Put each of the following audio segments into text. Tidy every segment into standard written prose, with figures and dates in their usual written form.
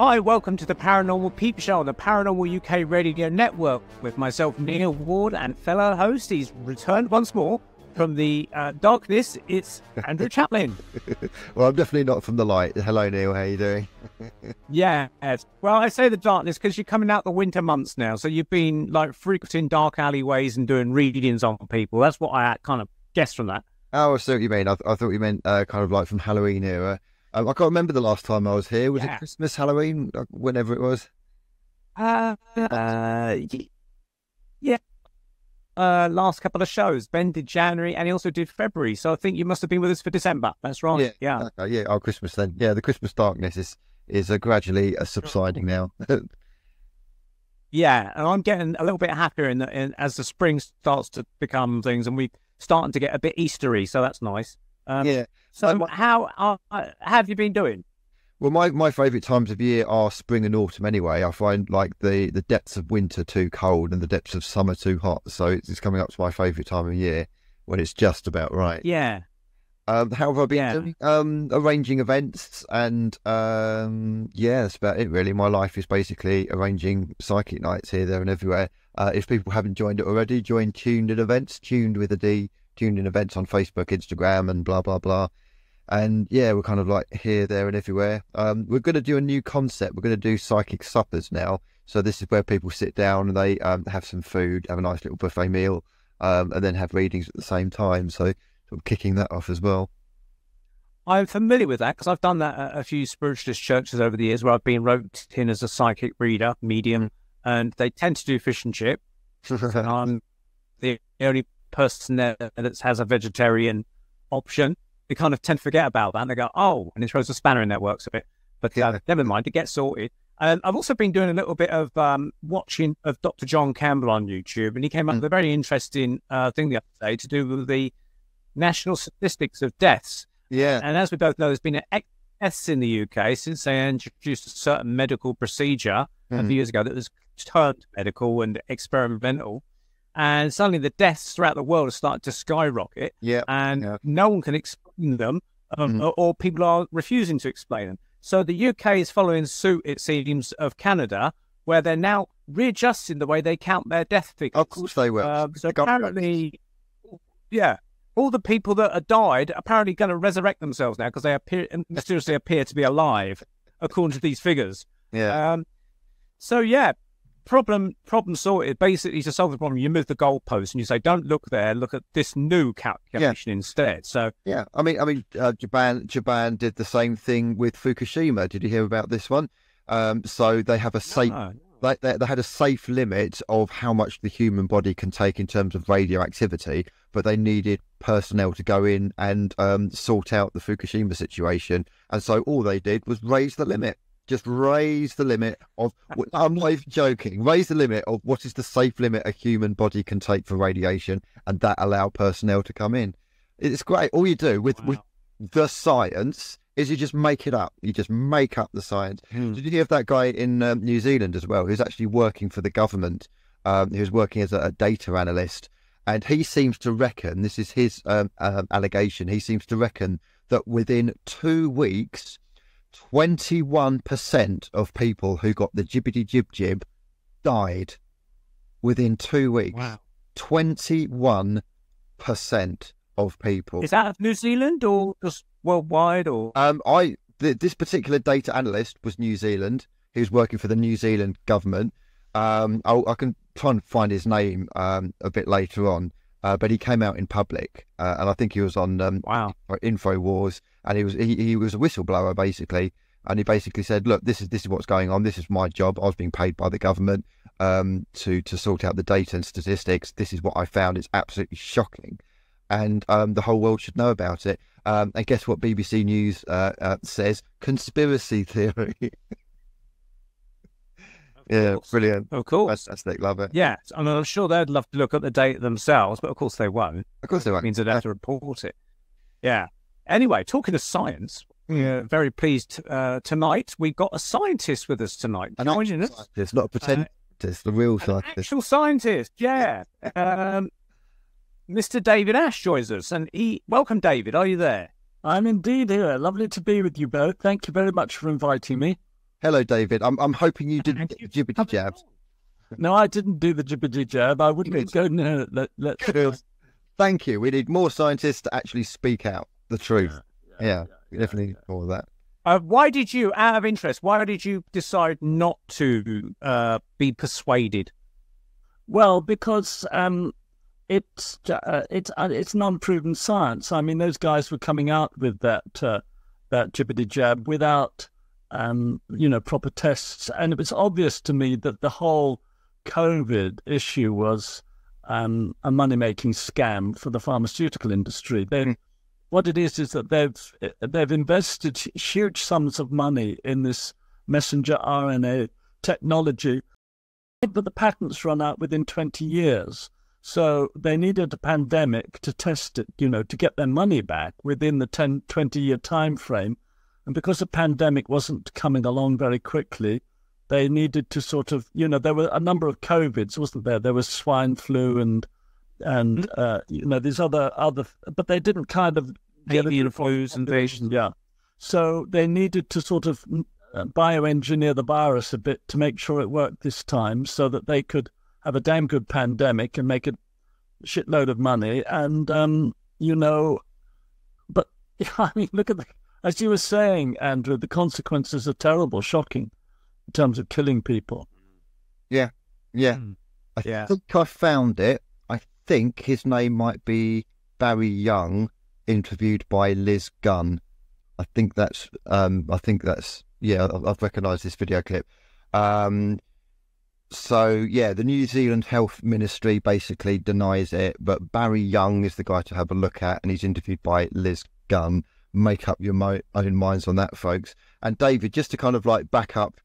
Hi, welcome to the Paranormal Peep Show on the Paranormal UK Radio Network with myself, Neal Ward, and fellow host. He's returned once more from the darkness. It's Andrew Chaplin. Well, I'm definitely not from the light. Hello, Neil. How are you doing? Yeah. Well, I say the darkness because you're coming out the winter months now. So you've been like frequenting dark alleyways and doing readings on people. That's what I kind of guessed from that. Oh, I see what you mean. I thought you meant kind of like from Halloween era. I can't remember the last time I was here. Was it Christmas, Halloween, whenever it was? Yeah. Last couple of shows. Ben did January and he also did February. So I think you must have been with us for December. That's right. Yeah. Okay, yeah. Oh, Christmas then. Yeah, the Christmas darkness is gradually subsiding now. Yeah, and I'm getting a little bit happier as the spring starts to become things, and we're starting to get a bit Eastery. So that's nice. Yeah. So how have you been doing? Well, my favourite times of year are spring and autumn anyway. I find like the depths of winter too cold and the depths of summer too hot. So it's coming up to my favourite time of year when it's just about right. Yeah. How have I been doing? Arranging events and that's about it really. My life is basically arranging psychic nights here, there and everywhere. If people haven't joined it already, join Tuned in Events, Tuned with a D, Tuned in Events on Facebook, Instagram and blah, blah, blah. And yeah, we're kind of like here, there and everywhere. We're going to do a new concept. We're going to do psychic suppers now. So this is where people sit down and they have some food, have a nice little buffet meal, and then have readings at the same time. So sort of kicking that off as well. I'm familiar with that because I've done that at a few spiritualist churches over the years where I've been roped in as a psychic reader, medium, and they tend to do fish and chip. And I'm the only person there that has a vegetarian option. They kind of tend to forget about that and they go, oh, and it throws a spanner in their works a bit. But never mind, it gets sorted. And I've also been doing a little bit of watching of Dr. John Campbell on YouTube, and he came up with a very interesting thing the other day to do with the national statistics of deaths. Yeah. And as we both know, there's been an excess in the UK since they introduced a certain medical procedure a few years ago that was turned medical and experimental. And suddenly the deaths throughout the world have started to skyrocket. Yeah. And no one can explain them, or people are refusing to explain them. So the UK is following suit, it seems, of Canada, where they're now readjusting the way they count their death figures. Of course they will. So apparently, all the people that have died are apparently going to resurrect themselves now because they mysteriously appear to be alive, according to these figures. Yeah. Problem sorted. Basically, to solve the problem, you move the goalpost and you say, "Don't look there. Look at this new calculation instead." So yeah, I mean, Japan did the same thing with Fukushima. Did you hear about this one? So they have a safe. They had a safe limit of how much the human body can take in terms of radioactivity, but they needed personnel to go in and sort out the Fukushima situation. And so all they did was raise the limit. Just raise the limit of, I'm not even joking, raise the limit of what is the safe limit a human body can take for radiation, and that allow personnel to come in. It's great. All you do with the science is you just make it up. You just make up the science. Did you hear of that guy in New Zealand as well, who's actually working for the government, who's working as a data analyst, and he seems to reckon, this is his allegation, he seems to reckon that within 2 weeks, 21% of people who got the jibbity jib died within 2 weeks. Wow. 21% of people. Is that of New Zealand or just worldwide? Or this particular data analyst was New Zealand. He was working for the New Zealand government. I can try and find his name a bit later on. But he came out in public, and I think he was on InfoWars, and he was a whistleblower basically, and he basically said, "Look, this is what's going on. This is my job. I was being paid by the government to sort out the data and statistics. This is what I found. It's absolutely shocking, and the whole world should know about it." And guess what? BBC News says conspiracy theory. Yeah, brilliant. Of course. Fantastic, love it. Yeah, and I'm sure they'd love to look at the data themselves, but of course they won't. Of course they won't. It means they'd have to report it. Yeah. Anyway, talking of science, we're very pleased tonight. We've got a scientist with us tonight. An actual scientist, not a pretend scientist, the real scientist. Actual scientist, yeah. Mr. David Ash joins us, and welcome, David. Are you there? I'm indeed here. Lovely to be with you both. Thank you very much for inviting me. Hello, David. I'm hoping you didn't get the jibbity jabs. No, I didn't do the jibbity jab. I wouldn't go near it. Thank you. We need more scientists to actually speak out the truth. Yeah, definitely need more of that. Why did you, out of interest, why did you decide not to be persuaded? Well, because it's non-proven science. I mean, those guys were coming out with that jibbity jab without proper tests, and it was obvious to me that the whole COVID issue was a money-making scam for the pharmaceutical industry. What it is that they've invested huge sums of money in this messenger RNA technology, but the patents run out within 20 years. So they needed a pandemic to test it, to get their money back within the 20-year time frame. And because the pandemic wasn't coming along very quickly, they needed to sort of, there were a number of COVIDs, wasn't there? There was swine flu and these other, but they didn't kind of get avian flus and invasions. Yeah. So they needed to sort of bioengineer the virus a bit to make sure it worked this time, so that they could have a damn good pandemic and make a shitload of money. And but I mean, look at as you were saying, Andrew, the consequences are terrible, shocking in terms of killing people. Yeah. I think I found it. I think his name might be Barry Young, interviewed by Liz Gunn. I think that's I've recognised this video clip. So yeah, the New Zealand Health Ministry basically denies it, but Barry Young is the guy to have a look at, and he's interviewed by Liz Gunn. Make up your own minds on that, folks. And David, just to kind of like back up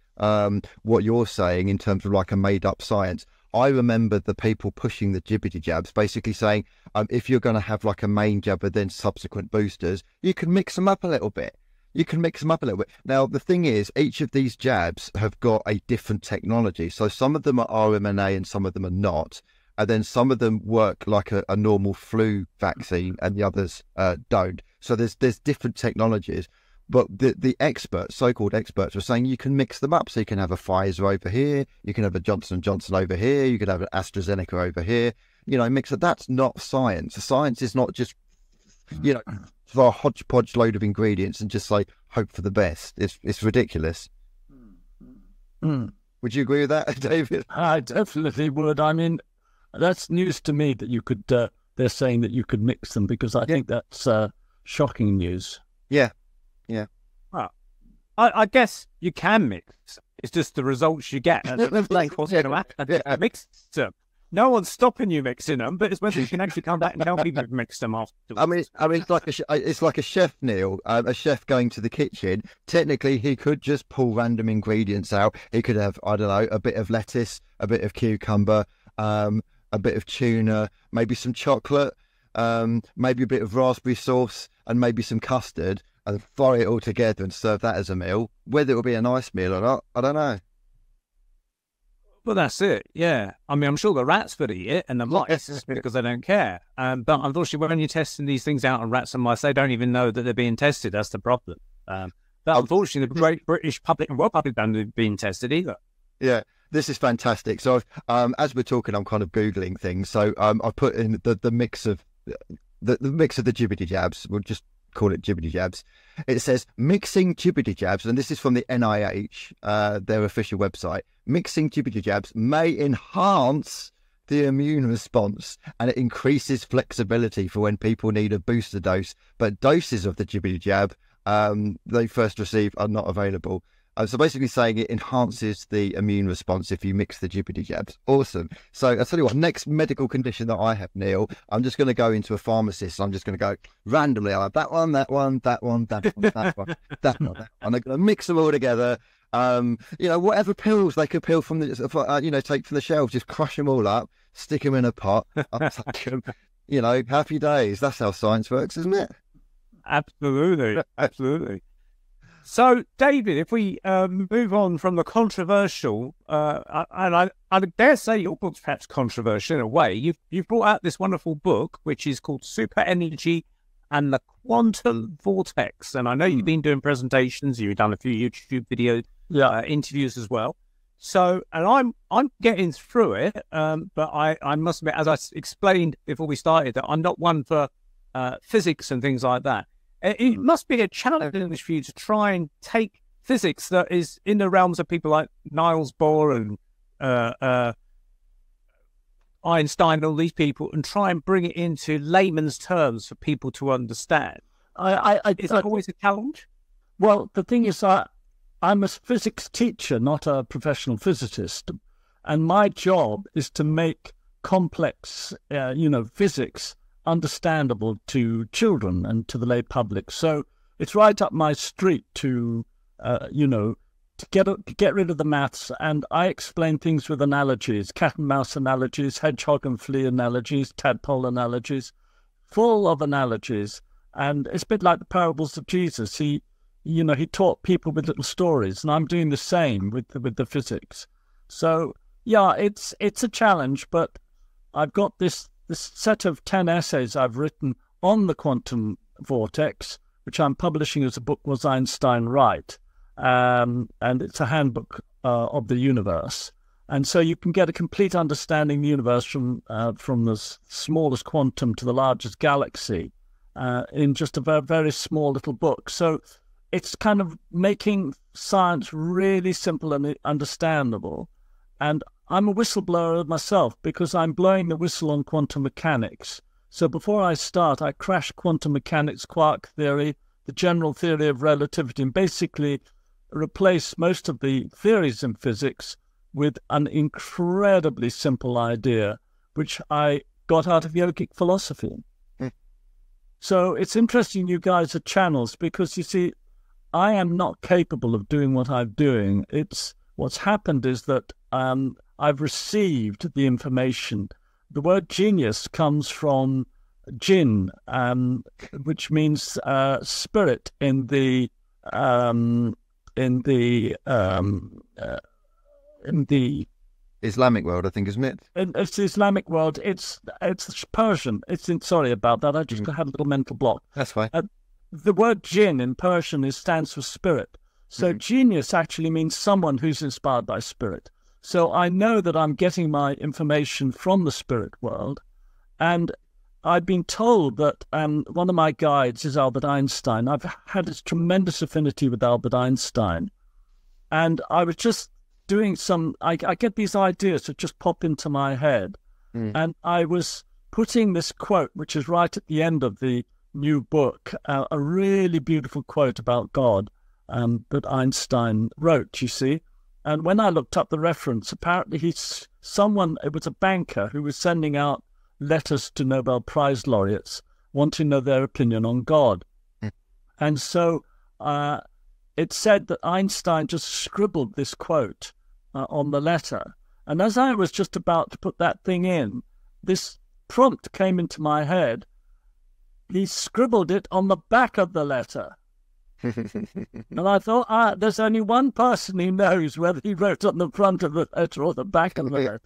what you're saying in terms of like a made-up science, I remember the people pushing the jibbity jabs basically saying, if you're going to have like a main jab and then subsequent boosters, you can mix them up a little bit. Now, the thing is, each of these jabs have got a different technology. So some of them are RMNA and some of them are not. And then some of them work like a normal flu vaccine and the others don't. So there's different technologies. But the experts, so-called experts, were saying you can mix them up. So you can have a Pfizer over here, you can have a Johnson & Johnson over here, you could have an AstraZeneca over here. Mix it. That's not science. Science is not just, for a hodgepodge load of ingredients and just like hope for the best. It's ridiculous. Would you agree with that, David? I definitely would. I mean, that's news to me that you could. They're saying that you could mix them, because I think that's shocking news. Yeah. Well, I guess you can mix. It's just the results you get. That's like what's going to happen. Mix them. No one's stopping you mixing them, but it's whether you can actually come back and tell people you've mixed them afterwards. I mean, it's like a chef, Neil. A chef going to the kitchen. Technically, he could just pull random ingredients out. He could have, I don't know, a bit of lettuce, a bit of cucumber, a bit of tuna, maybe some chocolate, maybe a bit of raspberry sauce, and maybe some custard, and fry it all together and serve that as a meal. Whether it will be a nice meal or not, I don't know. Well, that's it, yeah. I mean, I'm sure the rats would eat it, and the mice, because they don't care. But unfortunately, when you're testing these things out on rats and mice, they don't even know that they're being tested. That's the problem. But unfortunately, the great British public and world public don't know being tested either. Yeah, this is fantastic. So as we're talking, I'm kind of Googling things. So I put in the mix of the mix of the jibbity jabs. We'll just call it jibbity jabs. It says mixing jibbity jabs, and this is from the NIH, their official website. Mixing jibbity jabs may enhance the immune response, and it increases flexibility for when people need a booster dose, but doses of the jibbity jab they first receive are not available. So basically saying it enhances the immune response if you mix the jibbity jabs. Awesome. So I'll tell you what, next medical condition that I have, Neil, I'm just going to go into a pharmacist. I'm just going to go randomly. I'll have that one, that one, that one, that one, that one, that one, that one. I'm going to mix them all together. Whatever pills they could take from the shelves, just crush them all up, stick them in a pot, take them, happy days. That's how science works, isn't it? Absolutely. Absolutely. So, David, if we move on from the controversial, and I dare say your book's perhaps controversial in a way, you've brought out this wonderful book, which is called Superenergy and the Quantum Vortex. And I know you've been doing presentations, you've done a few YouTube videos, interviews as well. So, and I'm getting through it, but I must admit, as I explained before we started, that I'm not one for physics and things like that. It must be a challenge for you to try and take physics that is in the realms of people like Niels Bohr and Einstein and all these people, and try and bring it into layman's terms for people to understand. Is that always a challenge? Well, the thing is, I'm a physics teacher, not a professional physicist, and my job is to make complex, physics understandable to children and to the lay public. So it's right up my street to get rid of the maths, and I explain things with analogies, cat and mouse analogies, hedgehog and flea analogies, tadpole analogies, full of analogies. And it's a bit like the parables of Jesus. He taught people with little stories, and I'm doing the same with the physics. So yeah, it's a challenge, but I've got this set of 10 essays I've written on the quantum vortex, which I'm publishing as a book, Was Einstein Right? And it's a handbook of the universe. And so you can get a complete understanding of the universe from the smallest quantum to the largest galaxy in just a very, very small little book. So it's kind of making science really simple and understandable. And I'm a whistleblower myself, because I'm blowing the whistle on quantum mechanics. So before I start, I crash quantum mechanics, quark theory, the general theory of relativity, and basically replace most of the theories in physics with an incredibly simple idea, which I got out of yogic philosophy. So it's interesting you guys are channels, because you see, I am not capable of doing what I'm doing. What's happened is that I've received the information. The word genius comes from jinn, which means spirit in the Islamic world, I think, isn't it? It's the Islamic world. It's Persian. Sorry about that. I just had a little mental block. That's fine. The word jinn in Persian stands for spirit. So genius actually means someone who's inspired by spirit. So I know that I'm getting my information from the spirit world. And I've been told that one of my guides is Albert Einstein. I've had this tremendous affinity with Albert Einstein. And I was just doing I get these ideas that just pop into my head. And I was putting this quote, which is right at the end of the new book, a really beautiful quote about God that Einstein wrote, you see. And when I looked up the reference, apparently it was a banker who was sending out letters to Nobel Prize laureates wanting to know their opinion on God. And so it said that Einstein just scribbled this quote on the letter. And as I was just about to put that thing in, this prompt came into my head. He scribbled it on the back of the letter. And I thought, there's only one person who knows whether he wrote on the front of the letter or the back of the letter.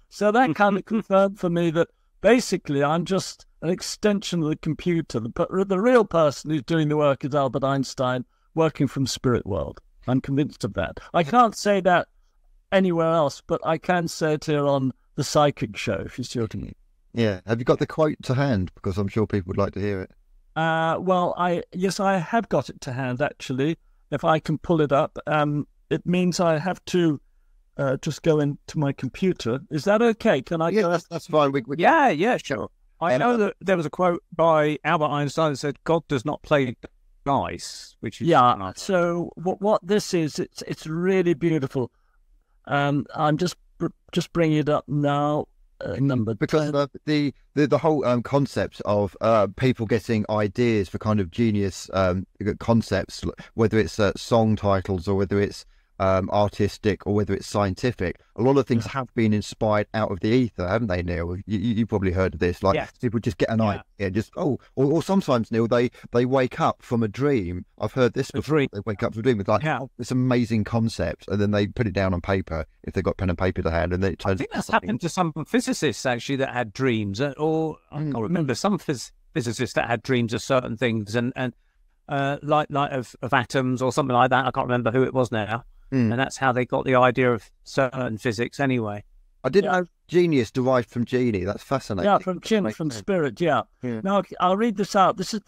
So that kind of confirmed for me that basically I'm just an extension of the computer. The real person who's doing the work is Albert Einstein, working from spirit world. I'm convinced of that. I can't say that anywhere else, but I can say it here on the Psychic Show, if you see what I mean. Yeah. Have you got the quote to hand? Because I'm sure people would like to hear it. Yes, I have got it to hand, actually. If I can pull it up. It means I have to just go into my computer. Is that okay? Can I go? That's fine. Yeah, sure. I know that there was a quote by Albert Einstein that said, God does not play dice, which is... Yeah, nice. So what this is, it's really beautiful. I'm just bringing it up now. Because the whole concept of people getting ideas for kind of genius concepts, whether it's song titles or whether it's artistic or whether it's scientific, a lot of things have been inspired out of the ether, haven't they, Neal? You probably heard of this. Like people just get an idea, just or sometimes, Neal, they wake up from a dream. I've heard this before. They wake up from a dream with this amazing concept, and then they put it down on paper if they've got pen and paper to hand, and then it turns. I think that's happened to some physicists actually that had dreams, or I can't remember some physicists that had dreams of certain things, and like of atoms or something like that. I can't remember who it was now. And that's how they got the idea of certain physics anyway. I didn't know genius derived from genie. That's fascinating. Yeah, from jinn, from spirit, yeah. Now, I'll read this out. This is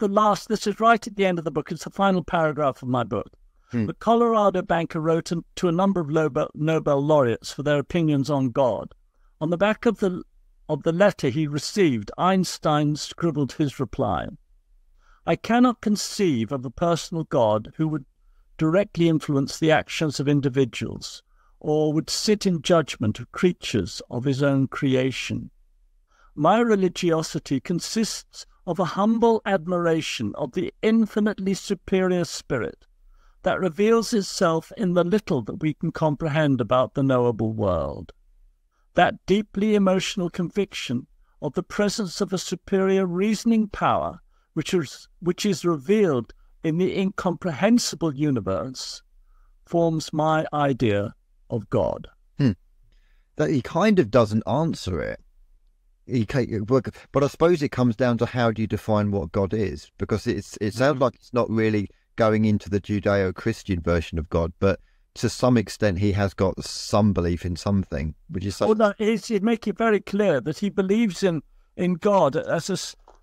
right at the end of the book. It's the final paragraph of my book. The Colorado banker wrote to a number of Nobel laureates for their opinions on God. On the back of the letter he received, Einstein scribbled his reply. I cannot conceive of a personal God who would directly influence the actions of individuals, or would sit in judgment of creatures of his own creation. My religiosity consists of a humble admiration of the infinitely superior spirit that reveals itself in the little that we can comprehend about the knowable world. That deeply emotional conviction of the presence of a superior reasoning power which is revealed in the incomprehensible universe forms my idea of God. That he kind of doesn't answer it. But I suppose it comes down to how do you define what God is? Because it sounds like it's not really going into the Judeo-Christian version of God, but to some extent he has got some belief in something, which is well, no, he'd make it very clear that he believes in God as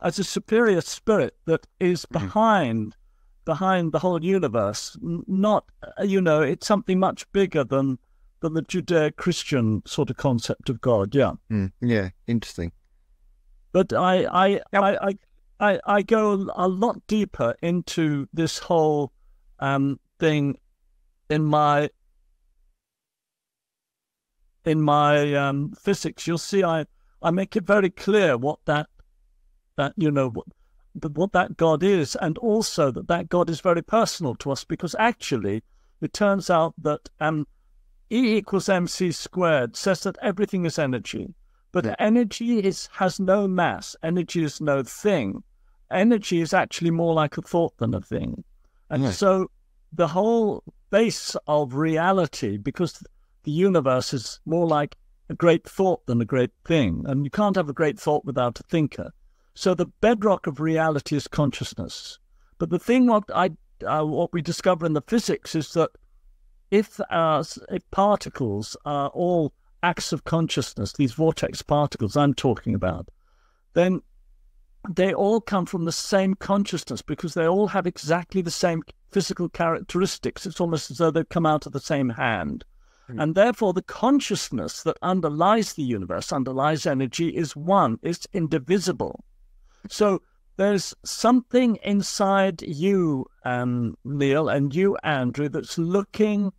a superior spirit that is behind the whole universe. Not, it's something much bigger than the Judeo-Christian sort of concept of God. Yeah. Yeah, interesting. But I go a lot deeper into this whole thing in my physics. You'll see I make it very clear what that God is, and also that God is very personal to us, because actually it turns out that E equals mc squared says that everything is energy, but energy has no mass. Energy is no thing. Energy is actually more like a thought than a thing. And so the whole base of reality, because the universe is more like a great thought than a great thing, and you can't have a great thought without a thinker. So the bedrock of reality is consciousness. But the thing what we discover in the physics is that if particles are all acts of consciousness, these vortex particles I'm talking about, then they all come from the same consciousness, because they all have exactly the same physical characteristics. It's almost as though they've come out of the same hand. And therefore the consciousness that underlies the universe, underlies energy, is one. It's indivisible. So there's something inside you, Neal, and you, Andrew, that's looking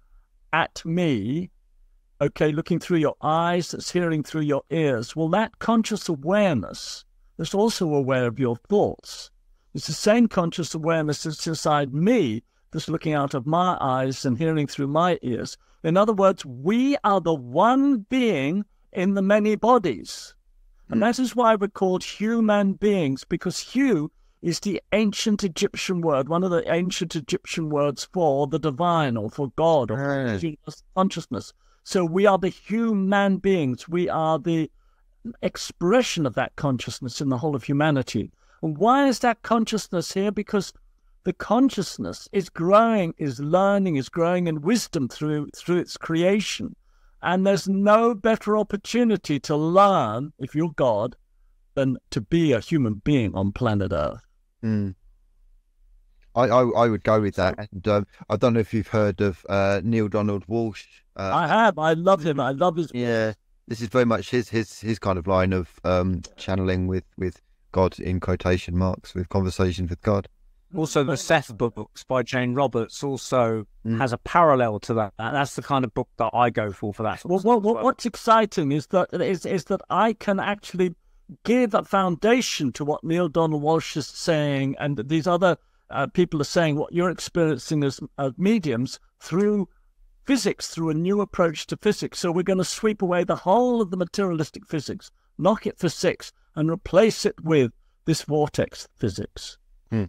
at me, looking through your eyes, that's hearing through your ears. Well, that conscious awareness that's also aware of your thoughts. It's the same conscious awareness that's inside me, that's looking out of my eyes and hearing through my ears. In other words, we are the one being in the many bodies. And that is why we're called human beings, because Hu is the ancient Egyptian word, one of the ancient Egyptian words for the divine or for God or for consciousness. So we are the human beings. We are the expression of that consciousness in the whole of humanity. And why is that consciousness here? Because the consciousness is growing, is learning, is growing in wisdom through its creation. And there's no better opportunity to learn, if you're God, than to be a human being on planet Earth. I would go with that. And I don't know if you've heard of Neal Donald Walsh. I have. I love him. I love his. Yeah, this is very much his kind of line of channeling with God in quotation marks, with conversations with God. Also, the Seth books by Jane Roberts also has a parallel to that. That's the kind of book that I go for that. What's exciting is that I can actually give a foundation to what Neal Donald Walsh is saying, and these other people are saying, what you're experiencing as mediums, through physics, through a new approach to physics. So we're going to sweep away the whole of the materialistic physics, knock it for six, and replace it with this vortex physics.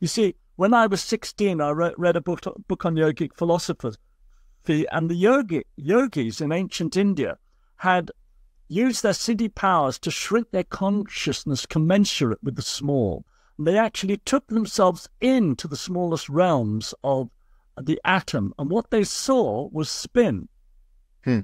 You see, when I was 16, I read a book on yogic philosophy, and the yogis in ancient India had used their siddhi powers to shrink their consciousness commensurate with the small. And they actually took themselves into the smallest realms of the atom, and what they saw was spin. Hmm.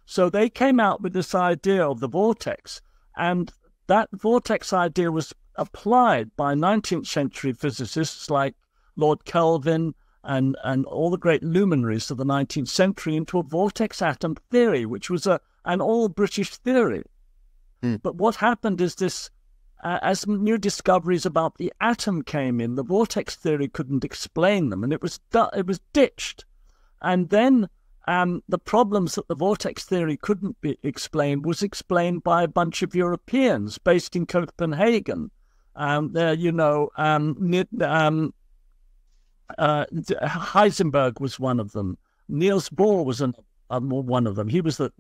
So they came out with this idea of the vortex, and that vortex idea was applied by 19th century physicists like Lord Kelvin and all the great luminaries of the 19th century into a vortex atom theory, which was an all-British theory. But what happened is this, as new discoveries about the atom came in, the vortex theory couldn't explain them, and it was ditched. And then the problems that the vortex theory couldn't be explained was explained by a bunch of Europeans based in Copenhagen. Heisenberg was one of them. Niels Bohr was one of them. He was the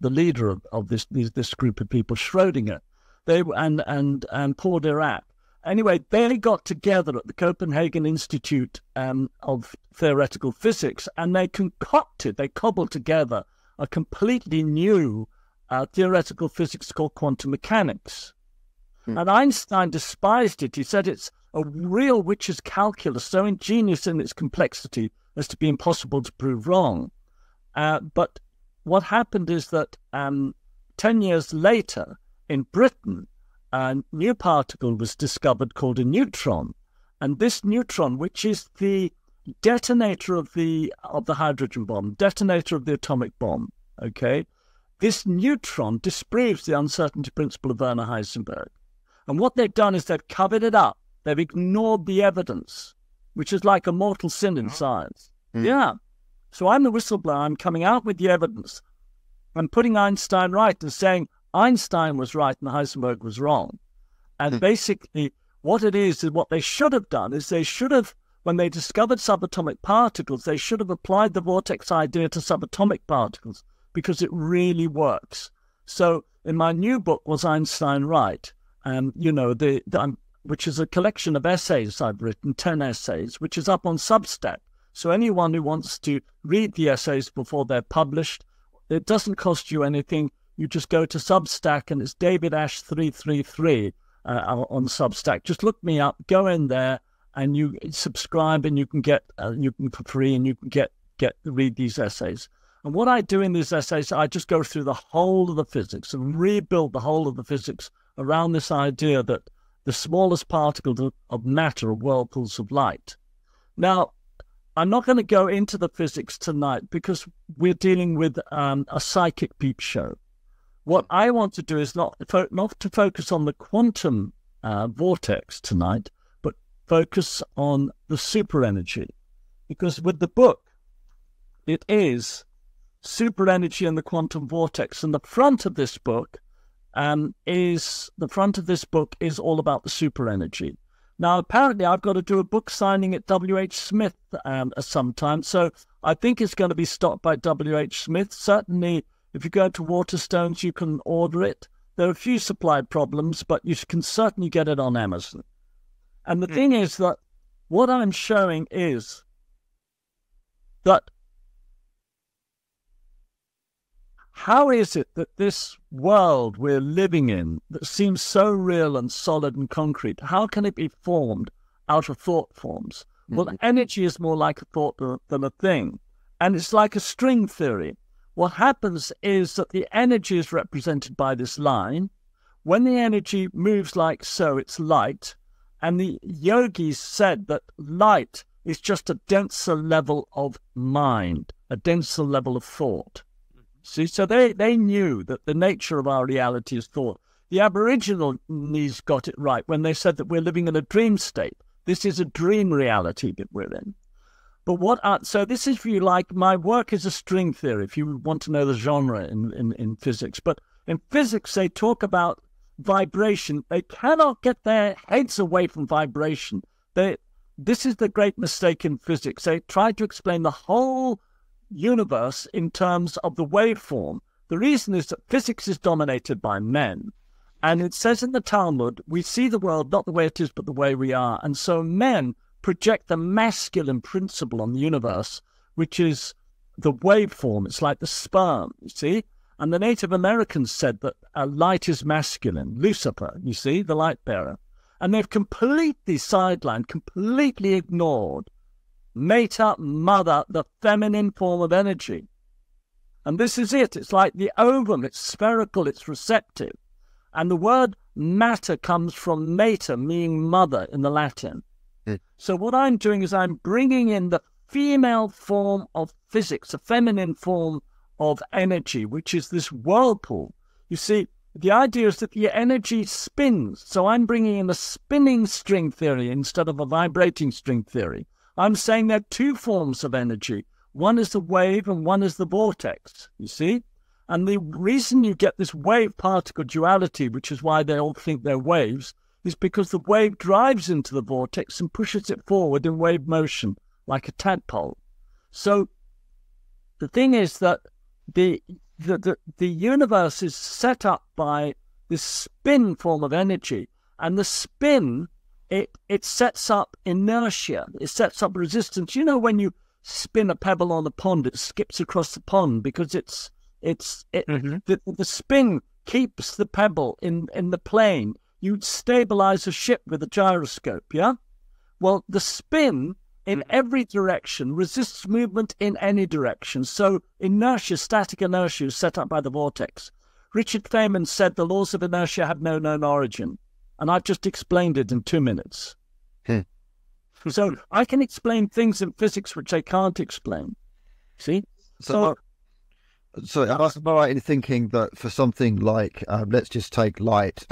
leader of this group of people. Schrödinger, and Paul Dirac. Anyway, they got together at the Copenhagen Institute of Theoretical Physics, and they cobbled together a completely new theoretical physics called quantum mechanics. And Einstein despised it. He said it's a real witch's calculus, so ingenious in its complexity as to be impossible to prove wrong. But what happened is that 10 years later, in Britain, a new particle was discovered called a neutron. And this neutron, which is the detonator of the hydrogen bomb, detonator of the atomic bomb, okay? This neutron disproves the uncertainty principle of Werner Heisenberg. And what they've done is they've covered it up. They've ignored the evidence, which is like a mortal sin in science. Yeah. So I'm the whistleblower. I'm coming out with the evidence. I'm putting Einstein right and saying Einstein was right and Heisenberg was wrong. And basically what it is what they should have done is they should have, when they discovered subatomic particles, they should have applied the vortex idea to subatomic particles because it really works. So in my new book, Was Einstein Right? Which is a collection of essays I've written, 10 essays, which is up on Substack. So anyone who wants to read the essays before they're published, it doesn't cost you anything. You just go to Substack, and it's David Ash 333 on Substack. Just look me up, go in there, and you subscribe, and you can get for free, and you can read these essays. And what I do in these essays, I just go through the whole of the physics and rebuild the whole of the physics around this idea that the smallest particles of matter are whirlpools of light. Now, I'm not going to go into the physics tonight because we're dealing with a psychic peep show. What I want to do is not to focus on the quantum vortex tonight, but focus on the superenergy. Because with the book, it is Superenergy and the Quantum Vortex. And the front of this book is all about the superenergy. Now, apparently, I've got to do a book signing at W.H. Smith sometime, so I think it's going to be stocked by W.H. Smith. Certainly, if you go to Waterstones, you can order it. There are a few supply problems, but you can certainly get it on Amazon. And the thing is that what I'm showing is that how is it that this world we're living in that seems so real and solid and concrete, how can it be formed out of thought forms? Well, energy is more like a thought than a thing. And it's like a string theory. What happens is that the energy is represented by this line. When the energy moves like so, it's light. And the yogis said that light is just a denser level of mind, a denser level of thought. See, so they knew that the nature of our reality is thought. The Aborigines got it right when they said that we're living in a dream state. This is a dream reality that we're in. But so this is, if you like, my work is a string theory, if you want to know the genre in physics. But in physics, they talk about vibration. They cannot get their heads away from vibration. This is the great mistake in physics. They try to explain the whole universe in terms of the waveform. The reason is that physics is dominated by men. And it says in the Talmud, we see the world not the way it is, but the way we are. And so men project the masculine principle on the universe, which is the waveform. It's like the sperm, you see? And the Native Americans said that light is masculine. Lucifer, you see, the light bearer. And they've completely sidelined, completely ignored mater, mother, the feminine form of energy. And this is it. It's like the ovum. It's spherical. It's receptive. And the word matter comes from mater, meaning mother in the Latin. So what I'm doing is I'm bringing in the female form of physics, a feminine form of energy, which is this whirlpool. You see, the idea is that the energy spins. So I'm bringing in a spinning string theory instead of a vibrating string theory. I'm saying there are two forms of energy. One is the wave and one is the vortex, you see? And the reason you get this wave-particle duality, which is why they all think they're waves, is because the wave drives into the vortex and pushes it forward in wave motion, like a tadpole. So the thing is that the universe is set up by this spin form of energy, and the spin, it sets up inertia, it sets up resistance. You know, when you spin a pebble on a pond, it skips across the pond because the spin keeps the pebble in the plane. You'd stabilize a ship with a gyroscope, yeah? Well, the spin in every direction resists movement in any direction. So inertia, static inertia, is set up by the vortex. Richard Feynman said the laws of inertia have no known origin. And I've just explained it in 2 minutes. So I can explain things in physics which I can't explain. See? So I'm right in thinking that for something like, let's just take light,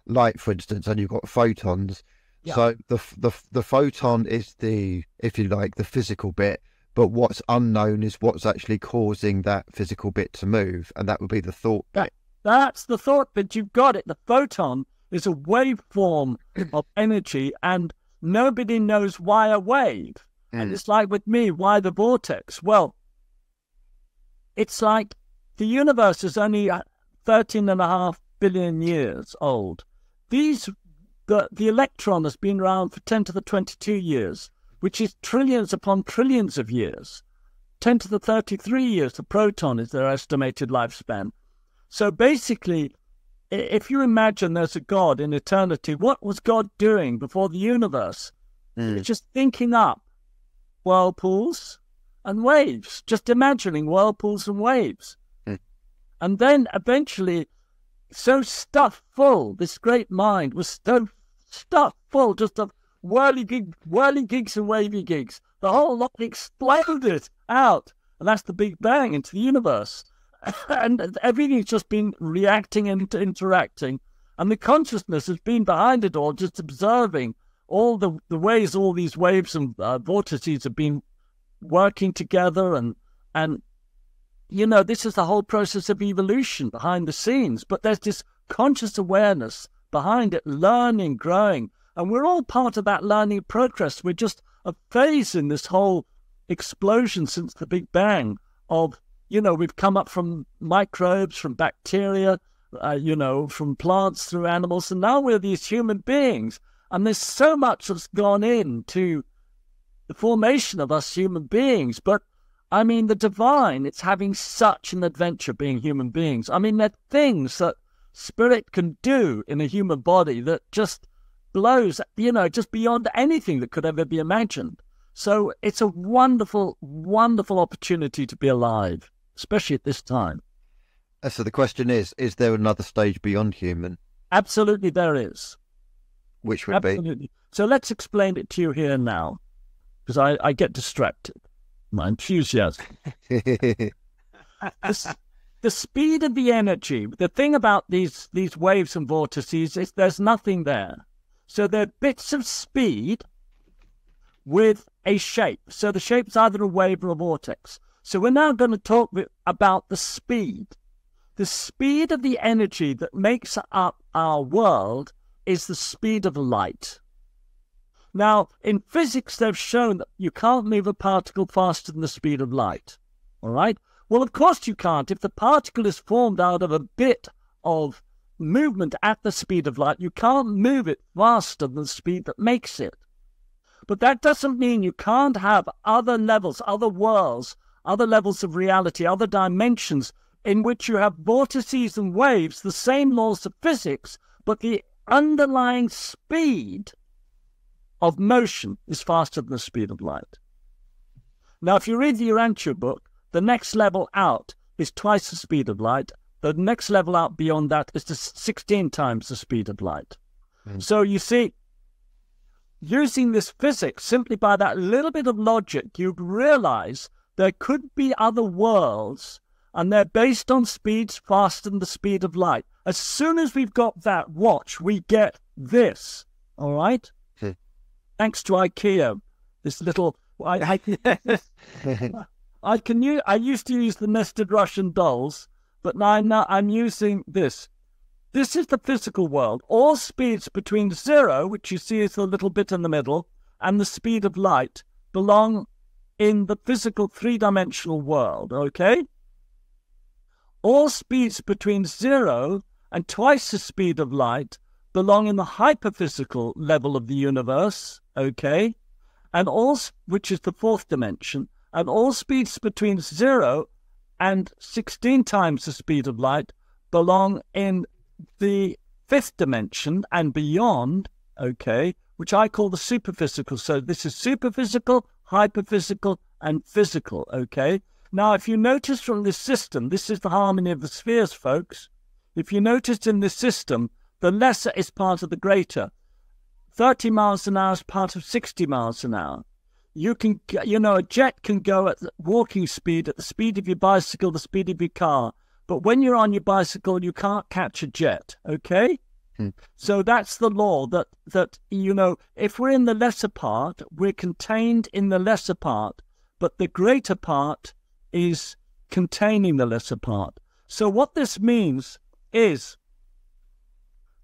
light for instance, and you've got photons. Yeah. So the photon is the, if you like, the physical bit, but what's unknown is what's actually causing that physical bit to move, and that would be the thought bit. That's the thought bit. You've got it. The photon is a waveform of energy, and nobody knows why a wave. And it's like with me, why the vortex? Well, it's like the universe is only 13.5 billion years old. The electron has been around for 10 to the 22 years, which is trillions upon trillions of years. 10 to the 33 years, the proton is their estimated lifespan. So basically, if you imagine there's a God in eternity, what was God doing before the universe? Just thinking up whirlpools and waves, just imagining whirlpools and waves. And then eventually, so stuffed full, this great mind was so stuffed full just of whirly gigs and wavy gigs. The whole lot exploded out. And that's the Big Bang into the universe. And everything's just been reacting and interacting. And the consciousness has been behind it all, just observing all the ways all these waves and vortices have been working together. And you know, this is the whole process of evolution behind the scenes. But there's this conscious awareness behind it, learning, growing. And we're all part of that learning progress. We're just a phase in this whole explosion since the Big Bang of, you know, we've come up from microbes, from bacteria, you know, from plants through animals, and now we're these human beings. And there's so much that's gone into the formation of us human beings. But, I mean, the divine, it's having such an adventure being human beings. I mean, there are things that spirit can do in a human body that just blows, you know, just beyond anything that could ever be imagined. So it's a wonderful, wonderful opportunity to be alive, especially at this time. So the question is there another stage beyond human? Absolutely there is. Which would Absolutely. be? So let's explain it to you here now, because I get distracted. My enthusiasm. The speed of the energy, the thing about these waves and vortices is there's nothing there. So they're bits of speed with a shape. So the shape's either a wave or a vortex. So we're now going to talk about the speed. The speed of the energy that makes up our world is the speed of light. Now, in physics, they've shown that you can't move a particle faster than the speed of light. All right? Well, of course you can't. If the particle is formed out of a bit of movement at the speed of light, you can't move it faster than the speed that makes it. But that doesn't mean you can't have other levels, other worlds, other levels of reality, other dimensions in which you have vortices and waves, the same laws of physics, but the underlying speed of motion is faster than the speed of light. Now, if you read the Urantia book, the next level out is twice the speed of light. The next level out beyond that is 16 times the speed of light. So you see, using this physics, simply by that little bit of logic, you'd realize there could be other worlds, and they're based on speeds faster than the speed of light. As soon as we've got that, watch, we get this, all right? Thanks to IKEA, this little... I used to use the nested Russian dolls, but now I'm using this. This is the physical world. All speeds between 0, which you see is the little bit in the middle, and the speed of light belong in the physical three-dimensional world, okay? All speeds between 0 and twice the speed of light belong in the hyperphysical level of the universe, okay? And all, which is the fourth dimension, and all speeds between 0 and 16 times the speed of light belong in the fifth dimension and beyond, okay, which I call the superphysical. So this is superphysical, hyperphysical, and physical, okay? Now, if you notice from this system, this is the harmony of the spheres, folks. If you notice in this system, the lesser is part of the greater. 30 miles an hour is part of 60 miles an hour. You can, a jet can go at walking speed, at the speed of your bicycle, the speed of your car. But when you're on your bicycle, you can't catch a jet, okay? So that's the law that, if we're in the lesser part, we're contained in the lesser part, but the greater part is containing the lesser part. So what this means is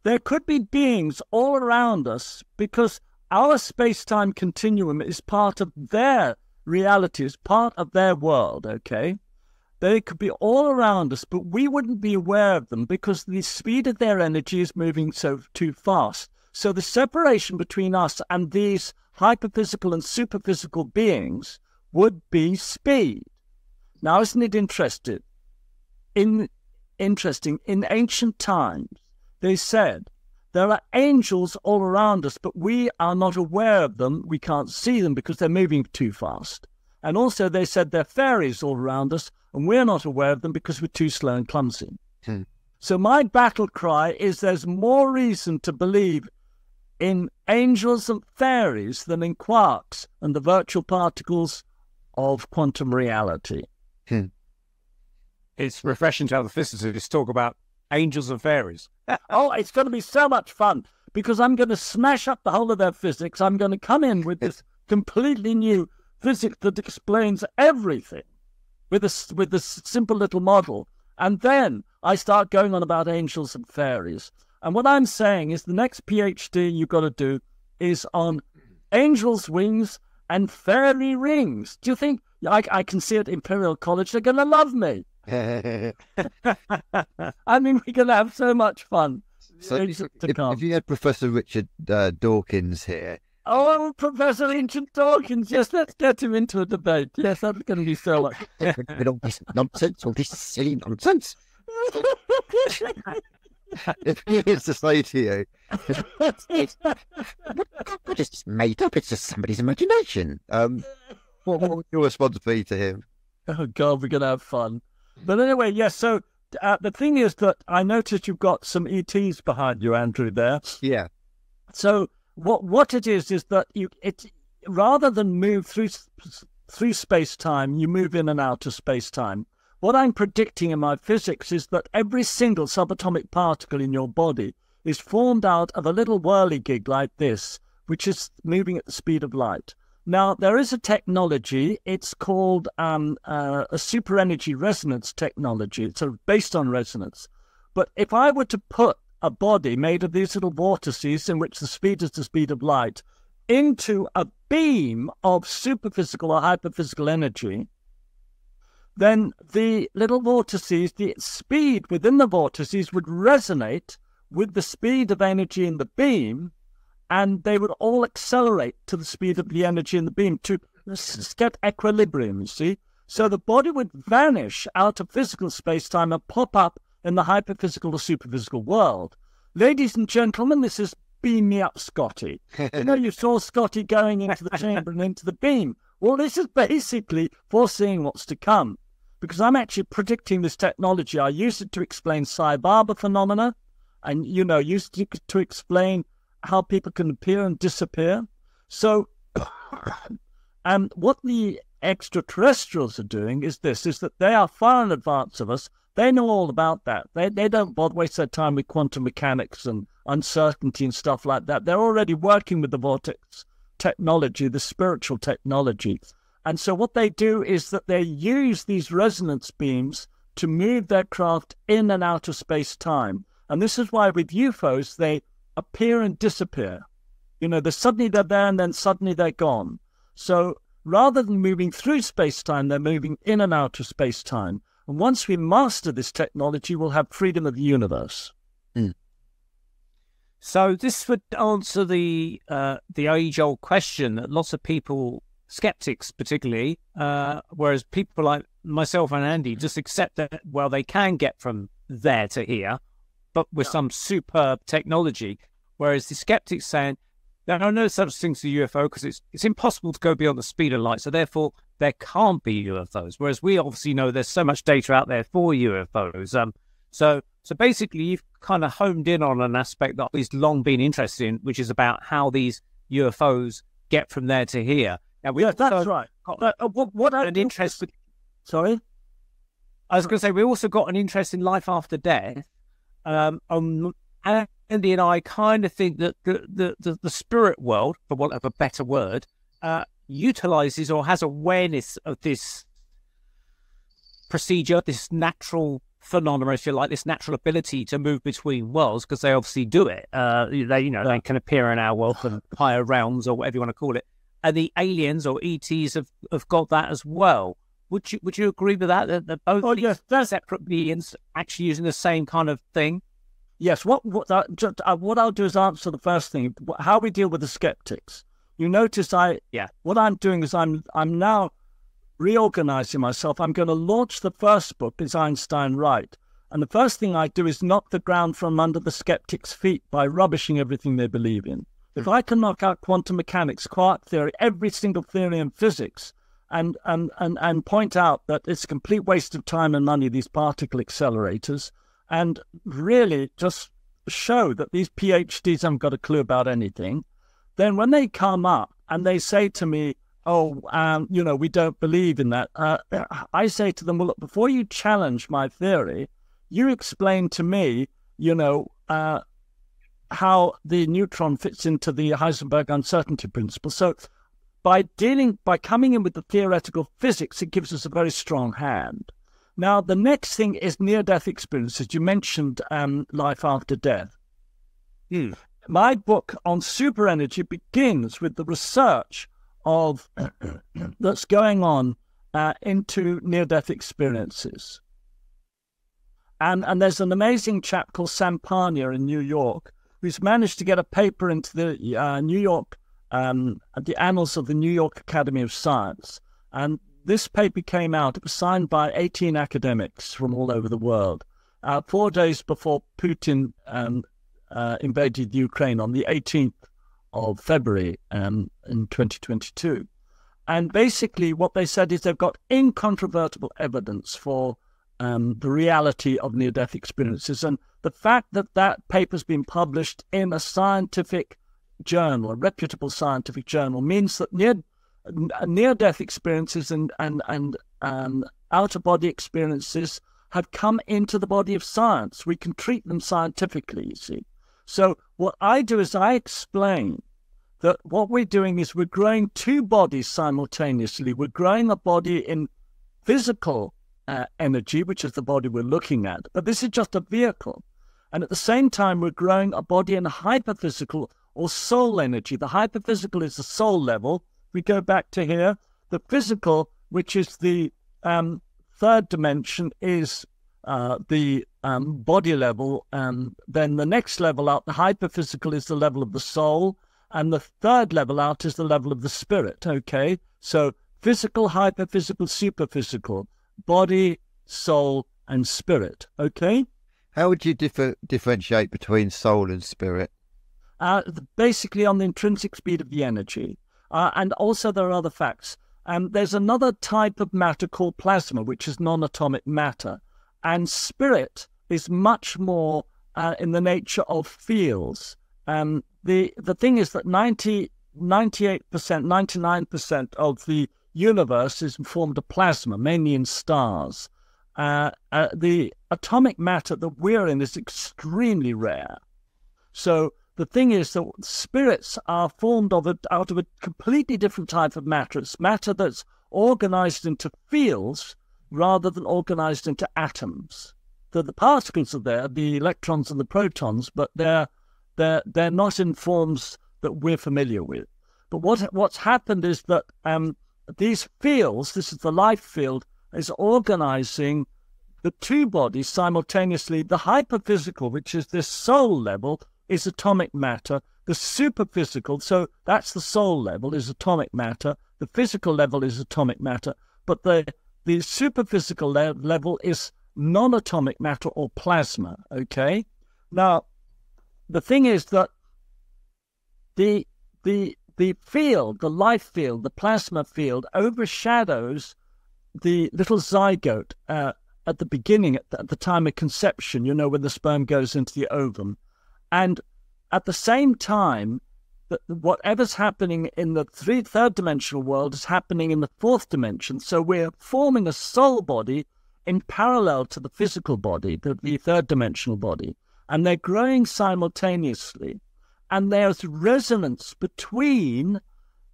there could be beings all around us because our space-time continuum is part of their reality, is part of their world, okay? They could be all around us, but we wouldn't be aware of them because the speed of their energy is moving too fast. So the separation between us and these hyperphysical and superphysical beings would be speed. Now, isn't it interesting? In ancient times, they said, there are angels all around us, but we are not aware of them. We can't see them because they're moving too fast. And also they said there are fairies all around us, and we're not aware of them because we're too slow and clumsy. So my battle cry is there's more reason to believe in angels and fairies than in quarks and the virtual particles of quantum reality. It's refreshing to have the physicists talk about angels and fairies. Oh, it's going to be so much fun because I'm going to smash up the whole of their physics. I'm going to come in with this completely new physics that explains everything with a simple little model. And then I start going on about angels and fairies. And what I'm saying is the next PhD you've got to do is on angels' wings and fairy rings. Do you think I can see at Imperial College they're going to love me? I mean, we're going to have so much fun. So if you had Professor Richard Dawkins here. Oh, Professor Ancient Dawkins, yes, let's get him into a debate. Yes, that's going to be so much. All this nonsense, all this silly nonsense. If he is to say to you, it's just made up, it's just somebody's imagination. What would your response be to him? Oh, God, we're going to have fun. But anyway, yes, so the thing is that I noticed you've got some ETs behind you, Andrew, there. Yeah. So what it is that it rather than move through space-time, you move in and out of space-time. What I'm predicting in my physics is that every single subatomic particle in your body is formed out of a little whirligig like this, which is moving at the speed of light. Now, there is a technology, it's called a superenergy resonance technology. It's based on resonance. But if I were to put a body made of these little vortices in which the speed is the speed of light into a beam of superphysical or hyperphysical energy, then the little vortices, the speed within the vortices would resonate with the speed of energy in the beam, and they would all accelerate to the speed of the energy in the beam to get equilibrium, you see? So the body would vanish out of physical space-time and pop up in the hyperphysical or superphysical world. Ladies and gentlemen, this is Beam Me Up Scotty. You saw Scotty going into the chamber and into the beam. Well, this is basically foreseeing what's to come, because I'm actually predicting this technology. I use it to explain Sai Baba phenomena, and, use it to explain how people can appear and disappear. So, what the extraterrestrials are doing is that they are far in advance of us. They know all about that. They don't bother waste their time with quantum mechanics and uncertainty and stuff like that. They're already working with the vortex technology, the spiritual technology. And so what they do is that they use these resonance beams to move their craft in and out of space-time. And this is why with UFOs, they appear and disappear. Suddenly they're there and then suddenly they're gone. So rather than moving through space-time, they're moving in and out of space-time. And once we master this technology, we'll have freedom of the universe. Mm. So this would answer the age-old question that lots of people, skeptics particularly, whereas people like myself and Andy just accept that, well, they can get from there to here, but with some superb technology. Whereas the skeptics saying, there are no such things as a UFO because it's impossible to go beyond the speed of light, so therefore there can't be UFOs. Whereas we obviously know there's so much data out there for UFOs. So basically, you've kind of homed in on an aspect that I've long been interested in, which is about how these UFOs get from there to here. Now, that's right. What an interest with. Sorry, I was going to say we also got an interest in life after death. Andy and I kind of think that the spirit world, for want of a better word, utilizes or has awareness of this procedure, this natural phenomenon, if you like, this natural ability to move between worlds, because they obviously do it. They can appear in our world from higher realms or whatever you want to call it. And the aliens or ETs have got that as well. Would you agree with that? That both separate beings actually using the same kind of thing? Yes. What I'll do is answer the first thing. How we deal with the skeptics. You notice what I'm doing is I'm now reorganizing myself. I'm going to launch the first book, Is Einstein Right? And the first thing I do is knock the ground from under the skeptics' feet by rubbishing everything they believe in. If I can knock out quantum mechanics, quark theory, every single theory in physics, and point out that it's a complete waste of time and money, these particle accelerators, and really just show that these PhDs haven't got a clue about anything, then when they come up and they say to me, we don't believe in that, I say to them, well, look, before you challenge my theory, you explain to me, how the neutron fits into the Heisenberg uncertainty principle. So by coming in with the theoretical physics, it gives us a very strong hand. Now, the next thing is near-death experiences. You mentioned life after death. My book on superenergy begins with the research of that's going on into near-death experiences. And there's an amazing chap called Sampania in New York who's managed to get a paper into the New York, the Annals of the New York Academy of Science. And this paper came out. It was signed by 18 academics from all over the world, 4 days before Putin invaded Ukraine on the 18th of February in 2022. And basically what they said is they've got incontrovertible evidence for the reality of near-death experiences. And the fact that that paper's been published in a scientific journal, a reputable scientific journal, means that near-death experiences and out-of-body experiences have come into the body of science. We can treat them scientifically, you see. So what I do is I explain that what we're doing is we're growing two bodies simultaneously. We're growing a body in physical energy, which is the body we're looking at, but this is just a vehicle. And at the same time, we're growing a body in hyperphysical or soul energy. The hyperphysical is the soul level. We go back to here. The physical, which is the third dimension, is the body level. Then the next level out, the hyperphysical, is the level of the soul. And the third level out is the level of the spirit. Okay, so physical, hyperphysical, superphysical, body, soul, and spirit. Okay. How would you differentiate between soul and spirit? Basically on the intrinsic speed of the energy. And also there are other facts. There's another type of matter called plasma, which is non-atomic matter. And spirit is much more in the nature of fields. The thing is that 98%, 99% of the universe is formed of plasma, mainly in stars. The atomic matter that we're in is extremely rare. So the thing is that spirits are formed out of a completely different type of matter. It's matter that's organized into fields rather than organized into atoms. The particles are there, the electrons and the protons, but they're not in forms that we're familiar with. But what's happened is that these fields, this is the life field, is organizing the two bodies simultaneously. The hyperphysical, which is this soul level, is atomic matter. The superphysical, so that's the soul level, is atomic matter. The physical level is atomic matter. But the superphysical level is non-atomic matter or plasma, okay? Now, the thing is that the field, the life field, the plasma field, overshadows the little zygote at the beginning, at the time of conception, you know, when the sperm goes into the ovum. And at the same time, whatever's happening in the third-dimensional world is happening in the fourth dimension. So we're forming a soul body in parallel to the physical body, the third-dimensional body. And they're growing simultaneously. And there's resonance between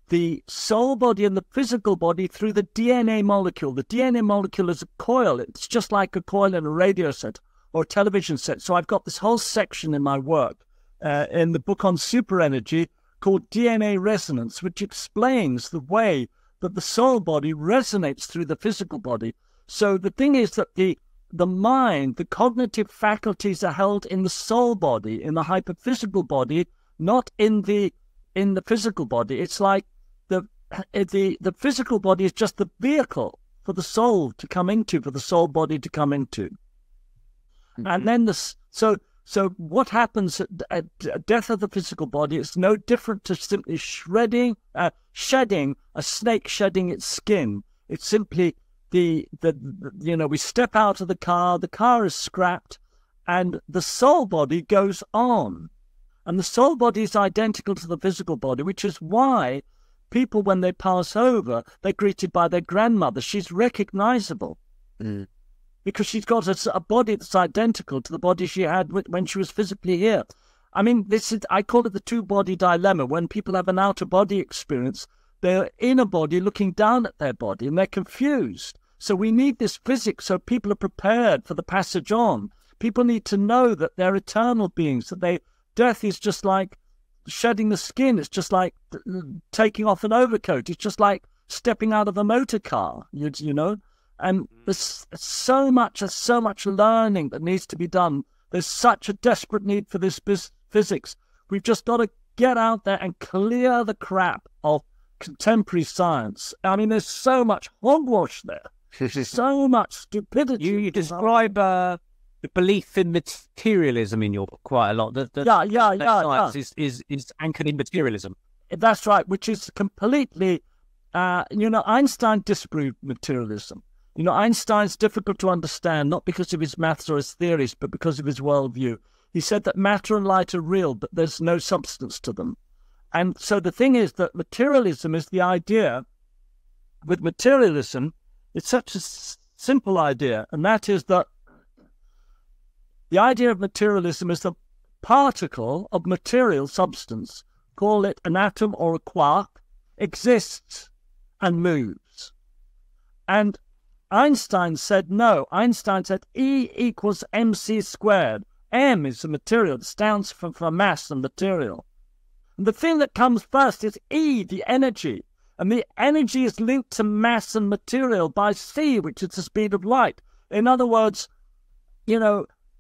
the soul body and the physical body through the DNA molecule. The DNA molecule is a coil. It's just like a coil in a radio set or a television set. So I've got this whole section in my work, in the book on superenergy, called DNA resonance, which explains the way that the soul body resonates through the physical body. So the thing is that the mind, the cognitive faculties are held in the soul body, in the hyperphysical body, not in the physical body. It's like the physical body is just the vehicle for the soul to come into, for the soul body to come into. Mm-hmm. And then so what happens at death of the physical body? It's no different to simply shedding a snake shedding its skin. It's simply we step out of the car is scrapped, and the soul body goes on. And the soul body is identical to the physical body, which is why people, when they pass over, they're greeted by their grandmother. She's recognizable because she's got a body that's identical to the body she had when she was physically here. I mean, I call it the two-body dilemma. When people have an outer-body experience, they're in a body looking down at their body, and they're confused. So we need this physics so people are prepared for the passage on. People need to know that they're eternal beings, that death is just like shedding the skin. It's just like taking off an overcoat. It's just like stepping out of a motor car, you know. And there's so much learning that needs to be done. There's such a desperate need for this physics. We've just got to get out there and clear the crap of contemporary science. I mean, there's so much hogwash there. So much stupidity. You describe the belief in materialism in your book quite a lot. Science is anchored in materialism. That's right, which is completely, Einstein disproved materialism. You know, Einstein's difficult to understand, not because of his maths or his theories, but because of his worldview. He said that matter and light are real, but there's no substance to them. And so the thing is that materialism is the idea. With materialism, it's such a simple idea, and that is that the idea of materialism is the particle of material substance, call it an atom or a quark, exists and moves. And Einstein said no. Einstein said E equals mc squared. M is the material. It stands for mass and material. And the thing that comes first is E, the energy. And the energy is linked to mass and material by c, which is the speed of light. In other words,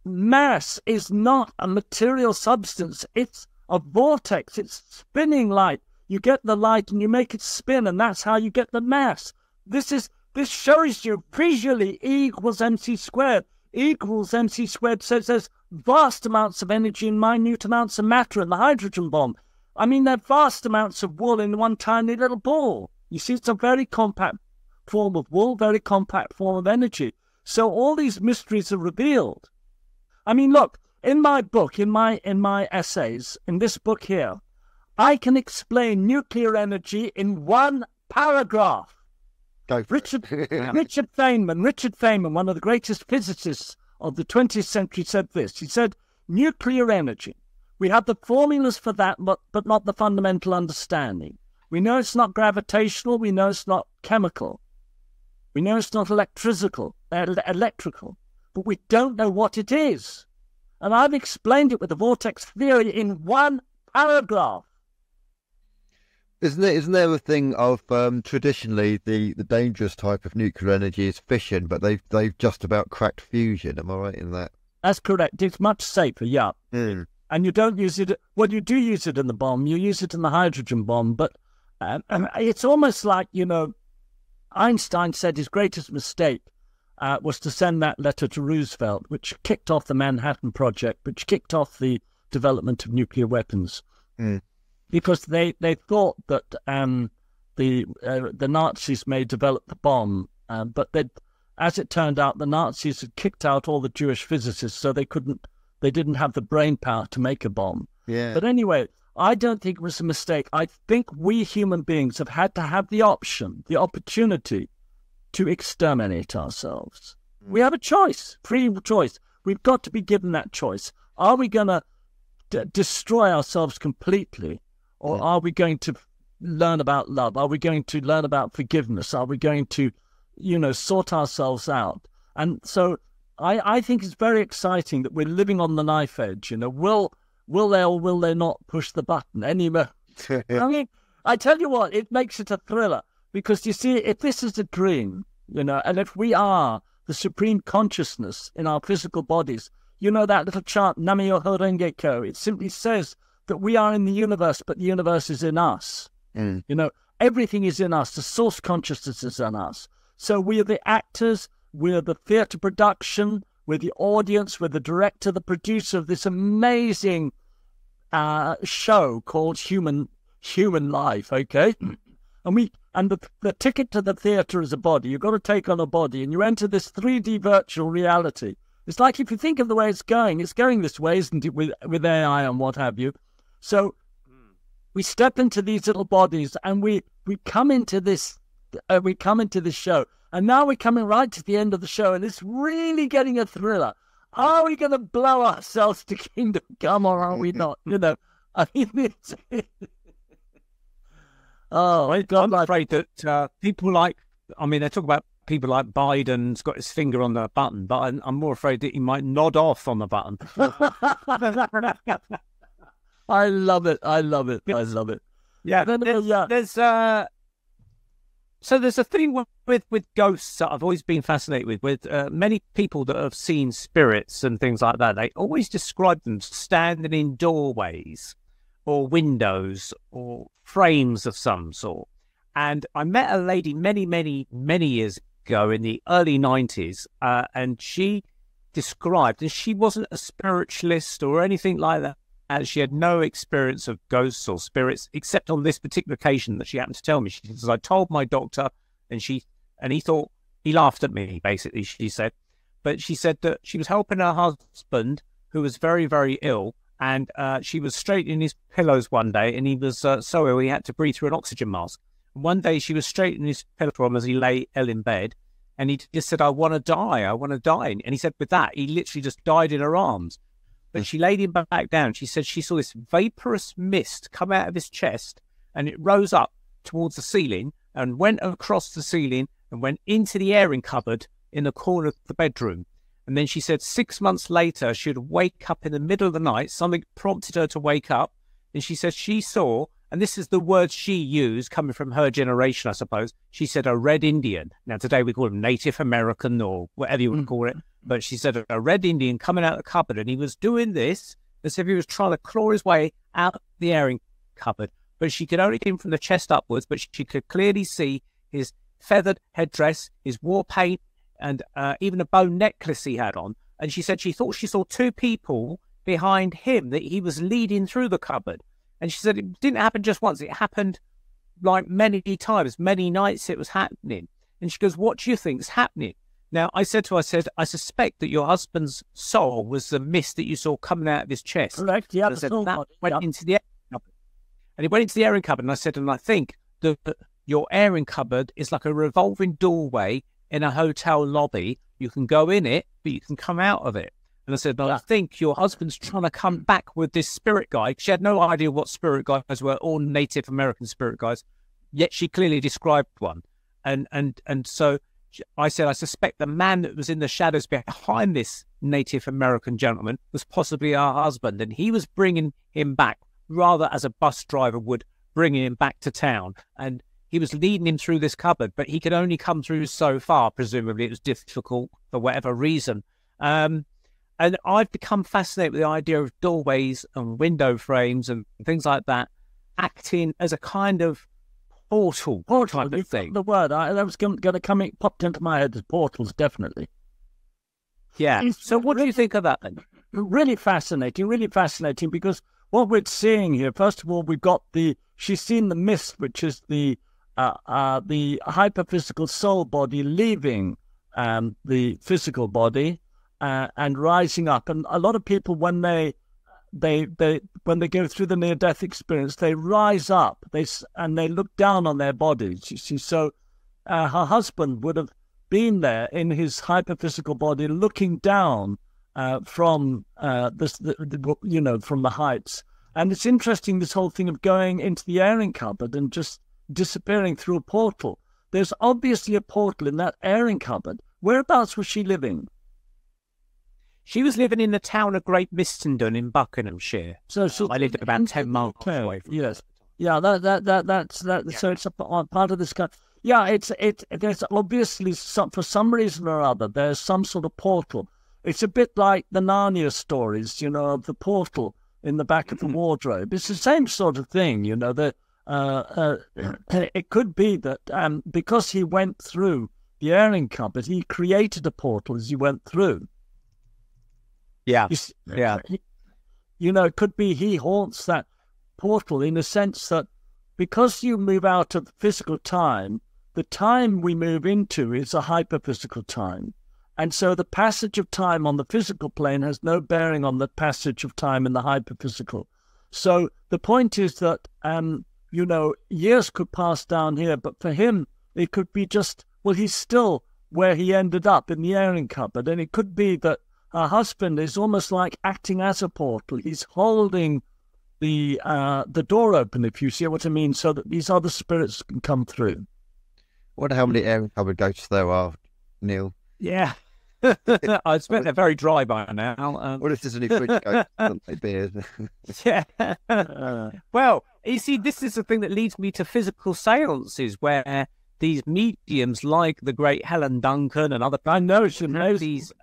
mass is not a material substance. It's a vortex. It's spinning light. You get the light and you make it spin, and that's how you get the mass. This shows you visually E equals mc squared. E equals mc squared says there's vast amounts of energy and minute amounts of matter in the hydrogen bomb. I mean, they're vast amounts of wool in one tiny little ball. You see, it's a very compact form of wool, very compact form of energy. So all these mysteries are revealed. I mean, look, in my book, in my essays, in this book here, I can explain nuclear energy in one paragraph. Richard Feynman, one of the greatest physicists of the 20th century, said this. He said, nuclear energy, we have the formulas for that, but not the fundamental understanding. We know it's not gravitational, we know it's not chemical, we know it's not electrical, but we don't know what it is. And I've explained it with the vortex theory in one paragraph. Isn't there a thing of traditionally the dangerous type of nuclear energy is fission, but they've just about cracked fusion? Am I right in that? That's correct. It's much safer, yeah. Mm. And you don't use it. Well, you do use it in the bomb. You use it in the hydrogen bomb, but it's almost like, you know, Einstein said his greatest mistake was to send that letter to Roosevelt, which kicked off the Manhattan Project, which kicked off the development of nuclear weapons. Mm. Because they thought that the Nazis may develop the bomb, but as it turned out, the Nazis had kicked out all the Jewish physicists, so they didn't have the brain power to make a bomb. Yeah. But anyway, I don't think it was a mistake. I think we human beings have had to have the opportunity to exterminate ourselves. Mm. We have a choice, free choice. We've got to be given that choice. Are we going to destroy ourselves completely? Or are we going to learn about love? Are we going to learn about forgiveness? Are we going to, you know, sort ourselves out? And so I think it's very exciting that we're living on the knife edge. You know, will they or will they not push the button? I mean, I tell you what, it makes it a thriller. Because you see, if this is a dream, you know, and if we are the supreme consciousness in our physical bodies, you know that little chant, Nam-myoho Renge Kyo, it simply says that we are in the universe, but the universe is in us. Mm. You know, everything is in us. The source consciousness is in us. So we are the actors, we are the theatre production, we're the audience, we're the director, the producer of this amazing show called Human Life, okay? And the ticket to the theatre is a body. You've got to take on a body, and you enter this 3D virtual reality. It's like, if you think of the way it's going this way, isn't it, with AI and what have you? So we step into these little bodies, and we come into this show, and now we're coming right to the end of the show, and it's really getting a thriller. Are we going to blow ourselves to kingdom come, or are we not? You know, I mean, it's I'm afraid that people like, I mean, they talk about people like Biden's got his finger on the button, but I'm more afraid that he might nod off on the button. I love it. Yeah, there's a thing with ghosts that I've always been fascinated with many people that have seen spirits and things like that. They always describe them standing in doorways or windows or frames of some sort. And I met a lady many years ago in the early 90s, and she described, and she wasn't a spiritualist or anything like that, and she had no experience of ghosts or spirits, except on this particular occasion that she happened to tell me. She says, I told my doctor, and he thought, he laughed at me, basically, she said. But she said that she was helping her husband, who was very, very ill, and she was straightening his pillows one day, and he was so ill he had to breathe through an oxygen mask. And one day she was straightening his pillow for him as he lay ill in bed, and he just said, I want to die. And he said with that, he literally just died in her arms. But she laid him back down. She said she saw this vaporous mist come out of his chest, and it rose up towards the ceiling and went across the ceiling and went into the airing cupboard in the corner of the bedroom. And then she said 6 months later, she'd wake up in the middle of the night. Something prompted her to wake up. And she said she saw, and this is the word she used coming from her generation, I suppose. She said a red Indian. Now, today we call him Native American or whatever you would call it. But she said a red Indian coming out of the cupboard, and he was doing this as if he was trying to claw his way out of the airing cupboard. But she could only see him from the chest upwards, but she could clearly see his feathered headdress, his war paint, and even a bone necklace he had on. And she said she thought she saw two people behind him that he was leading through the cupboard. And she said it didn't happen just once. It happened like many times, many nights it was happening. And she goes, what do you think is happening? Now, I said to her, I suspect that your husband's soul was the mist that you saw coming out of his chest. Correct, yeah. I said, that went into the airing cupboard. And it went into the airing cupboard, and I said, and I think that your airing cupboard is like a revolving doorway in a hotel lobby. You can go in it, but you can come out of it. And I said, but I think your husband's trying to come back with this spirit guide. She had no idea what spirit guides were, all Native American spirit guides, yet she clearly described one. And so I said, I suspect the man that was in the shadows behind this Native American gentleman was possibly our husband, and he was bringing him back rather as a bus driver would bring him back to town. And he was leading him through this cupboard, but he could only come through so far. Presumably it was difficult for whatever reason. And I've become fascinated with the idea of doorways and window frames and things like that acting as a kind of portal type of thing. The word that was going to come, it popped into my head as portals, definitely. Yeah. So what do you think of that then? Really fascinating, because what we're seeing here, first of all, we've got she's seen the mist, which is the hyperphysical soul body leaving the physical body and rising up. And a lot of people, when they go through the near-death experience, they rise up, and they look down on their bodies. You see, so her husband would have been there in his hyperphysical body, looking down from from the heights. And it's interesting, this whole thing of going into the airing cupboard and just disappearing through a portal. There's obviously a portal in that airing cupboard. Whereabouts was she living? She was living in the town of Great Mistendon in Buckinghamshire. So I lived about 10 miles away from Yes. Yeah, that's Yeah. So it's a part of this kind. Yeah, there's obviously for some reason or other, there's some sort of portal. It's a bit like the Narnia stories, of the portal in the back of the wardrobe. It's the same sort of thing, it could be that because he went through the airing cupboard, he created a portal as he went through. Yeah, it could be he haunts that portal in a sense that because you move out of physical time, the time we move into is a hyperphysical time. And so the passage of time on the physical plane has no bearing on the passage of time in the hyperphysical. So the point is that, years could pass down here, but for him, it could be he's still where he ended up in the airing cupboard. And it could be that her husband is almost like acting as a portal. He's holding the door open, if you see what I mean, so that these other spirits can come through. I wonder how many airing cupboard ghosts there are, Neil. Yeah. I expect they're very dry by now. What if there's any fridge ghosts and beers? Yeah. Well, you see, this is the thing that leads me to physical seances where these mediums like the great Helen Duncan and other these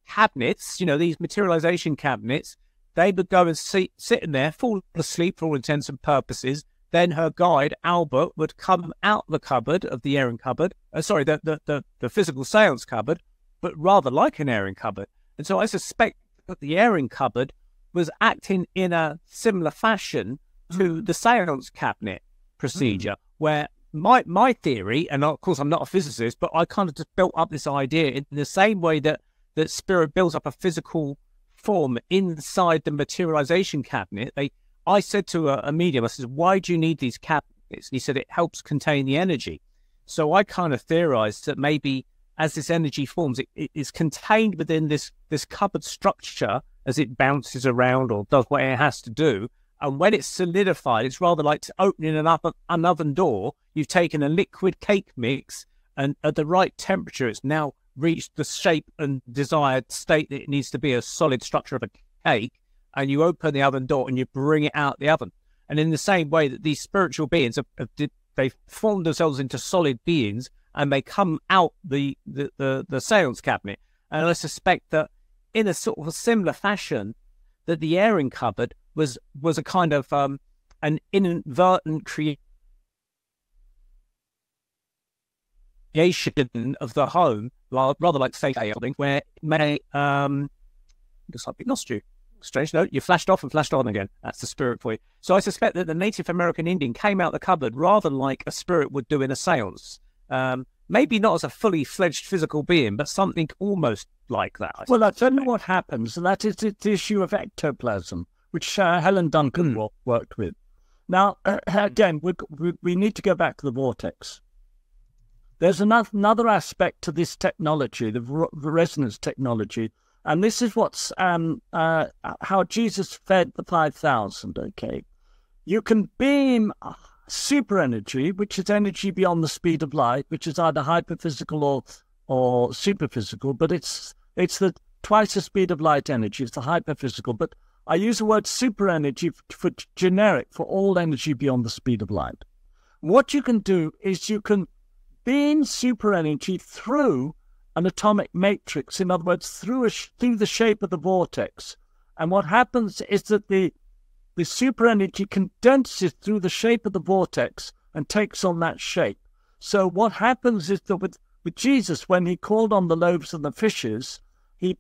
cabinets, these materialization cabinets, they would go and sit in there, fall asleep for all intents and purposes. Then her guide, Albert, would come out the cupboard of the airing cupboard, the physical seance cupboard, but rather like an airing cupboard. And so I suspect that the airing cupboard was acting in a similar fashion to the seance cabinet procedure, where my theory, and of course I'm not a physicist, but I kind of just built up this idea in the same way that spirit builds up a physical form inside the materialization cabinet. I said to a medium, I said, why do you need these cabinets? And he said, it helps contain the energy. So I kind of theorized that maybe as this energy forms, it is contained within this cupboard structure as it bounces around or does what it has to do. And when it's solidified, it's rather like opening an oven door. You've taken a liquid cake mix, and at the right temperature, it's now reached the shape and desired state that it needs to be, a solid structure of a cake. And you open the oven door and you bring it out the oven. And in the same way that these spiritual beings, they form themselves into solid beings, and they come out the seance cabinet. And I suspect that in a sort of a similar fashion, that the airing cupboard was a kind of an inadvertent creation of the home, rather like say something where it may looks like we lost you. strange. No, you flashed off and flashed on again. That's the spirit for you. So I suspect that the Native American Indian came out the cupboard rather like a spirit would do in a seance. Maybe not as a fully fledged physical being, but something almost like that. Well, I'll tell you what happens, and that is the issue of ectoplasm, which Helen Duncan worked with. Now, again, we need to go back to the vortex. There's another aspect to this technology, the resonance technology, and this is what's how Jesus fed the 5,000, okay? You can beam superenergy, which is energy beyond the speed of light, which is either hyperphysical or superphysical, but it's the twice the speed of light energy. It's the hyperphysical, but I use the word superenergy for generic for all energy beyond the speed of light. What you can do is you can beam superenergy through an atomic matrix, in other words, through the shape of the vortex. And what happens is that the superenergy condenses through the shape of the vortex and takes on that shape. So what happens is that with Jesus, when he called on the loaves and the fishes, he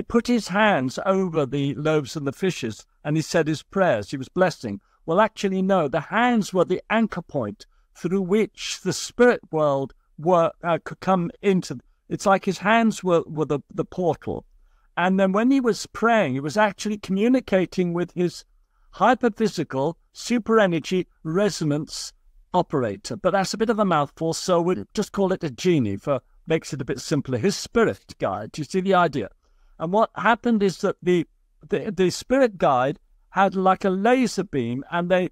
put his hands over the loaves and the fishes and he said his prayers. He was blessing. Well, actually, no, the hands were the anchor point through which the spirit world could come into. It's like his hands were the portal. And then when he was praying, he was actually communicating with his hyperphysical superenergy resonance operator. But that's a bit of a mouthful, so we'll just call it a genie, makes it a bit simpler. His spirit guide. Do you see the idea? And what happened is that the spirit guide had like a laser beam, and they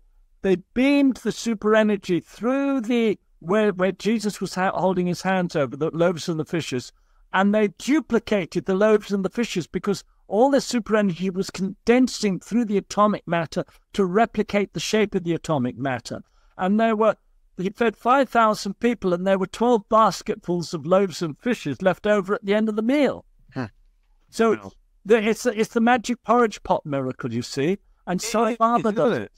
beamed the superenergy through where Jesus was holding his hands over the loaves and the fishes, and they duplicated the loaves and the fishes because all the superenergy was condensing through the atomic matter to replicate the shape of the atomic matter. And he fed 5,000 people, and there were 12 basketfuls of loaves and fishes left over at the end of the meal. Huh. So it's the magic porridge pot miracle, you see. And Sai Baba does it.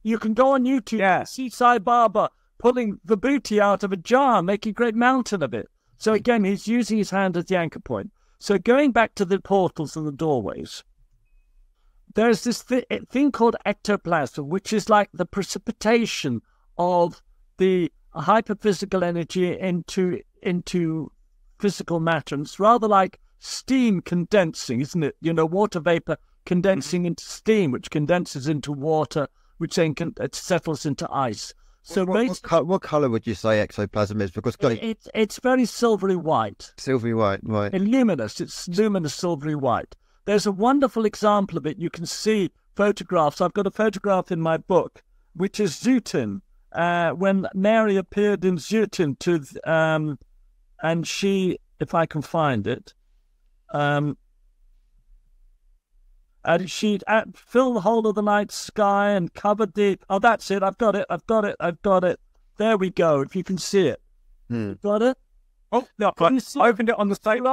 You can go on YouTube and see Sai Baba pulling the booty out of a jar, making a great mountain of it. So again, he's using his hand as the anchor point. So going back to the portals and the doorways, there's this thing called ectoplasm, which is like the precipitation of the hyperphysical energy into physical matter. And it's rather like steam condensing, isn't it? You know, water vapor condensing into steam, which condenses into water, which then it settles into ice. So what color would you say ectoplasm is? Because it's very silvery white. Silvery white, right. And luminous. It's luminous silvery white. There's a wonderful example of it. You can see photographs. I've got a photograph in my book, which is Zutin. When Mary appeared in Zutin and she, if I can find it, and she'd filled the whole of the night sky and covered oh, that's it. I've got it. There we go. If you can see it. Got it? Oh, no, I opened it on the same.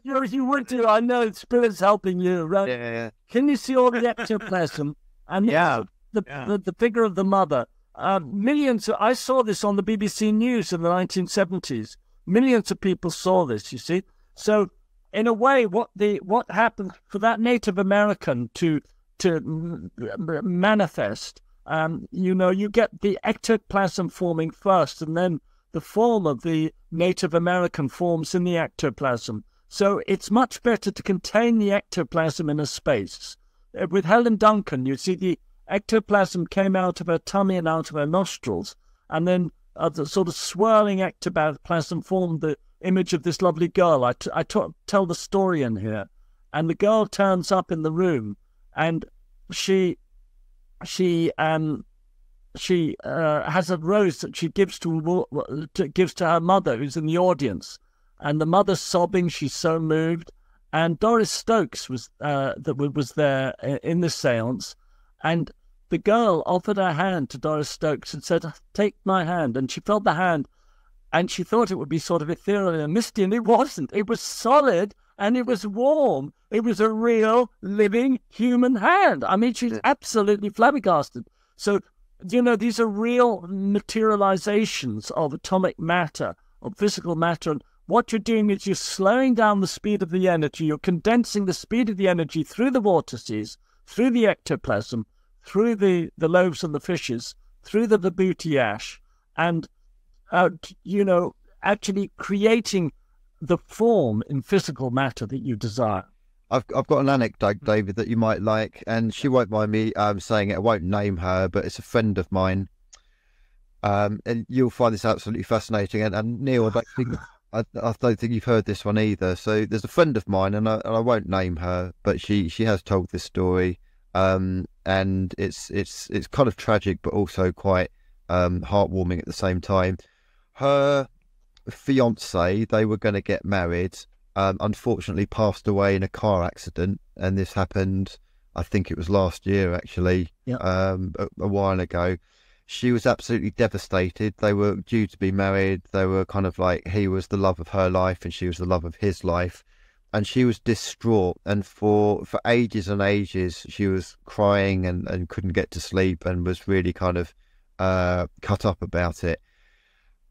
You would do. I know Spirit's helping you, right? Yeah. Can you see all the ectoplasm? And the figure of the mother. Millions. I saw this on the BBC News in the 1970s. Millions of people saw this, you see. So, in a way, what happened for that Native American to manifest, you get the ectoplasm forming first, and then the form of the Native American forms in the ectoplasm. So it's much better to contain the ectoplasm in a space. With Helen Duncan, you see the ectoplasm came out of her tummy and out of her nostrils, and then the sort of swirling ectoplasm formed the image of this lovely girl. I tell the story in here, and the girl turns up in the room, and she has a rose that she gives to her mother, who's in the audience, and the mother's sobbing. She's so moved, and Doris Stokes was there in the séance, and the girl offered her hand to Doris Stokes and said, "Take my hand," and she felt the hand. And she thought it would be sort of ethereal and misty, and it wasn't. It was solid, and it was warm. It was a real, living human hand. I mean, she's absolutely flabbergasted. So, these are real materializations of atomic matter, of physical matter. And what you're doing is you're slowing down the speed of the energy. You're condensing the speed of the energy through the vortices, through the ectoplasm, through the loaves and the fishes, through the vibhuti ash, and, actually creating the form in physical matter that you desire. I've got an anecdote, David, that you might like, and she won't mind me saying it. I won't name her, but it's a friend of mine. And you'll find this absolutely fascinating. And Neal, I don't think you've heard this one either. So there's a friend of mine, and I won't name her, but she has told this story, and it's kind of tragic, but also quite heartwarming at the same time. Her fiance, they were going to get married, unfortunately passed away in a car accident, and this happened, I think it was last year actually. Yeah. A while ago. She was absolutely devastated. They were due to be married. They were kind of like, he was the love of her life and she was the love of his life, and she was distraught, and for ages and ages she was crying and couldn't get to sleep and was really kind of cut up about it.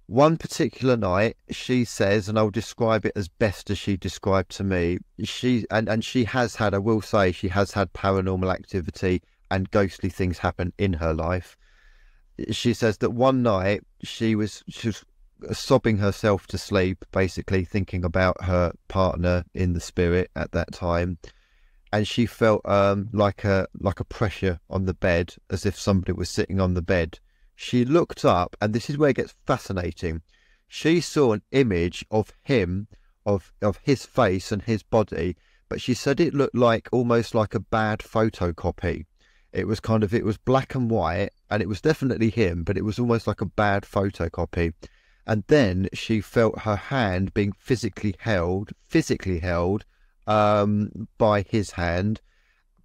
One particular night, she says, and I'll describe it as best as she described to me, she has had, I will say, she has had paranormal activity and ghostly things happen in her life. She says that one night she was sobbing herself to sleep, basically thinking about her partner in the spirit at that time, and she felt like a pressure on the bed, as if somebody was sitting on the bed. She looked up, and this is where it gets fascinating. She saw an image of him, of his face and his body, but she said it looked like almost like a bad photocopy. It was black and white, and it was definitely him, but it was almost like a bad photocopy. And then she felt her hand being physically held by his hand,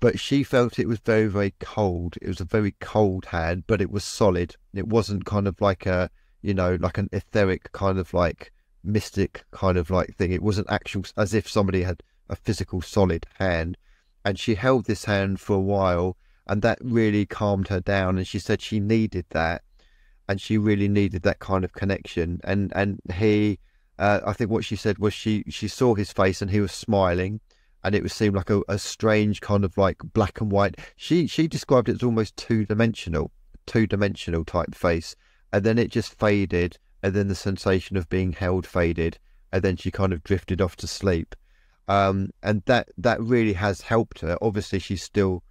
but she felt it was very, very cold. It was a very cold hand, but it was solid. It wasn't kind of like a, like an etheric kind of like mystic kind of like thing. It wasn't actual, as if somebody had a physical solid hand. And she held this hand for a while, and that really calmed her down. And she said she needed that, and she really needed that kind of connection. And he, I think what she said was she saw his face and he was smiling, and it seemed like a strange kind of like black and white. She described it as almost two-dimensional type face, and then it just faded, and then the sensation of being held faded, and then she kind of drifted off to sleep. And that really has helped her. Obviously, she's still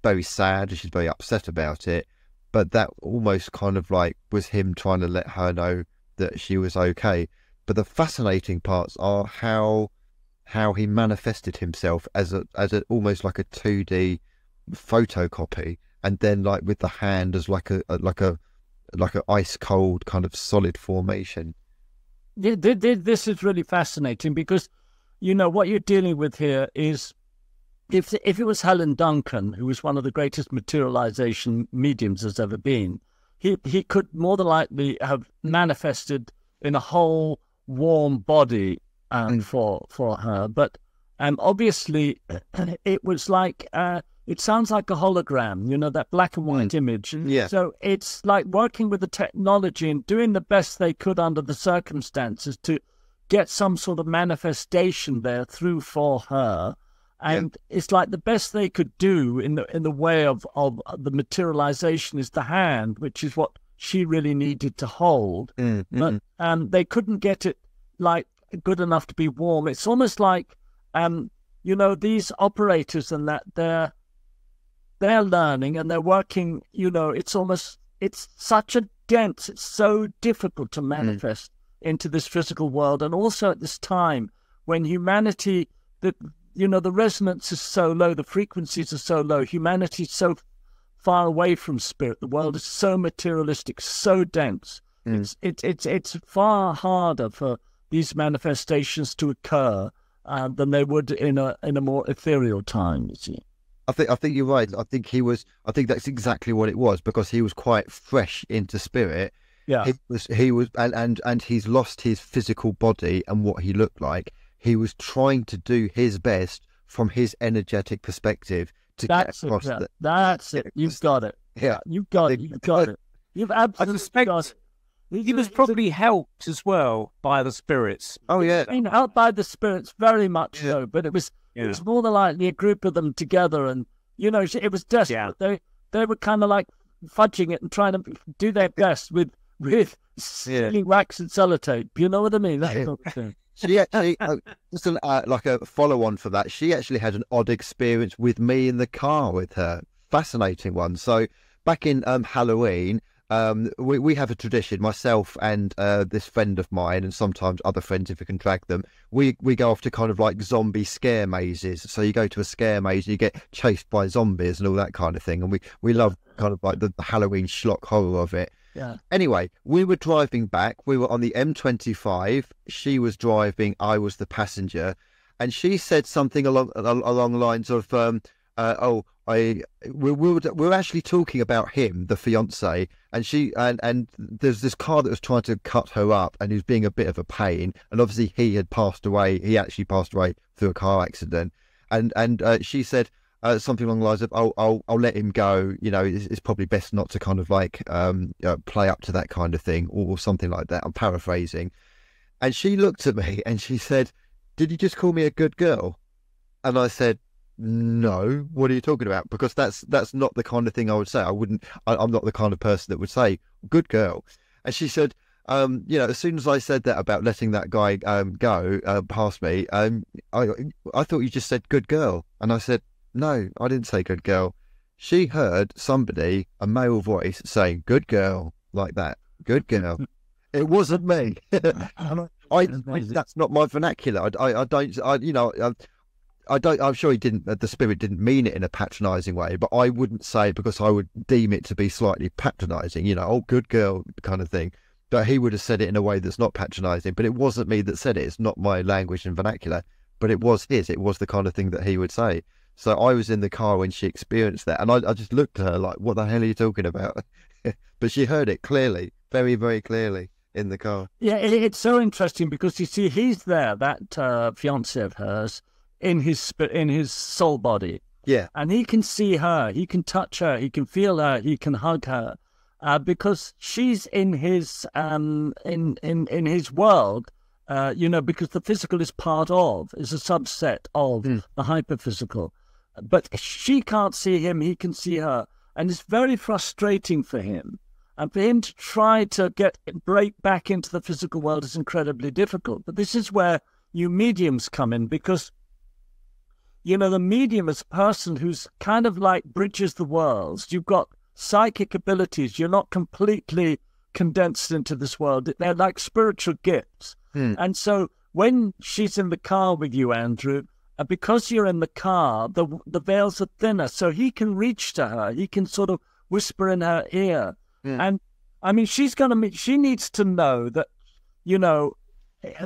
very sad, she's very upset about it, but that almost kind of like was him trying to let her know that she was okay. But the fascinating parts are how he manifested himself as a almost like a 2D photocopy, and then like with the hand as like a ice cold kind of solid formation. This is really fascinating, because what you're dealing with here is, if it was Helen Duncan, who was one of the greatest materialization mediums there's ever been, he could more than likely have manifested in a whole warm body for her. But obviously it was like, it sounds like a hologram, that black and white image. Yeah. So it's like working with the technology and doing the best they could under the circumstances to get some sort of manifestation there through for her. And it's like the best they could do in the way of the materialization is the hand, which is what she really needed to hold. But they couldn't get it like good enough to be warm. It's almost like these operators and that they're learning and they're working. It's such a dense. It's so difficult to manifest into this physical world, and also at this time when humanity the resonance is so low, the frequencies are so low, humanity is so far away from spirit, the world is so materialistic, so dense. It's far harder for these manifestations to occur than they would in a more ethereal time, you see. I think you're right. I think that's exactly what it was, because he was quite fresh into spirit. Yeah. He was and he's lost his physical body and what he looked like. He was trying to do his best from his energetic perspective to get across. That's it. You've got it. Yeah. You've got it. You've got it. You've absolutely got it. He was probably helped as well by the spirits. Oh yeah, helped by the spirits, very much so. But it was more than likely a group of them together, and it was desperate. Yeah. They were kind of like fudging it and trying to do their best with sealing wax and sellotape. You know what I mean? That sort of thing. She actually, just like a follow-on for that, she actually had an odd experience with me in the car with her. Fascinating one. So back in Halloween, we have a tradition, myself and this friend of mine, and sometimes other friends if we can drag them, we go off to kind of like zombie scare mazes. So you go to a scare maze and you get chased by zombies and all that kind of thing, and we love kind of like the Halloween schlock horror of it. Yeah. Anyway, we were driving back. We were on the M25. She was driving. I was the passenger, and she said something along the lines of, we're actually talking about him, the fiance, and there's this car that was trying to cut her up, and he was being a bit of a pain. And obviously, he had passed away. He actually passed away through a car accident, and she said. Something along the lines of, I'll let him go. It's probably best not to kind of like play up to that kind of thing, or something like that. I'm paraphrasing. And she looked at me and she said, "Did you just call me a good girl?" And I said, "No. What are you talking about?" Because that's not the kind of thing I would say. I'm not the kind of person that would say good girl. And she said, as soon as I said that about letting that guy go past me, I thought you just said good girl. And I said, "No, I didn't say good girl." She heard somebody, a male voice, saying "good girl" like that. Good girl. It wasn't me. That's not my vernacular. I'm sure he didn't. The spirit didn't mean it in a patronising way, but I wouldn't say it because I would deem it to be slightly patronising. Oh, good girl kind of thing. But he would have said it in a way that's not patronising. But it wasn't me that said it. It's not my language and vernacular. But it was his. It was the kind of thing that he would say. So I was in the car when she experienced that, and I just looked at her like, "What the hell are you talking about?" But she heard it clearly, very, very clearly in the car. Yeah, it's so interesting because you see, he's there, that fiancé of hers, in his soul body. Yeah, and he can see her, he can touch her, he can feel her, he can hug her, because she's in his in his world. Because the physical is a subset of the hyperphysical. But she can't see him, he can see her. And it's very frustrating for him. And for him to try to break back into the physical world is incredibly difficult. But this is where you mediums come in, because, the medium is a person who's kind of like bridges the worlds. You've got psychic abilities. You're not completely condensed into this world. They're like spiritual gifts. And so when she's in the car with you, Andrew, because you're in the car, the veils are thinner, so he can reach to her. He can sort of whisper in her ear. And I mean, she needs to know that,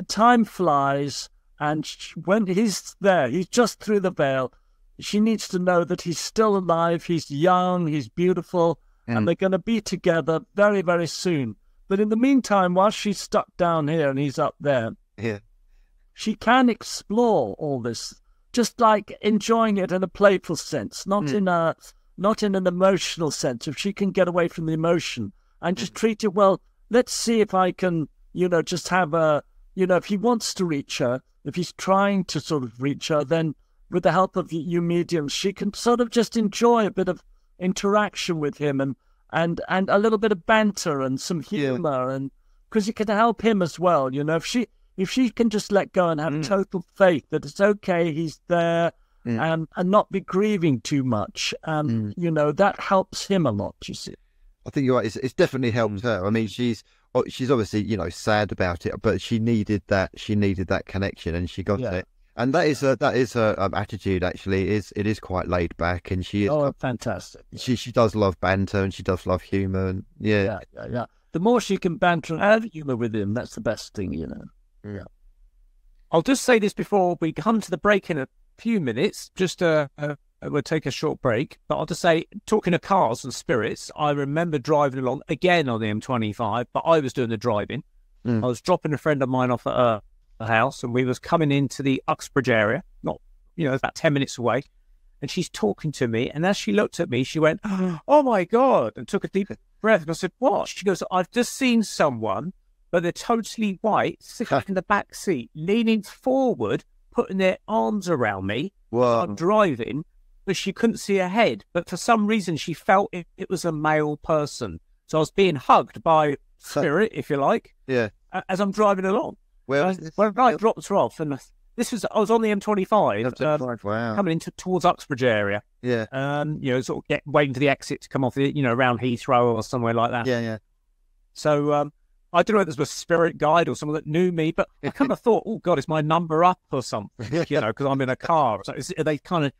time flies, and when he's there, he's just through the veil. She needs to know that he's still alive, he's young, he's beautiful, and they're going to be together very, very soon. But in the meantime, while she's stuck down here and he's up there, she can explore all this, just like enjoying it in a playful sense, not in an emotional sense. If she can get away from the emotion and just treat it well, let's see if I can, just have if he wants to reach her, if he's trying to sort of reach her, then with the help of you mediums, she can sort of just enjoy a bit of interaction with him and a little bit of banter and some humor, and because it can help him as well. If she can just let go and have total faith that it's okay, he's there, and not be grieving too much, that helps him a lot. You see, I think you're right. It's definitely helped her. I mean, she's obviously sad about it, but she needed that. She needed that connection, and she got it. And that is her attitude. Actually, it is quite laid back, and she is fantastic. She does love banter, and she does love humour, and yeah. The more she can banter and have humour with him, that's the best thing, Yeah. I'll just say this before we come to the break in a few minutes. We'll take a short break, but I'll just say, talking of cars and spirits, I remember driving along again on the M25, but I was doing the driving. I was dropping a friend of mine off at a house, and we was coming into the Uxbridge area, not, about 10 minutes away. and she's talking to me. And as she looked at me, she went, "Oh my God," and took a deep breath. And I said, "What?" She goes, "I've just seen someone, but they're totally white, sitting in the back seat, leaning forward, putting their arms around me while I'm driving, but she couldn't see ahead. But for some reason, she felt it was a male person. So I was being hugged by spirit, if you like, as I'm driving along. Where when I dropped her off, and I was on the M25, wow, coming into towards Uxbridge area. Yeah. Sort of waiting for the exit to come off the, around Heathrow or somewhere like that. Yeah. So I don't know if this was a spirit guide or someone that knew me, but I kind of thought, oh God, is my number up or something? Because I'm in a car. So are they kind of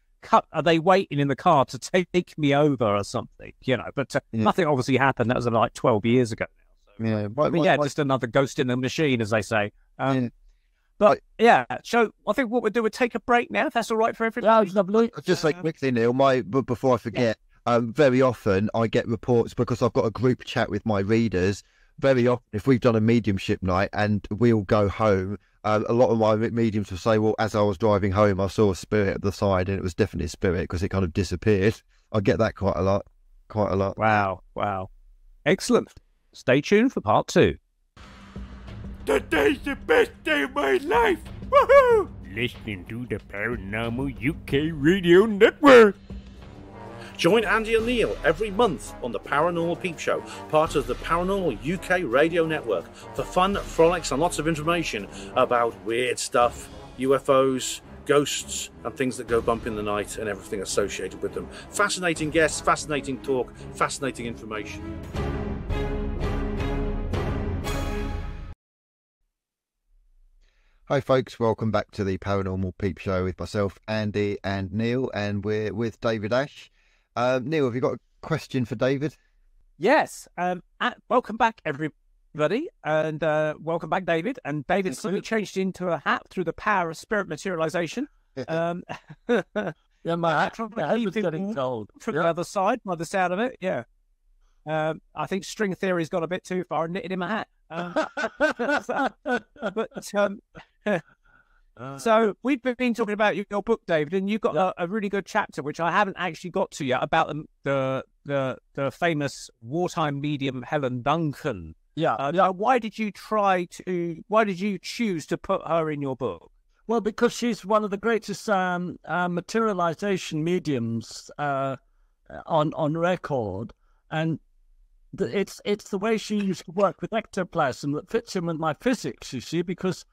are they waiting in the car to take me over or something? But nothing obviously happened. That was like 12 years ago now. So, just another ghost in the machine, as they say. But so I think what we'll do, we'll take a break now, if that's all right for everybody. Yeah, lovely. I'll just say quickly, Neil, but before I forget, very often I get reports because I've got a group chat with my readers. Very often, if we've done a mediumship night and we all go home, a lot of my mediums will say, well, as I was driving home, I saw a spirit at the side, and it was definitely a spirit because it kind of disappeared. I get that quite a lot. Wow. Excellent. Stay tuned for part 2. Today's the best day of my life. Woohoo! Listening to the Paranormal UK Radio Network. Join Andy and Neil every month on the Paranormal Peep Show, part of the Paranormal UK Radio Network, for fun, frolics and lots of information about weird stuff, UFOs, ghosts and things that go bump in the night and everything associated with them. Fascinating guests, fascinating talk, fascinating information. Hi folks, welcome back to the Paranormal Peep Show with myself, Andy and Neil, and we're with David Ash. Neil, have you got a question for David? Yes. Welcome back, everybody, and welcome back, David. And David suddenly changed into a hat through the power of spirit materialization. My hat was getting cold. From the other side, by the sound of it, yeah. I think string theory's got a bit too far and knitted in my hat. So we've been talking about your book, David, and you've got a really good chapter which I haven't actually got to yet, about the famous wartime medium Helen Duncan. Why did you choose to put her in your book? Well, because she's one of the greatest materialization mediums on record, and it's the way she used to work with ectoplasm that fits in with my physics, you see, because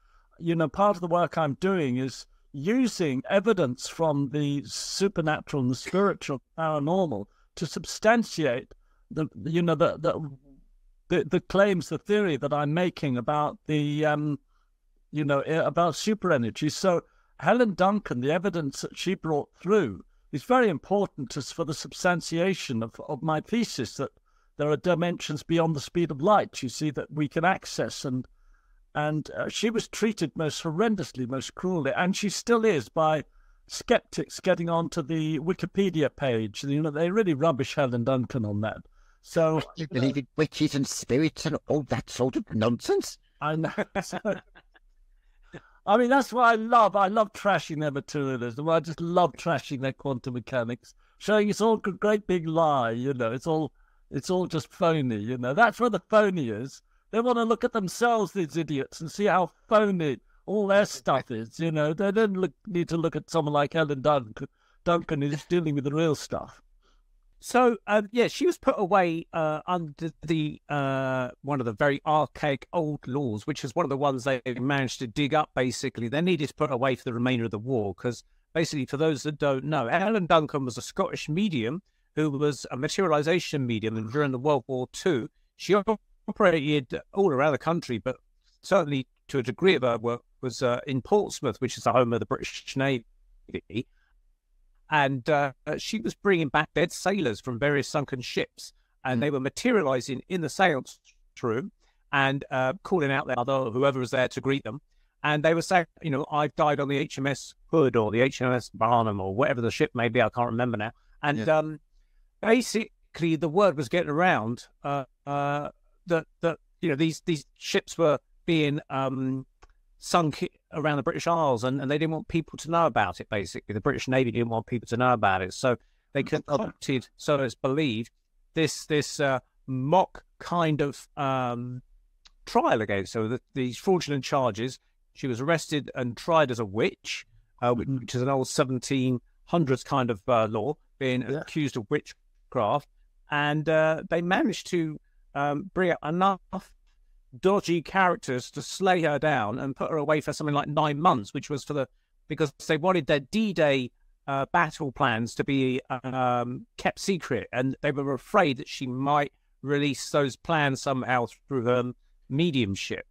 part of the work I'm doing is using evidence from the supernatural and the spiritual, paranormal, to substantiate the claims, the theory that I'm making about the about superenergy. So Helen Duncan, the evidence that she brought through is very important for the substantiation of my thesis that there are dimensions beyond the speed of light, you see, that we can access, and she was treated most horrendously, most cruelly, and she still is, by skeptics getting onto the Wikipedia page. They really rubbish Helen Duncan on that. So you believe in witches and spirits and all that sort of nonsense? I know. I mean, that's what I love. I love trashing their materialism. I just love trashing their quantum mechanics, showing it's all a great big lie. It's all just phony. That's where the phony is. They want to look at themselves, these idiots, and see how phony all their stuff is. They don't need to look at someone like Helen Duncan who's dealing with the real stuff. So, she was put away under the one of the very archaic old laws, which is one of the ones they managed to dig up, basically. They needed to put away for the remainder of the war, because basically, for those that don't know, Helen Duncan was a Scottish medium who was a materialization medium, and during the World War II, she operated all around the country, but certainly to a degree of her work was in Portsmouth, which is the home of the British Navy. And she was bringing back dead sailors from various sunken ships, and they were materializing in the seance room and calling out their mother, whoever was there, to greet them. And they were saying, I've died on the HMS Hood or the HMS Barnum or whatever the ship may be. I can't remember now. And basically, the word was getting around that these ships were being sunk it around the British Isles, and they didn't want people to know about it, basically. The British Navy didn't want people to know about it. So they concocted, so it's believed, this mock kind of trial against her. These fraudulent charges. She was arrested and tried as a witch, which is an old 1700s kind of law, being accused of witchcraft. And they managed to bring up enough dodgy characters to slay her down and put her away for something like 9 months, which was because they wanted their D-Day battle plans to be kept secret, and they were afraid that she might release those plans somehow through her mediumship.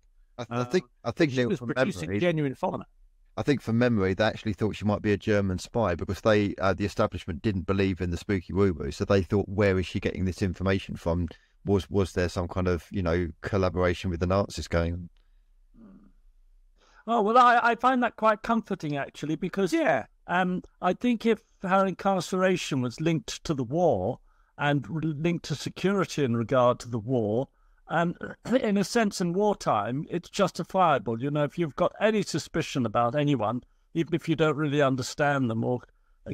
I think she was producing genuine phenomena. I think from memory, they actually thought she might be a German spy because the establishment didn't believe in the spooky woo-woo, so they thought, where is she getting this information from? Was there some kind of, collaboration with the Nazis going on? Oh, well, I find that quite comforting, actually, because, I think if her incarceration was linked to the war and linked to security in regard to the war, in a sense, in wartime, it's justifiable. If you've got any suspicion about anyone, even if you don't really understand them or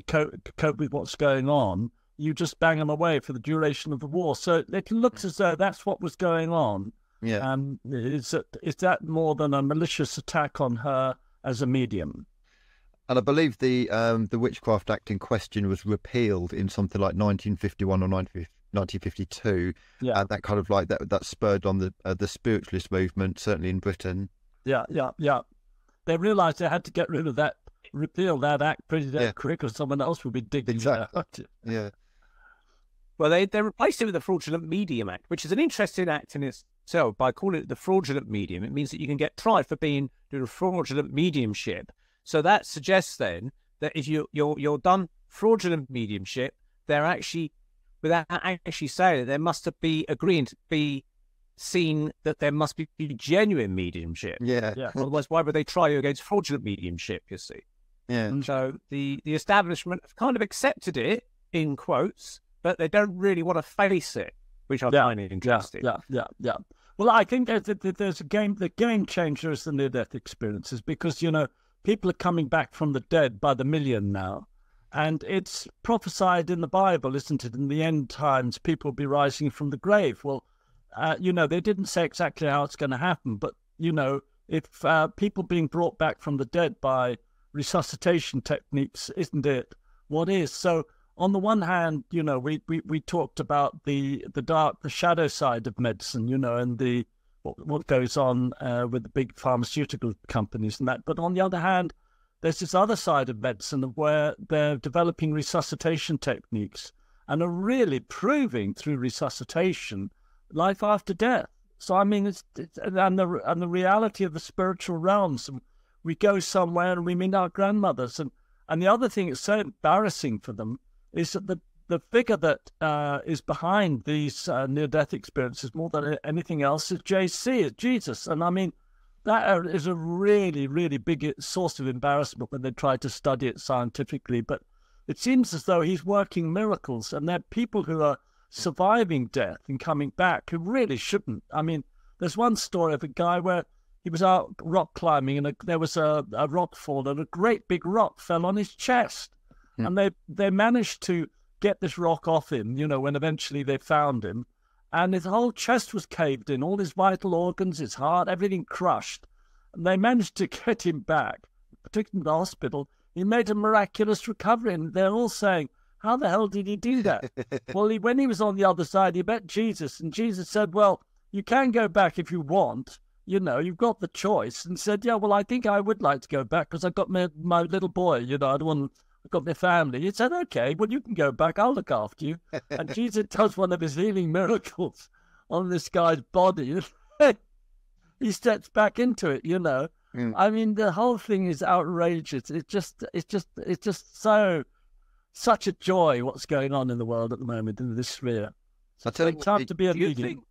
cope with what's going on, you just bang them away for the duration of the war. So it looks as though that's what was going on. Yeah. Is that more than a malicious attack on her as a medium? And I believe the Witchcraft Act in question was repealed in something like 1951 or 1952. Yeah. And that kind of like that spurred on the spiritualist movement, certainly in Britain. Yeah. They realised they had to get rid of that, repeal that act pretty quick, or someone else would be digging it out. Yeah. Well, they replaced it with the Fraudulent Medium Act, which is an interesting act in itself. By calling it the fraudulent medium, it means that you can get tried for doing a fraudulent mediumship. So that suggests then that if you're done fraudulent mediumship, they're actually, without actually saying it, there must be agreeing to be seen that there must be genuine mediumship. Yeah. Otherwise, why would they try you against fraudulent mediumship, you see? Yeah. And so the establishment have kind of accepted it, in quotes, but they don't really want to face it, which I find interesting. Yeah. Well, I think there's the game changer is the near-death experiences, because, people are coming back from the dead by the million now. And it's prophesied in the Bible, isn't it? In the end times, people will be rising from the grave. Well, they didn't say exactly how it's going to happen, but, if people being brought back from the dead by resuscitation techniques, isn't it? What is? So on the one hand, we talked about the shadow side of medicine, and what goes on with the big pharmaceutical companies and that. But on the other hand, there's this other side of medicine where they're developing resuscitation techniques and are really proving through resuscitation life after death. So I mean, it's the reality of the spiritual realms. We go somewhere and we meet our grandmothers, and the other thing that's so embarrassing for them is that the figure that is behind these near-death experiences more than anything else is JC, is Jesus. And I mean, that is a really, really big source of embarrassment when they try to study it scientifically. But it seems as though he's working miracles, and there are people who are surviving death and coming back who really shouldn't. I mean, there's one story of a guy where he was out rock climbing, and there was a rock fall, and a great big rock fell on his chest. And they managed to get this rock off him, when eventually they found him. And his whole chest was caved in, all his vital organs, his heart, everything crushed. And they managed to get him back, particularly in the hospital. He made a miraculous recovery, and they're all saying, how the hell did he do that? Well, when he was on the other side, he met Jesus, and Jesus said, well, you can go back if you want. You've got the choice. And said, yeah, well, I think I would like to go back because I've got my little boy, I don't want to. I've got my family. He said, okay, well, you can go back. I'll look after you. And Jesus does one of his healing miracles on this guy's body. He steps back into it, I mean, the whole thing is outrageous. It's just such a joy what's going on in the world at the moment in this sphere. It's time to be a medium.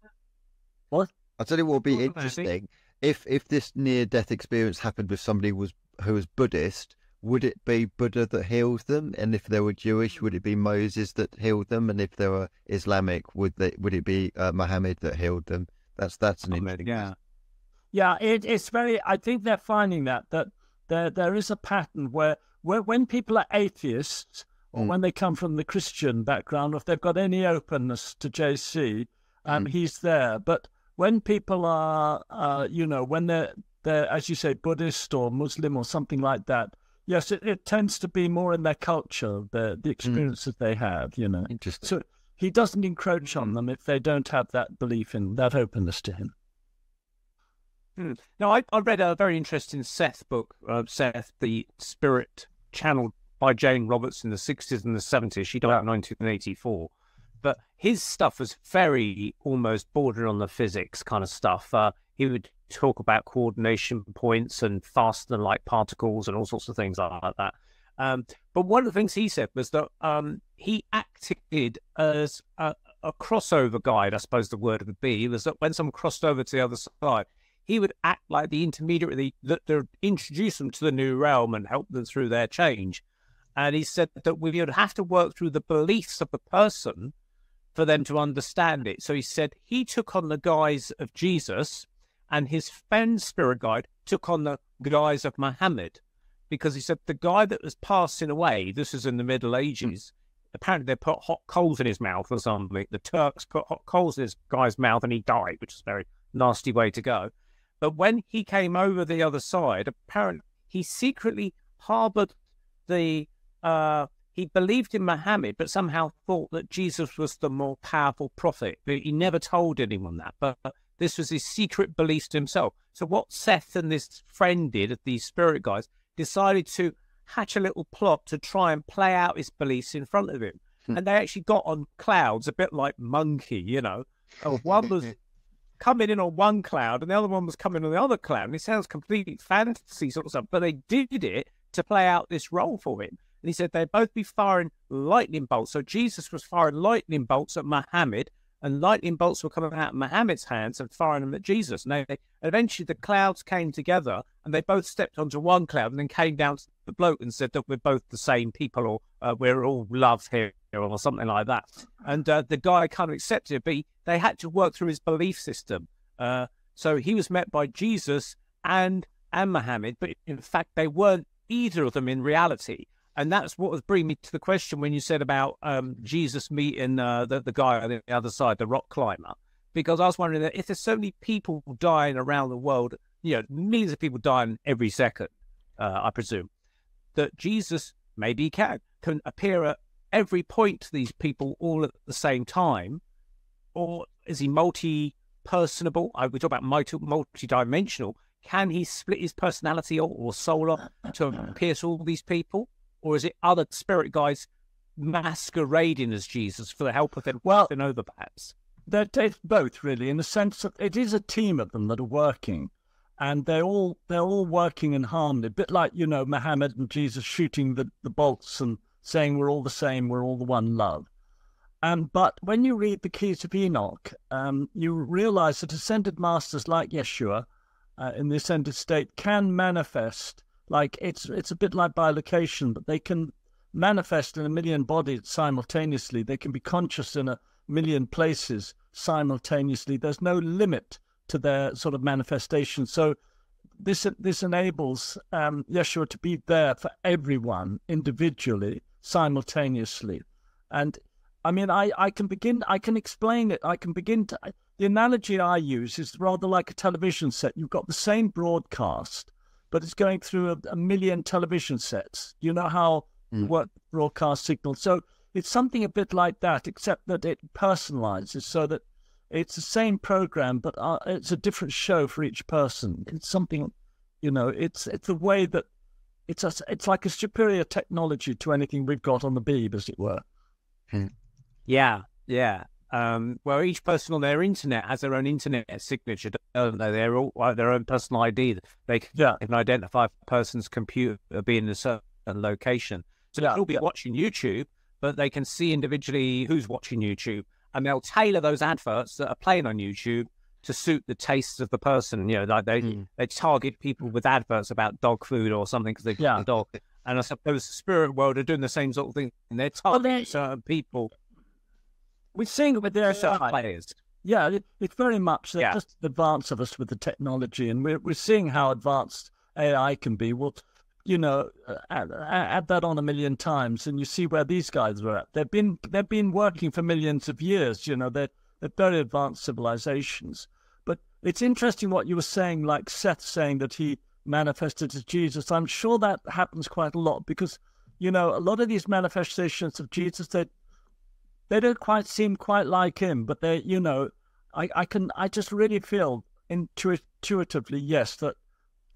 What? I'll tell you what would be interesting. If this near-death experience happened with somebody who was Buddhist, would it be Buddha that healed them? And if they were Jewish, would it be Moses that healed them? And if they were Islamic, would it be Muhammad that healed them? That's an interesting. Yeah, it's very. I think they're finding that there is a pattern where when people are atheists or when they come from the Christian background, or if they've got any openness to JC, he's there. But when people are, when they're as you say, Buddhist or Muslim or something like that, yes, it tends to be more in their culture, the experiences they have. Interesting. So he doesn't encroach on them if they don't have that belief in that openness to him. Now, I read a very interesting Seth book, Seth, the Spirit channeled by Jane Roberts in the 60s and the 70s. She died in 1984. But his stuff was very almost bordering on the physics kind of stuff. He would talk about coordination points and faster than light particles and all sorts of things like that. But one of the things he said was that he acted as a crossover guide, I suppose the word would be, was that when someone crossed over to the other side, he would act like the intermediary that introduce them to the new realm and help them through their change. And he said that we would have to work through the beliefs of the person for them to understand it. So he said he took on the guise of Jesus and his friend spirit guide took on the guise of Muhammad, because he said the guy that was passing away, this is in the Middle Ages, apparently they put hot coals in his mouth or something. The Turks put hot coals in this guy's mouth and he died, which is a very nasty way to go. But when he came over the other side, apparently he secretly harbored he believed in Muhammad, but somehow thought that Jesus was the more powerful prophet. But he never told anyone that. But this was his secret belief to himself. So what Seth and this friend did, these spirit guys, decided to hatch a little plot to try and play out his beliefs in front of him. And they actually got on clouds, a bit like Monkey, One was coming in on one cloud and the other one was coming on the other cloud. And it sounds completely fantasy sort of stuff, but they did it to play out this role for him. And he said they'd both be firing lightning bolts. So Jesus was firing lightning bolts at Muhammad, and lightning bolts were coming out of Muhammad's hands and firing them at Jesus. And eventually the clouds came together and they both stepped onto one cloud and then came down to the bloke and said that we're both the same people, or we're all love here, or something like that. And the guy kind of accepted it, but they had to work through his belief system. So he was met by Jesus and Muhammad, but in fact they weren't either of them in reality. And that's what was bringing me to the question when you said about Jesus meeting the guy on the other side, the rock climber. Because I was wondering that if there's so many people dying around the world, millions of people dying every second, I presume, that Jesus maybe can appear at every point to these people all at the same time, or is he multi-personable? We talk about multi-dimensional. Can he split his personality or soul up to appear to all these people? Or is it other spirit guides masquerading as Jesus for the help of them crossing over, perhaps? They're both, really, in the sense that it is a team of them that are working, and they're all working in harmony. A bit like, Muhammad and Jesus shooting the bolts and saying we're all the same, we're all the one love. But when you read the Keys of Enoch, you realize that ascended masters like Yeshua in the ascended state can manifest. Like it's a bit like bilocation, but they can manifest in a million bodies simultaneously. They can be conscious in a million places simultaneously. There's no limit to their sort of manifestation. So this enables Yeshua to be there for everyone individually, simultaneously. And I mean, I can explain it. The analogy I use is rather like a television set. You've got the same broadcast, but it's going through a million television sets. You know how what broadcast signal. So it's something a bit like that, except that it personalizes so that it's the same program, but it's a different show for each person. It's something, it's the way that it's like a superior technology to anything we've got on the Beeb, as it were. Yeah. Well, each person on their internet has their own internet signature, don't they? They're all their own personal ID. They can identify a person's computer being in a certain location. So they'll be watching YouTube, but they can see individually who's watching YouTube, and they'll tailor those adverts that are playing on YouTube to suit the tastes of the person. Like they target people with adverts about dog food or something because they've got a dog. And I suppose the spirit world are doing the same sort of thing. And they're targeting certain people. We're seeing it with their players. Yeah, it's very much Yeah. just the advance of us with the technology, and we're seeing how advanced AI can be. Well, add that on a million times, and you see where these guys are at. They've been working for millions of years. They're very advanced civilizations. But it's interesting what you were saying, like Seth saying that he manifested as Jesus. I'm sure that happens quite a lot because, a lot of these manifestations of Jesus, they don't quite seem quite like him, but they, I just really feel intuitively, yes, that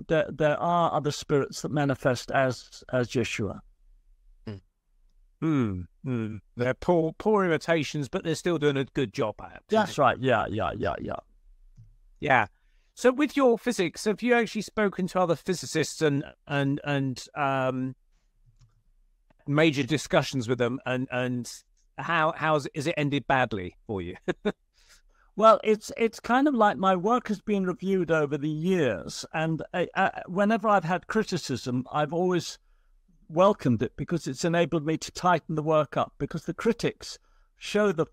there are other spirits that manifest as Yeshua. They're poor imitations, but they're still doing a good job at it. That's right. Yeah. Yeah. So with your physics, have you actually spoken to other physicists and major discussions with them, and is it ended badly for you? Well, it's kind of like my work has been reviewed over the years, and whenever I've had criticism, I've always welcomed it because it's enabled me to tighten the work up. Because the critics show the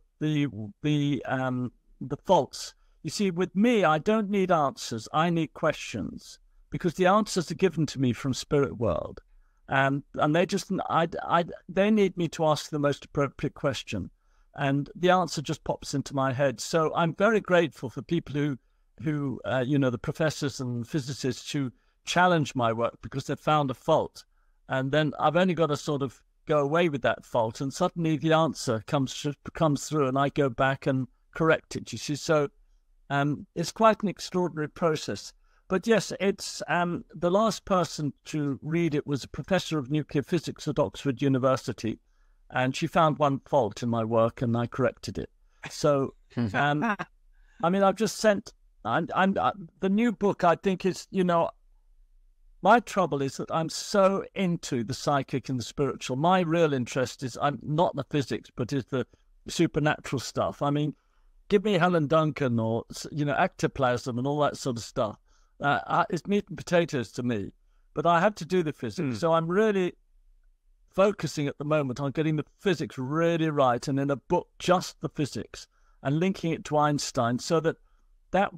faults. You see, with me, I don't need answers; I need questions, because the answers are given to me from spirit world, and they need me to ask the most appropriate question. And the answer just pops into my head. So I'm very grateful for people who the professors and physicists who challenge my work because they've found a fault. And then I've only got to sort of go away with that fault, and suddenly the answer comes through, and I go back and correct it. You see, so it's quite an extraordinary process. But yes, it's the last person to read it was a professor of nuclear physics at Oxford University. And she found one fault in my work, and I corrected it. So, I've just sent. The new book, I think, is my trouble is that I'm so into the psychic and the spiritual. My real interest is I'm not the physics, but is the supernatural stuff. I mean, give me Helen Duncan or ectoplasm and all that sort of stuff. It's meat and potatoes to me. But I have to do the physics, so I'm really focusing at the moment on getting the physics really right, and in a book just the physics, and linking it to Einstein so that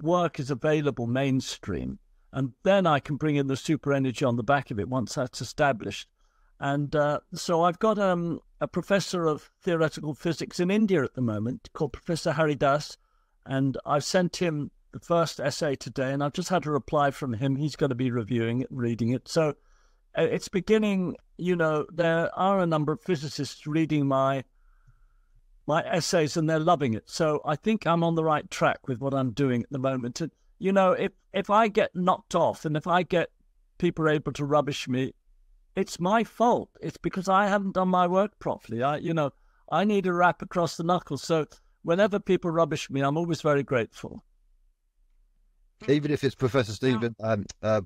work is available mainstream, and then I can bring in the superenergy on the back of it once that's established. And so I've got a professor of theoretical physics in India at the moment called Professor Hari Das, and I've sent him the first essay today, and I've just had a reply from him. He's going to be reviewing it, reading it. So it's beginning. There are a number of physicists reading my essays, and they're loving it. So I think I'm on the right track with what I'm doing at the moment. And, if I get knocked off, and if I get people able to rubbish me, it's my fault. It's because I haven't done my work properly. I need a rap across the knuckles. So whenever people rubbish me, I'm always very grateful. Even if it's Professor Stephen,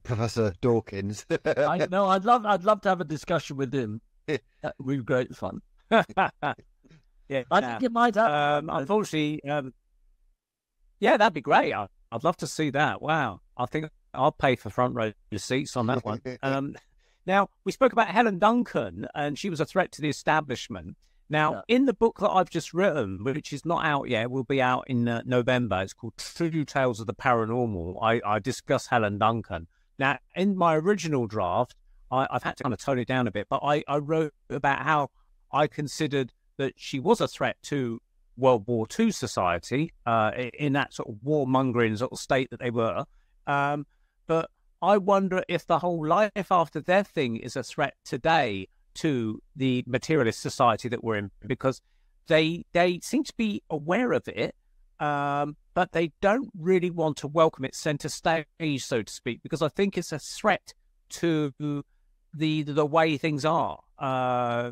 Professor Dawkins. I know. I'd love to have a discussion with him. That would be great fun. Yeah, I think it might happen. Unfortunately, yeah, that'd be great. I'd love to see that. Wow, I think I'll pay for front row seats on that one. Now, we spoke about Helen Duncan, and she was a threat to the establishment. Now, in the book that I've just written, which is not out yet, will be out in November, it's called True Tales of the Paranormal. I discuss Helen Duncan. Now, in my original draft, I've had to kind of tone it down a bit, but I wrote about how I considered that she was a threat to World.WHO society in that sort of warmongering sort of state that they were. But I wonder if the whole life after death thing is a threat today to the materialist society that we're in, because they seem to be aware of it, but they don't really want to welcome it center stage, so to speak, because I think it's a threat to the way things are. I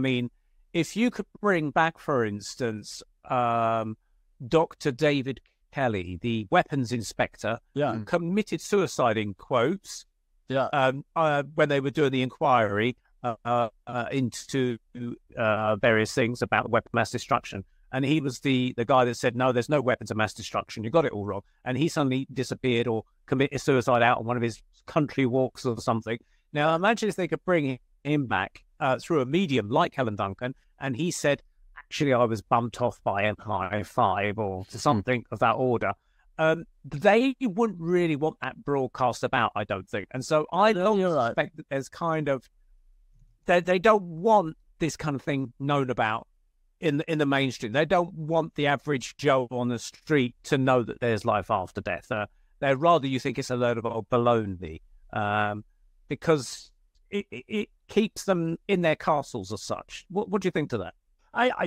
mean, if you could bring back, for instance, Dr. David Kelly, the weapons inspector, who committed suicide in quotes, when they were doing the inquiry into various things about weapon mass destruction. And he was the guy that said, no, there's no weapons of mass destruction. You got it all wrong. And he suddenly disappeared or committed suicide out on one of his country walks or something. Now, imagine if they could bring him back through a medium like Helen Duncan, and he said, actually I was bumped off by MI5 or something of that order, they wouldn't really want that broadcast about, I don't think. And so I don't suspect that there's kind of, they don't want this kind of thing known about in the mainstream. They don't want the average Joe on the street to know that there's life after death. They'd rather you think it's a load of old baloney, because it keeps them in their castles as such. What do you think to that?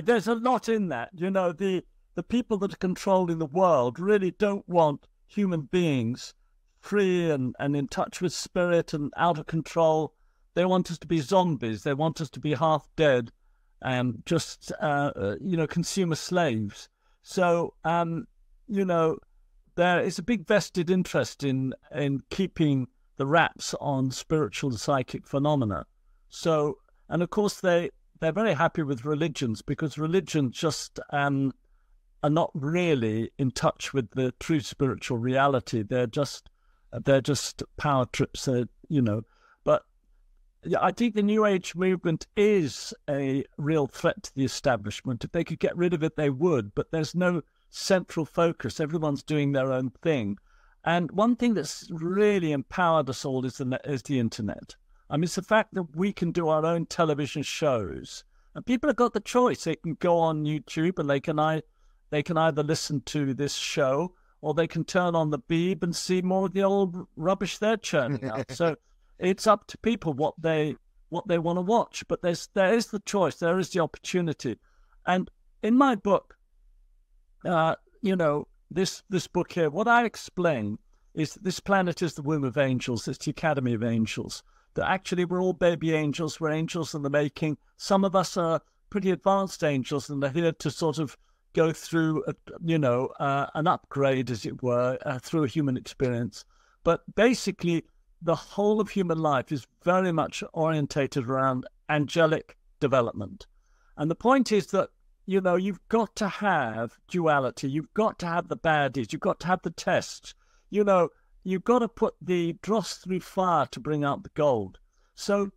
There's a lot in that. You know, the people that are controlling the world really don't want human beings free and in touch with spirit and out of control. They want us to be zombies. They want us to be half dead and just, consumer slaves. So, there is a big vested interest in keeping the wraps on spiritual and psychic phenomena. So, and of course, they're very happy with religions, because religions just are not really in touch with the true spiritual reality. They're just power trips, But I think the New Age movement is a real threat to the establishment. If they could get rid of it, they would. But there's no central focus. Everyone's doing their own thing. And one thing that's really empowered us all is the internet. I mean, it's the fact that we can do our own television shows. And people have got the choice. They can go on YouTube and they can either listen to this show, or they can turn on the Beeb and see more of the old rubbish they're churning out. So it's up to people what they want to watch. But there is the choice. There is the opportunity. And in my book, this book here, what I explain is that this planet is the womb of angels. It's the Academy of Angels. That actually we're all baby angels. We're angels in the making. Some of us are pretty advanced angels, and they're here to sort of go through, an upgrade, as it were, through a human experience. But basically, the whole of human life is very much orientated around angelic development. And the point is that, you've got to have duality. You've got to have the baddies. You've got to have the tests. You've got to put the dross through fire to bring out the gold. So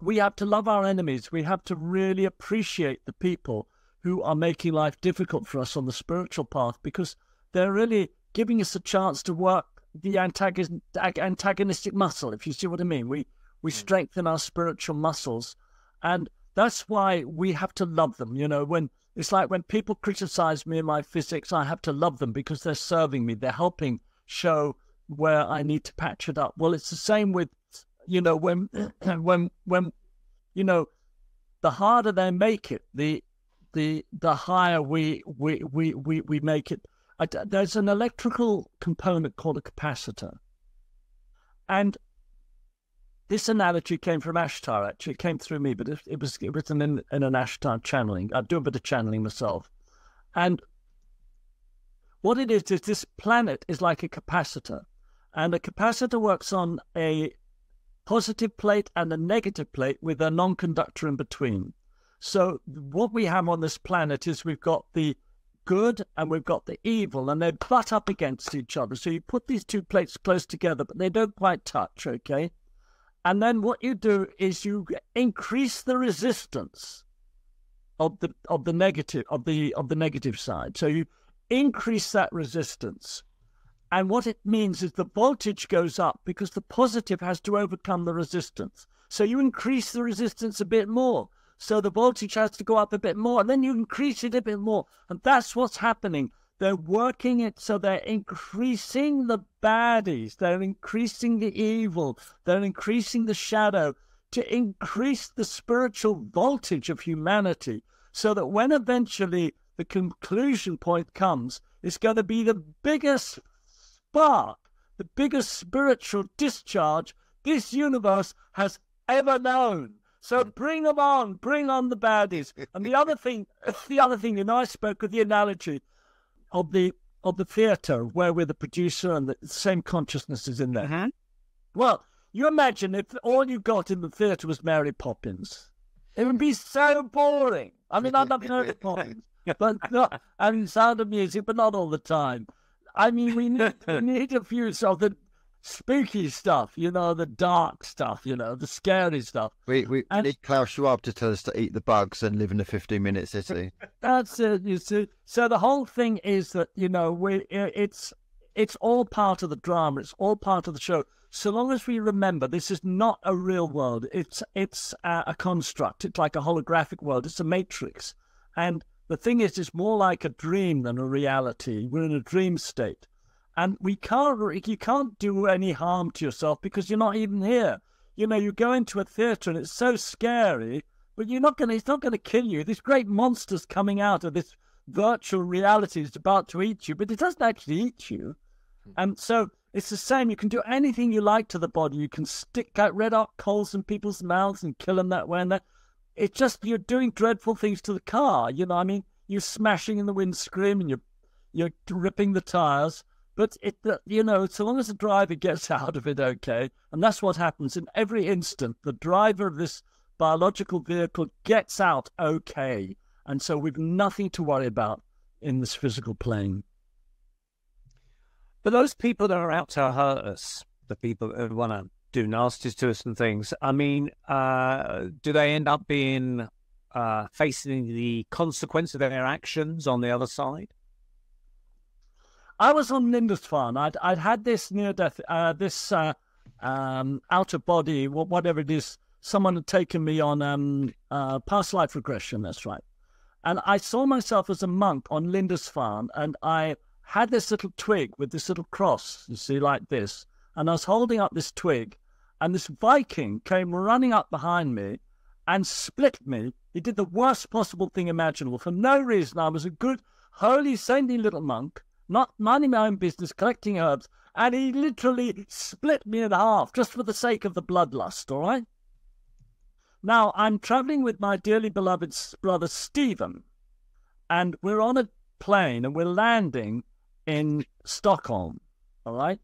we have to love our enemies. We have to really appreciate the people who are making life difficult for us on the spiritual path, because they're really giving us a chance to work the antagonistic muscle, if you see what I mean. We strengthen our spiritual muscles, and that's why we have to love them. When it's like when people criticize me in my physics, I have to love them because they're serving me. They're helping show where I need to patch it up. Well, it's the same with, when the harder they make it, the higher we make it. There's an electrical component called a capacitor. And this analogy came from Ashtar, actually. It came through me, but it was written in an Ashtar channeling. I do a bit of channeling myself. And what it is this planet is like a capacitor. And a capacitor works on a positive plate and a negative plate with a non-conductor in between. So what we have on this planet is we've got the good and we've got the evil, and they butt up against each other. So you put these two plates close together, but they don't quite touch, okay? And then what you do is you increase the resistance of the negative side. So you increase that resistance. And what it means is the voltage goes up because the positive has to overcome the resistance. So you increase the resistance a bit more. So the voltage has to go up a bit more, and then you increase it a bit more. And that's what's happening. They're working it, so they're increasing the baddies. They're increasing the evil. They're increasing the shadow to increase the spiritual voltage of humanity, so that when eventually the conclusion point comes, it's going to be the biggest spark, the biggest spiritual discharge this universe has ever known. So bring them on, bring on the baddies. And the other thing, I spoke of the analogy of the theatre, where we're the producer and the same consciousness is in there. Mm-hmm. Well, you imagine if all you got in the theatre was Mary Poppins. It would be so boring. I mean, I love Mary Poppins, but not, and Sound of Music, but not all the time. I mean, we need a few of the spooky stuff, the dark stuff, the scary stuff. We need Klaus Schwab to tell us to eat the bugs and live in a 15-minute city. That's it, you see. So the whole thing is that, it's all part of the drama. It's all part of the show. So long as we remember, this is not a real world. It's a construct. It's like a holographic world. It's a matrix. And the thing is, it's more like a dream than a reality. We're in a dream state. And you can't do any harm to yourself because you're not even here. You go into a theatre and it's so scary, but it's not going to kill you. This great monster's coming out of this virtual reality is about to eat you, but it doesn't actually eat you. And so it's the same. You can do anything you like to the body. You can stick out red hot coals in people's mouths and kill them that way and that. It's just you're doing dreadful things to the car. You're smashing in the windscreen and you're ripping the tires. But so long as the driver gets out of it okay, and that's what happens in every instant. The driver of this biological vehicle gets out okay, and so we've nothing to worry about in this physical plane. But those people that are out to hurt us, the people that want to do nasties to us and things, I mean, do they end up being facing the consequence of their actions on the other side? I was on Lindisfarne. I'd had this near-death, out of body, whatever it is. Someone had taken me on past life regression. That's right. And I saw myself as a monk on Lindisfarne, and I had this little twig with this little cross, you see, like this. And I was holding up this twig, and this Viking came running up behind me and split me. He did the worst possible thing imaginable. For no reason. I was a good, holy, saintly little monk, not minding my own business, collecting herbs, and he literally split me in half just for the sake of the bloodlust, all right? Now, I'm traveling with my dearly beloved brother Stephen, and we're on a plane, and we're landing in Stockholm, all right?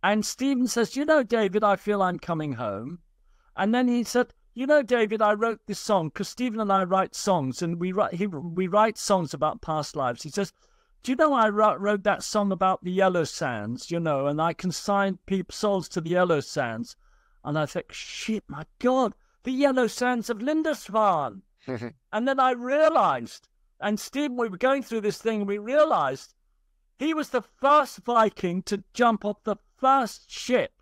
And Stephen says, David, I feel I'm coming home. And then he said, David, I wrote this song, because Stephen and I write songs, and we write songs about past lives. He says, do you know I wrote that song about the yellow sands, and I consigned souls to the yellow sands. And I think, shit, my God, the yellow sands of Lindisfarne. And then I realized, and Stephen, we were going through this thing, and we realized he was the first Viking to jump off the first ship,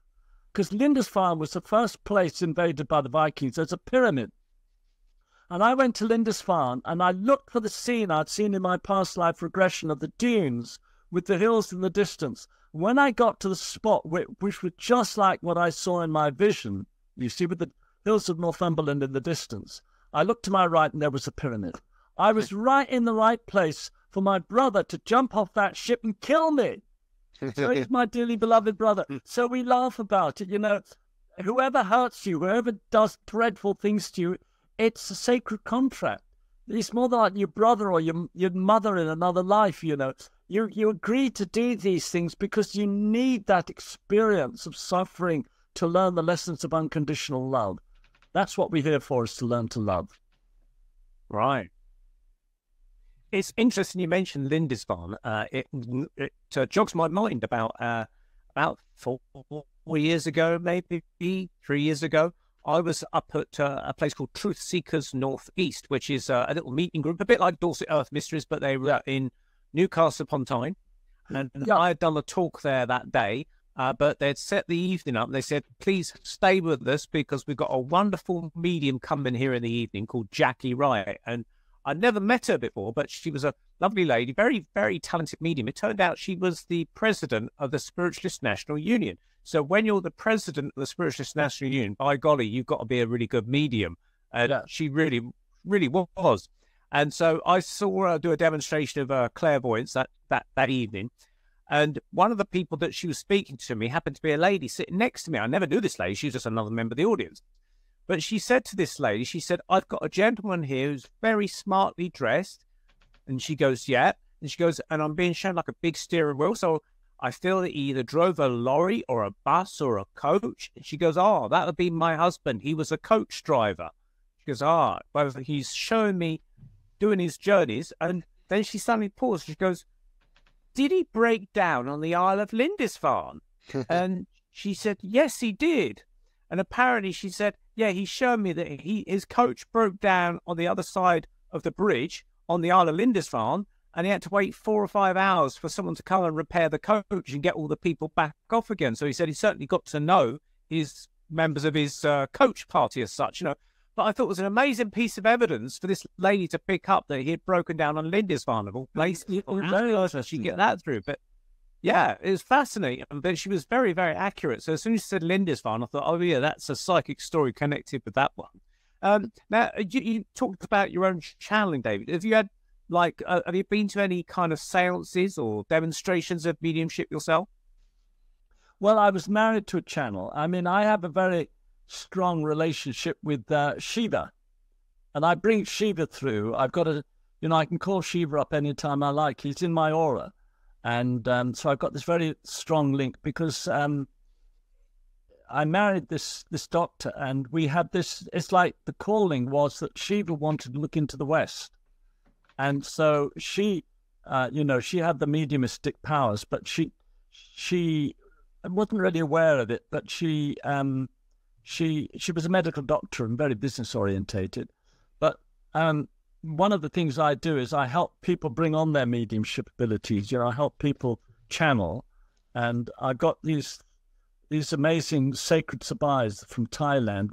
because Lindisfarne was the first place invaded by the Vikings. There's a pyramid. And I went to Lindisfarne, and I looked for the scene I'd seen in my past life regression of the dunes with the hills in the distance. When I got to the spot, which was just like what I saw in my vision, you see, with the hills of Northumberland in the distance, I looked to my right, and there was a pyramid. I was right in the right place for my brother to jump off that ship and kill me. So he's my dearly beloved brother. So we laugh about it, Whoever hurts you, whoever does dreadful things to you, it's a sacred contract. It's more like your brother or your mother in another life, You agree to do these things because you need that experience of suffering to learn the lessons of unconditional love. That's what we're here for, is to learn to love. Right. It's interesting you mentioned Lindisfarne. It jogs my mind about 4 years ago, maybe 3 years ago. I was up at a place called Truth Seekers Northeast, which is a little meeting group, a bit like Dorset Earth Mysteries, but they were in Newcastle upon Tyne. And I had done a talk there that day, but they'd set the evening up. They said, please stay with us because we've got a wonderful medium coming here in the evening called Jackie Wright. And I'd never met her before, but she was a lovely lady, very, very talented medium. It turned out she was the president of the Spiritualist National Union. So when you're the president of the Spiritualist National Union, by golly, you've got to be a really good medium. And she really, really was. And so I saw her do a demonstration of clairvoyance that evening. And one of the people that she was speaking to me happened to be a lady sitting next to me. I never knew this lady. She was just another member of the audience. But she said to this lady, she said, I've got a gentleman here who's very smartly dressed. And she goes, yeah. And she goes, and I'm being shown like a big steering wheel. So I feel that he either drove a lorry or a bus or a coach. And she goes, oh, that would be my husband. He was a coach driver. She goes, well, he's showing me doing his journeys. And then she suddenly paused. She goes, did he break down on the Isle of Lindisfarne? And She said, yes, he did. And apparently she said, yeah, he showed me that his coach broke down on the other side of the bridge on the Isle of Lindisfarne, and he had to wait 4 or 5 hours for someone to come and repair the coach and get all the people back off again. So he said he certainly got to know his members of his coach party as such, you know. But I thought it was an amazing piece of evidence for this lady to pick up that he had broken down on Lindisfarne of all places. She get that through. But yeah, it was fascinating. But she was very, very accurate. So as soon as she said Lindisfarne, I thought, oh yeah, that's a psychic story connected with that one. Now, you talked about your own channeling, David. Have you had, like, have you been to any kind of seances or demonstrations of mediumship yourself? Well, I was married to a channel. I mean, I have a very strong relationship with Shiva, and I bring Shiva through. I've got I can call Shiva up anytime I like. He's in my aura, and so I've got this very strong link because I married this doctor, and we had this. It's like the calling was that Shiva wanted to look into the West, and so she had the mediumistic powers, but she wasn't really aware of it, but she was a medical doctor and very business orientated. But one of the things I do is I help people bring on their mediumship abilities. I help people channel, and I've got these amazing sacred sabais from Thailand,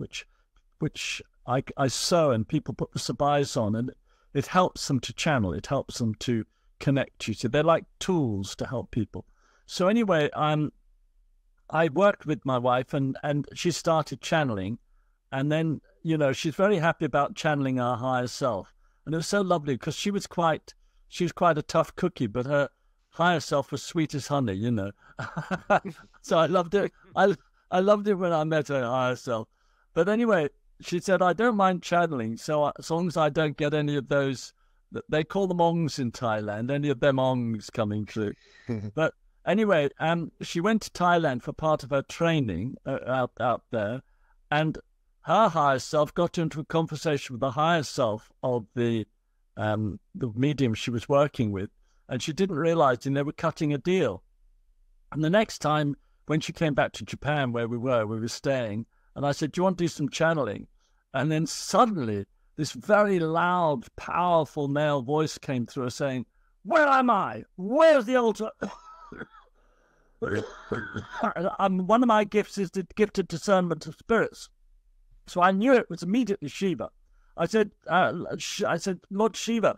which I sew, and people put the sabais on, and it helps them to channel. It helps them to connect you. So they're like tools to help people. So anyway, I worked with my wife, and she started channeling, and then, she's very happy about channeling our higher self. And it was so lovely because she was quite a tough cookie, but her higher self was sweet as honey, So I loved it. I loved it when I met her higher self. But anyway, she said, I don't mind channeling, so as long as I don't get any of those, they call them ongs in Thailand, any of them ongs coming through. But anyway, she went to Thailand for part of her training out there, and her higher self got into a conversation with the higher self of the medium she was working with, and she didn't realize they were cutting a deal. And the next time when she came back to Japan, where we were staying, and I said, do you want to do some channeling? And then suddenly this very loud, powerful male voice came through saying, where am I? Where's the altar? One of my gifts is the gift of discernment of spirits. So I knew it was immediately Shiva. I said, Lord Shiva,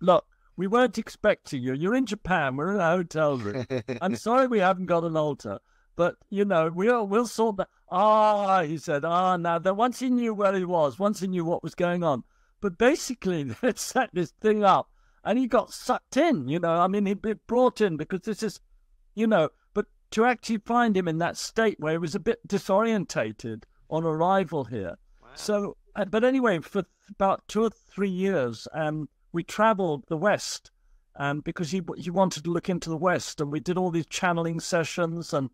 look, we weren't expecting you. You're in Japan. We're in a hotel room. I'm sorry we haven't got an altar, but, we'll sort that. He said, now that once he knew where he was, once he knew what was going on. But basically, they set this thing up, and he got sucked in, he'd been brought in because this is, but to actually find him in that state where he was a bit disorientated on arrival here. Wow. So, but anyway, for about 2 or 3 years, we traveled the West because he wanted to look into the West, and we did all these channeling sessions, and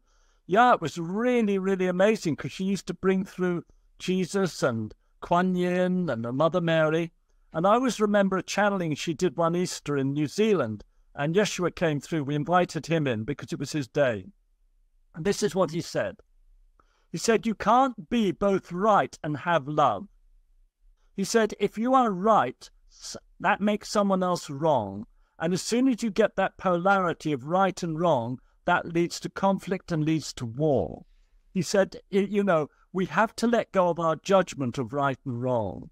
yeah, it was really, really amazing because she used to bring through Jesus and Kuan Yin and Mother Mary. And I always remember a channeling she did one Easter in New Zealand, and Yeshua came through. We invited him in because it was his day. And this is what he said. He said, you can't be both right and have love. He said, if you are right, that makes someone else wrong. And as soon as you get that polarity of right and wrong, that leads to conflict and leads to war. He said, we have to let go of our judgment of right and wrong.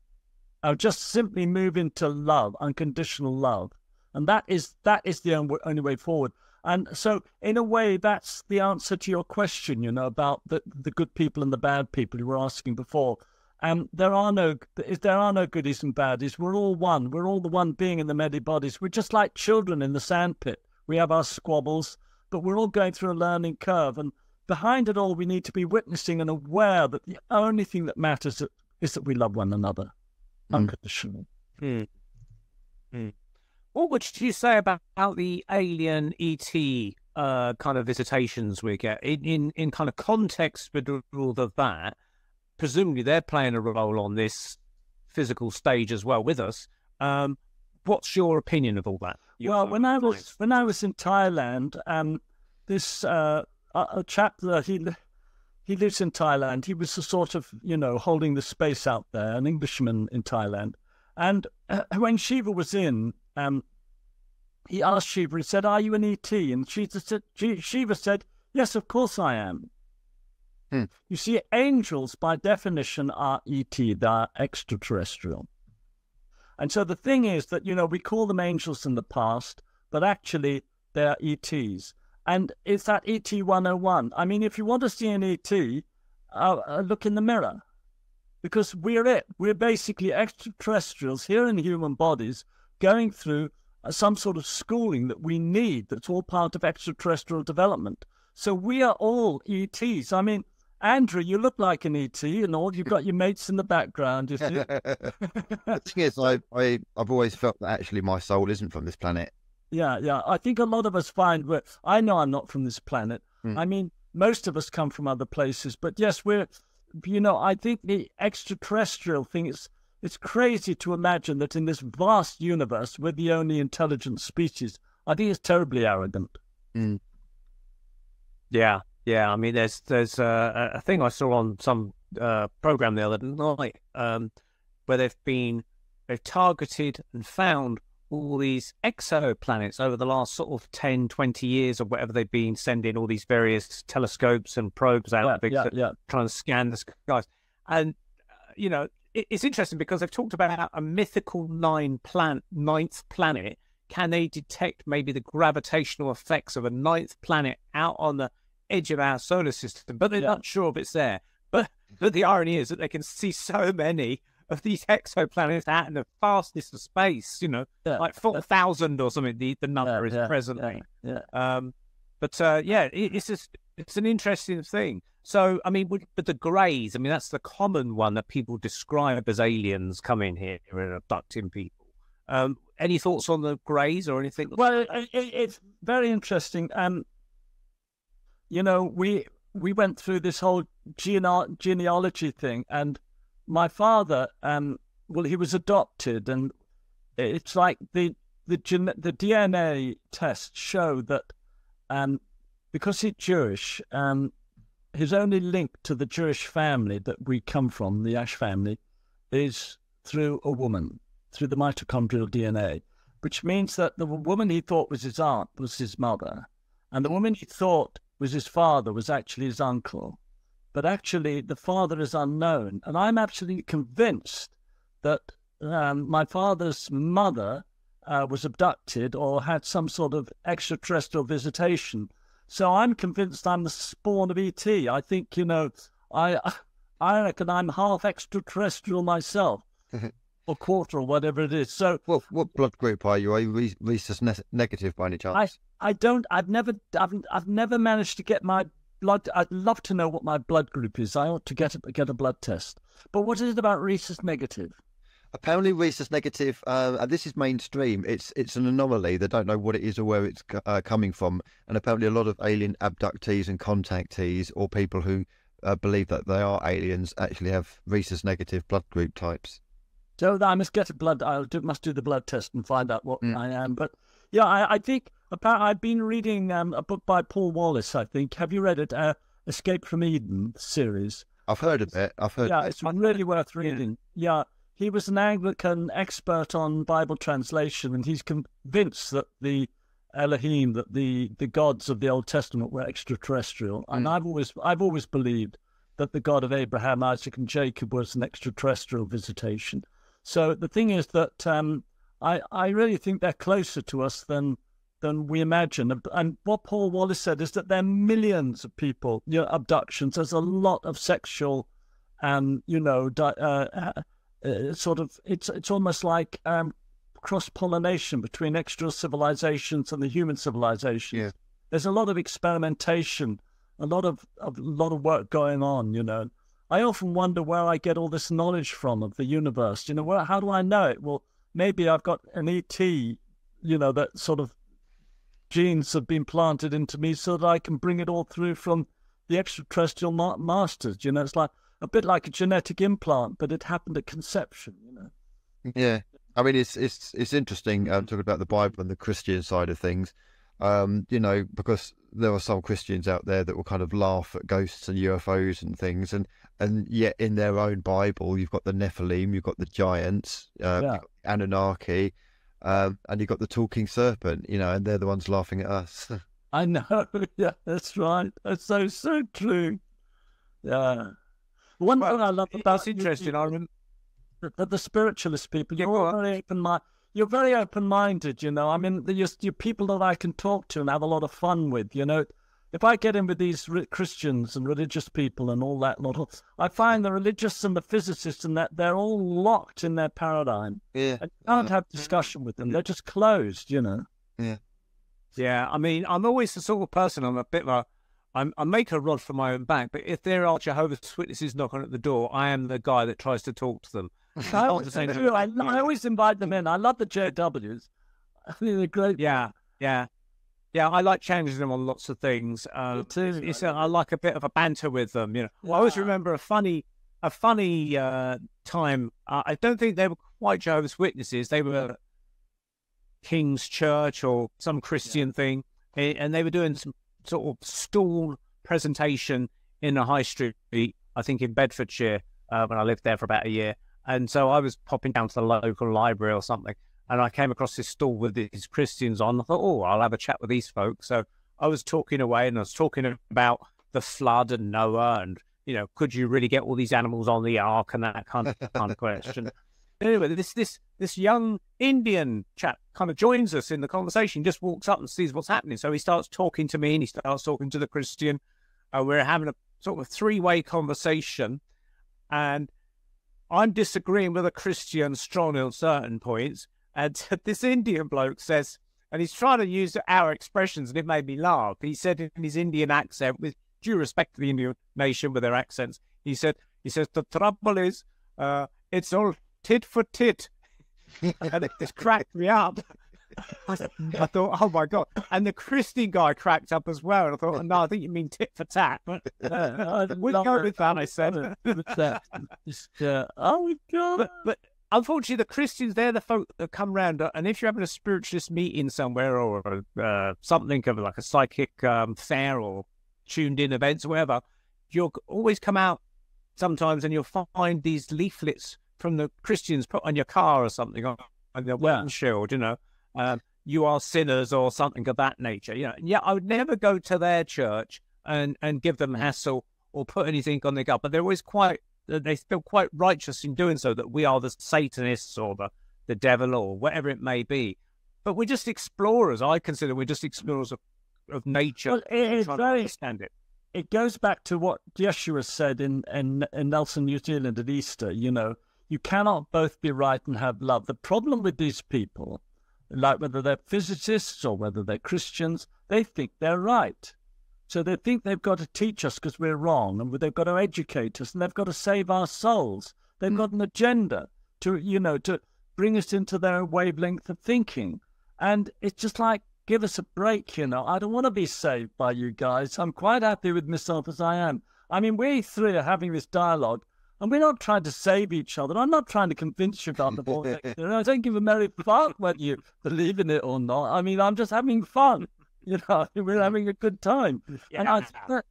I'll just simply move into love, unconditional love. And that is the only way forward. And so, in a way, that's the answer to your question, about the good people and the bad people you were asking before. There are no goodies and baddies. We're all one. We're all the one being in the many bodies. We're just like children in the sandpit. We have our squabbles, but we're all going through a learning curve. And behind it all, we need to be witnessing and aware that the only thing that matters is that we love one another unconditionally. What would you say about the alien ET kind of visitations we get in kind of context with all of that? Presumably they're playing a role on this physical stage as well with us. What's your opinion of all that? Well, when I was in Thailand, a chap that he lives in Thailand. He was the sort of, holding the space out there, an Englishman in Thailand. And when Shiva was in, he asked Shiva, he said, "Are you an ET?" And Shiva said, "Yes, of course I am." You see, angels, by definition, are ET. They are extraterrestrial. And so the thing is that, we call them angels in the past, but actually they're ETs. And it's that ET 101. I mean, if you want to see an ET, look in the mirror. Because we're it. We're basically extraterrestrials here in human bodies going through some sort of schooling that we need, that's all part of extraterrestrial development. So we are all ETs. I mean, Andrew, you look like an ET and all. You've got your mates in the background. You see? The thing is, I've always felt that actually my soul isn't from this planet. Yeah. I think a lot of us find I know I'm not from this planet. I mean, most of us come from other places. But yes, I think the extraterrestrial thing it's crazy to imagine that in this vast universe, we're the only intelligent species. I think it's terribly arrogant. Yeah. I mean, there's a thing I saw on some program the other night where they've targeted and found all these exoplanets over the last sort of 10, 20 years or whatever they've been sending all these various telescopes and probes out trying to scan the skies. And, it's interesting because they've talked about a mythical ninth planet. Can they detect maybe the gravitational effects of a ninth planet out on the edge of our solar system? But they're not sure if it's there. But the irony is that they can see so many of these exoplanets out in the fastest of space, like 4,000 or something, the number is presently. It's an interesting thing. So, I mean, but the greys, I mean, that's the common one that people describe as aliens coming here and abducting people. Any thoughts on the greys or anything? Well, it's very interesting. We went through this whole genealogy thing, and my father, he was adopted, and it's like the DNA tests show that because he's Jewish, his only link to the Jewish family that we come from, the Ash family, is through a woman, through the mitochondrial DNA, which means that the woman he thought was his aunt was his mother, and the woman he thought was his father was actually his uncle. But actually, the father is unknown. And I'm absolutely convinced that my father's mother was abducted or had some sort of extraterrestrial visitation. So I'm convinced I'm the spawn of ET. I think, I reckon I'm half extraterrestrial myself, or quarter, or whatever it is. So, what blood group are you? Are you rhesus negative by any chance? I've never managed to get my blood. I'd love to know what my blood group is. I ought to get a blood test. But what is it about rhesus negative? Apparently, rhesus negative, and this is mainstream. It's an anomaly. They don't know what it is or where it's coming from. And apparently, a lot of alien abductees and contactees, or people who believe that they are aliens, actually have rhesus negative blood group types. So I must get a blood. Must do the blood test and find out what I am. But yeah, I think I've been reading a book by Paul Wallace. I think, have you read it? Escape from Eden series. I've heard of it. Yeah, it's really worth reading. Yeah, he was an Anglican expert on Bible translation, and he's convinced that the Elohim, that the gods of the Old Testament were extraterrestrial. And I've always believed that the God of Abraham, Isaac, and Jacob was an extraterrestrial visitation. So the thing is that I really think they're closer to us than we imagine. And what Paul Wallace said is that there are millions of people, abductions. There's a lot of sexual, sort of, it's almost like cross-pollination between extra civilizations and the human civilization. Yeah. There's a lot of experimentation, a lot of work going on, I often wonder where I get all this knowledge from of the universe. How do I know it? Well, maybe I've got an ET, that sort of genes have been planted into me so that I can bring it all through from the extraterrestrial masters. It's like a bit like a genetic implant, but it happened at conception. Yeah, I mean it's interesting talking about the Bible and the Christian side of things. Because there are some Christians out there that will kind of laugh at ghosts and UFOs and things, and yet in their own Bible, you've got the Nephilim, you've got the giants, you've got Anunnaki, and you've got the talking serpent, and they're the ones laughing at us. I know, yeah, that's right. That's so true. Yeah. One thing I love about that's interesting. I remember the spiritualist people. You're very open-minded. I mean, you're people that I can talk to and have a lot of fun with. If I get in with these Christians and religious people and all that lot, I find the religious and the physicists and that they're all locked in their paradigm. Yeah, I can't have discussion with them. They're just closed. Yeah. Yeah, I mean, I'm always the sort of person. I'm a bit of a I make a rod for my own back, but if there are Jehovah's Witnesses knocking at the door, I am the guy that tries to talk to them. I always invite them in. I love the JWs. I think they're great. Yeah. I like challenging them on lots of things. I like a bit of a banter with them. I always remember a funny time. I don't think they were quite Jehovah's Witnesses. They were King's Church or some Christian thing, and they were doing some sort of stall presentation in a high street, I think in Bedfordshire, when I lived there for about a year. And so I was popping down to the local library or something, and I came across this stall with these Christians on. I thought, I'll have a chat with these folks. So I was talking away, and I was talking about the flood and Noah, and could you really get all these animals on the ark and that kind of question. Anyway, this young Indian chap kind of joins us in the conversation, just walks up and sees what's happening. So he starts talking to me and he starts talking to the Christian. We're having a sort of three-way conversation, and I'm disagreeing with a Christian strongly on certain points. And this Indian bloke says, and he's trying to use our expressions, and it made me laugh. He said in his Indian accent, with due respect to the Indian nation with their accents, he says, the trouble is, it's all tit for tit. And it just cracked me up. I thought, oh my God. And the Christian guy cracked up as well. And I thought, no, I think you mean tit for tat. But we'll go with that, I said. Oh my God. But unfortunately, the Christians, they're the folk that come round. And if you're having a spiritualist meeting somewhere or something of like a psychic fair or tuned in events or whatever, you'll always come out sometimes and you'll find these leaflets from the Christians put on your car or something, on your windshield, you are sinners or something of that nature. Yeah, I would never go to their church and give them hassle or put anything on their gut, but they feel quite righteous in doing so, that we are the Satanists or the devil or whatever it may be. But we're just explorers. I consider we're just explorers of nature. Well, trying to understand it. It goes back to what Yeshua said in Nelson, New Zealand at Easter, You cannot both be right and have love. The problem with these people, like whether they're physicists or whether they're Christians, they think they're right. So they think they've got to teach us because we're wrong, and they've got to educate us, and they've got to save our souls. They've got an agenda to bring us into their wavelength of thinking. And it's just like, give us a break, I don't want to be saved by you guys. I'm quite happy with myself as I am. I mean, we three are having this dialogue, and we're not trying to save each other. I'm not trying to convince you about the vortex. I don't give a merry fuck whether you believe in it or not. I mean, I'm just having fun. We're having a good time. Yeah. And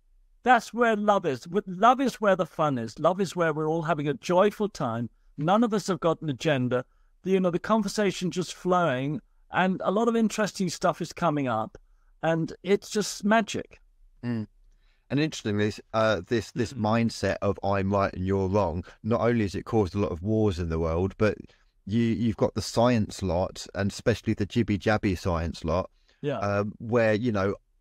that's where love is. Love is where the fun is. Love is where we're all having a joyful time. None of us have got an agenda. The conversation just flowing, and a lot of interesting stuff is coming up, and it's just magic. Mm. And interestingly, this mindset of I'm right and you're wrong, not only has it caused a lot of wars in the world, but you've got the science lot, and especially the jibby-jabby science lot, where,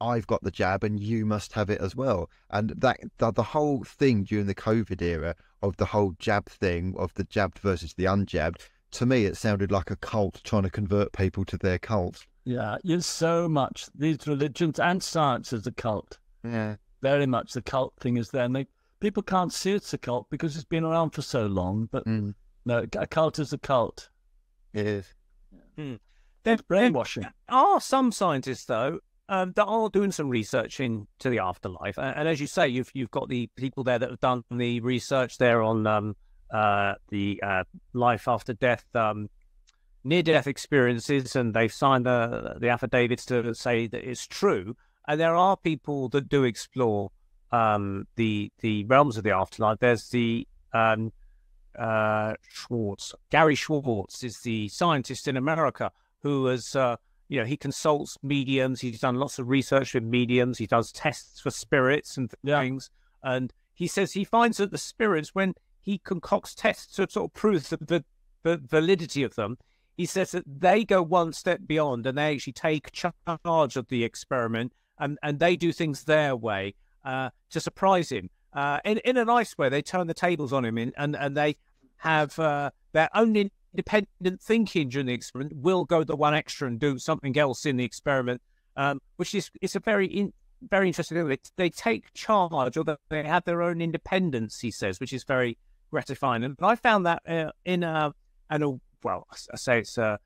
I've got the jab and you must have it as well. And the whole thing during the COVID era of the whole jab thing, of the jabbed versus the unjabbed, to me, it sounded like a cult trying to convert people to their cult. Yeah, it's so much. These religions and science is a cult. Yeah. Very much the cult thing is there. And people can't see it's a cult because it's been around for so long. But no, a cult is a cult. It is. Mm. They're brainwashing. There are some scientists, though, that are doing some research into the afterlife. And as you say, you've got the people there that have done the research there on the life after death, near-death experiences, and they've signed the affidavits to say that it's true. And there are people that do explore the realms of the afterlife. There's the Gary Schwartz is the scientist in America who has, he consults mediums. He's done lots of research with mediums. He does tests for spirits and things. And he says he finds that the spirits, when he concocts tests to sort of prove the validity of them, he says that they go one step beyond and they actually take charge of the experiment and they do things their way to surprise him. In a nice way, they turn the tables on him and they have their own independent thinking during the experiment, will go the one extra and do something else in the experiment, which is a very interesting thing. They take charge, or they have their own independence, he says, which is very gratifying. And I found that I say it's a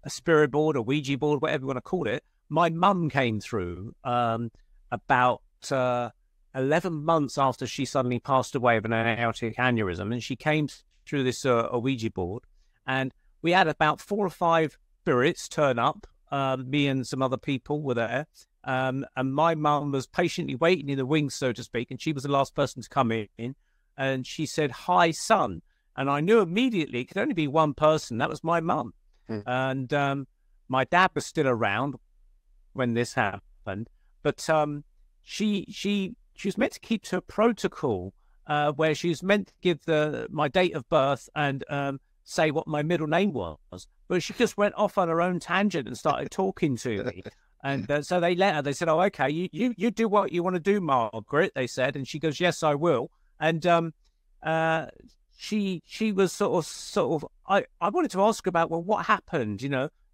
spirit board, a Ouija board, whatever you want to call it. My mum came through about 11 months after she suddenly passed away of an aortic aneurysm, and she came through this Ouija board, and we had about 4 or 5 spirits turn up. Me and some other people were there, and my mum was patiently waiting in the wings, so to speak, and she was the last person to come in, and she said, "Hi, son." And I knew immediately it could only be one person. That was my mum. And my dad was still around when this happened. But she was meant to keep to a protocol where she was meant to give my date of birth and say what my middle name was. But she just went off on her own tangent and started talking to me. And so they let her. They said, "Oh, okay, you do what you want to do, Margaret," they said. And she goes, "Yes, I will." And she was sort of. I wanted to ask about, well, what happened?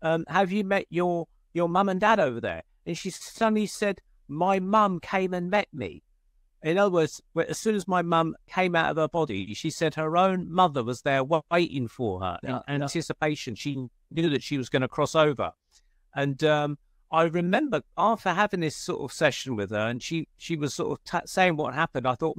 Have you met your mum and dad over there? And she suddenly said, "My mum came and met me." In other words, as soon as my mum came out of her body, she said her own mother was there waiting for her in anticipation. She knew that she was going to cross over. And I remember after having this sort of session with her, and she was sort of saying what happened, I thought,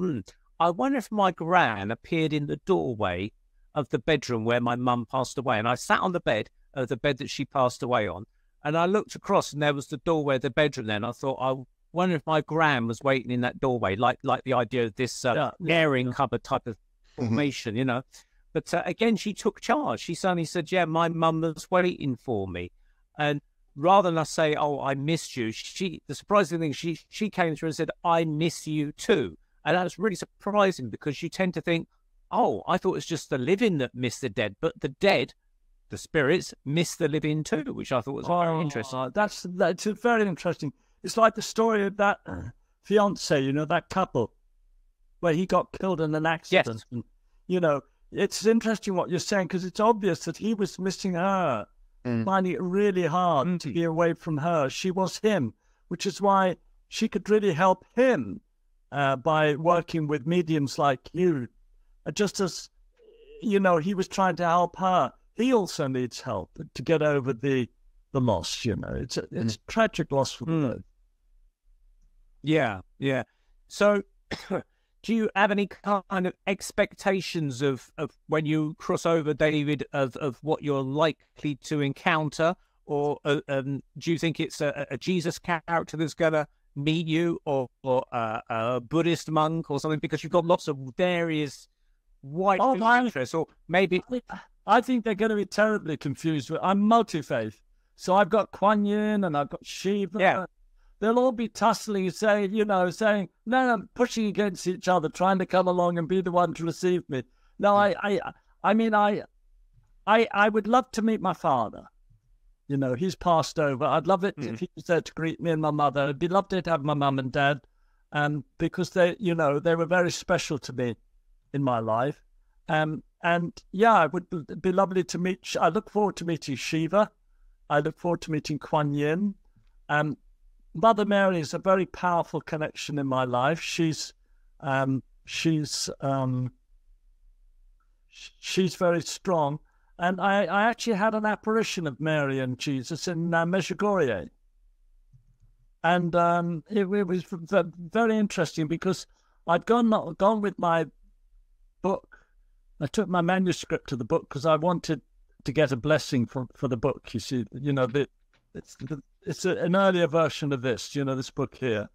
I wonder if my gran appeared in the doorway of the bedroom where my mum passed away. And I sat on the bed that she passed away on, and I looked across, and there was the doorway of the bedroom there. And I thought, I wonder if my gran was waiting in that doorway, like the idea of this airing cupboard type of formation, But again, she took charge. She suddenly said, "Yeah, my mum was waiting for me." And rather than us say, "Oh, I missed you," the surprising thing, she came through and said, "I miss you too." And that was really surprising, because you tend to think, "Oh, I thought it was just the living that miss the dead," but the dead, the spirits, miss the living too, which I thought was very interesting. That's very interesting. It's like the story of that fiance, that couple, where he got killed in an accident. Yes. And, it's interesting what you're saying, because it's obvious that he was missing her, finding it really hard to be away from her. She was him, which is why she could really help him by working with mediums like you. Just as, he was trying to help her, he also needs help to get over the loss. It's a tragic loss for both. Yeah. So do you have any kind of expectations of when you cross over, David, of what you're likely to encounter? Or do you think it's a Jesus character that's going to meet you, or a Buddhist monk or something? Because you've got lots of various white interests, or maybe... I think they're going to be terribly confused. I'm multi-faith. So I've got Kuan Yin and I've got Shiva. Yeah. They'll all be tussling, saying, no, pushing against each other, trying to come along and be the one to receive me. No, I mean, I would love to meet my father. He's passed over. I'd love it if he was there to greet me and my mother. I'd be lovely to have my mum and dad, because they were very special to me in my life. And yeah, it would be lovely to meet. I look forward to meeting Shiva. I look forward to meeting Kuan Yin. Mother Mary is a very powerful connection in my life. She's very strong. And I actually had an apparition of Mary and Jesus in Medjugorje. And it was very interesting, because I'd gone with my book. I took my manuscript to the book because I wanted to get a blessing for the book. You see, it's an earlier version of this, this book here.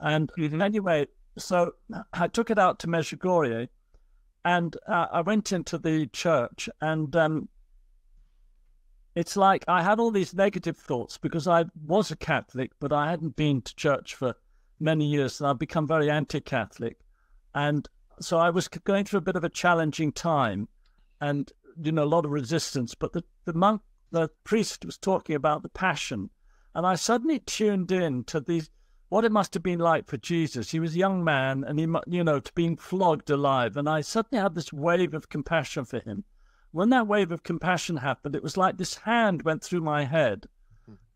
And anyway, so I took it out to Medjugorje, and I went into the church, and it's like I had all these negative thoughts because I was a Catholic, but I hadn't been to church for many years, and I've become very anti-Catholic. And so I was going through a bit of a challenging time, and, a lot of resistance. But the priest was talking about the Passion, and I suddenly tuned in to what it must have been like for Jesus. He was a young man, and to being flogged alive. And I suddenly had this wave of compassion for him. When that wave of compassion happened, it was like this hand went through my head,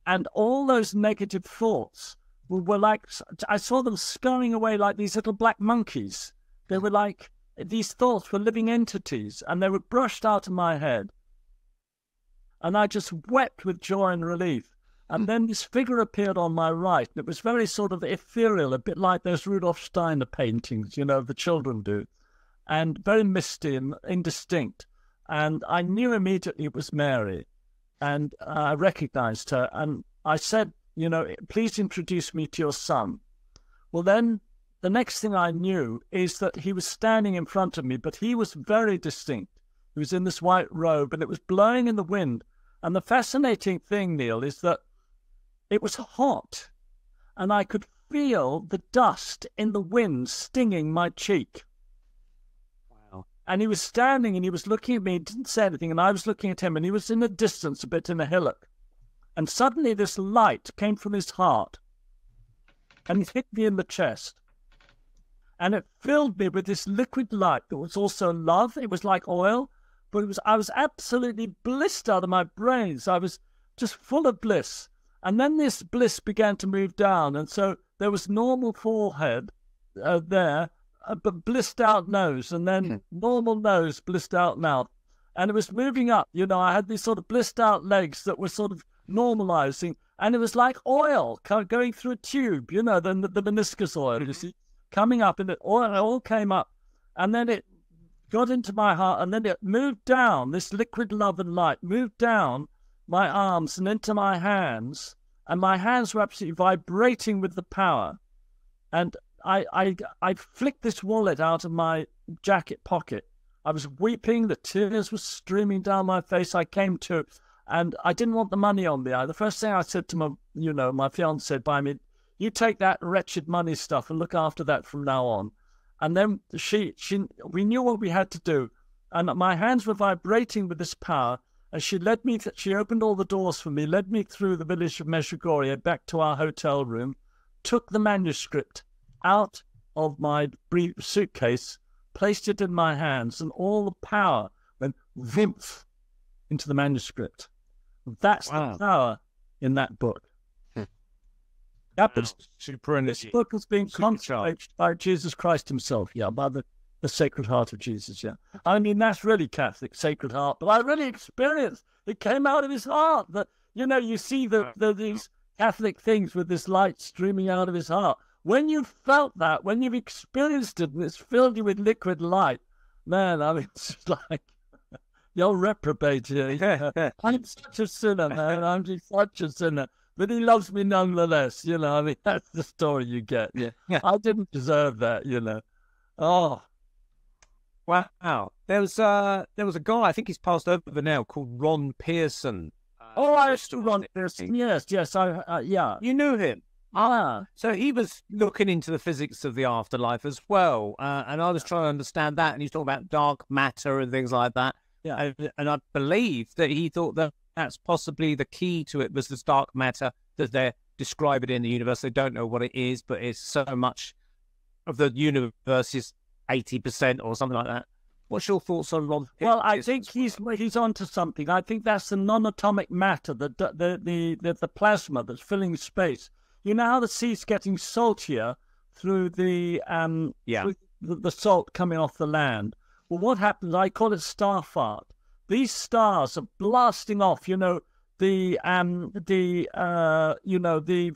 and all those negative thoughts were like, I saw them scurrying away like these little black monkeys. They were like, these thoughts were living entities, and they were brushed out of my head. And I just wept with joy and relief. And then this figure appeared on my right, and it was very sort of ethereal, a bit like those Rudolf Steiner paintings, the children do, and very misty and indistinct. And I knew immediately it was Mary, and I recognized her. And I said, please introduce me to your son. Well, then the next thing I knew is that he was standing in front of me, but he was very distinct. He was in this white robe, and it was blowing in the wind. And the fascinating thing, Neal, is that it was hot, and I could feel the dust in the wind stinging my cheek. Wow. And he was standing, and he was looking at me, he didn't say anything, and I was looking at him, and he was in the distance, a bit in a hillock. And suddenly this light came from his heart, and it hit me in the chest. And it filled me with this liquid light that was also love. It was like oil, but I was absolutely blissed out of my brains. I was just full of bliss. And then this bliss began to move down, and so there was normal forehead there, but blissed out nose, and then normal nose, blissed out mouth. And it was moving up. I had these sort of blissed out legs that were sort of normalizing, and it was like oil going through a tube, the meniscus oil, you see, coming up, and it all came up, and then it got into my heart, and then it moved down, this liquid love and light moved down my arms and into my hands, and my hands were absolutely vibrating with the power. And I flicked this wallet out of my jacket pocket. I was weeping, the tears were streaming down my face. I came to, and I didn't want the money on me. The first thing I said to my fiance said by me, you take that wretched money stuff and look after that from now on. And then we knew what we had to do, and my hands were vibrating with this power. And she led me, she opened all the doors for me, led me through the village of Medjugorje back to our hotel room, took the manuscript out of my brief suitcase, placed it in my hands, and all the power went vimph into the manuscript. That's the power in that book. That was Superenergy. This book was being concentrated by Jesus Christ himself, by the Sacred Heart of Jesus, I mean, that's really Catholic, Sacred Heart, but I really experienced it came out of his heart. That you see these Catholic things with this light streaming out of his heart. When you felt that, when you've experienced it, and it's filled you with liquid light, man, I mean, it's just like you're reprobate here. I'm such a sinner, man. I'm just such a sinner. But he loves me nonetheless, I mean, that's the story you get. I didn't deserve that, Oh. Wow. There was a guy, I think he's passed over now, called Ron Pearson. I used to Ron Pearson. Yes. Yeah. You knew him? So he was looking into the physics of the afterlife as well. And I was trying to understand that. And he's talking about dark matter and things like that. Yeah. And I believe that he thought that that's possibly the key to it, was this dark matter that they describe it in the universe. They don't know what it is, but it's so much of the universe is 80% or something like that. What's your thoughts on Ron? Well, I think he's onto something. I think that's the non-atomic matter, the plasma that's filling space. You know how the sea's getting saltier through the through the salt coming off the land. Well, what happens? I call it star fart. These stars are blasting off. The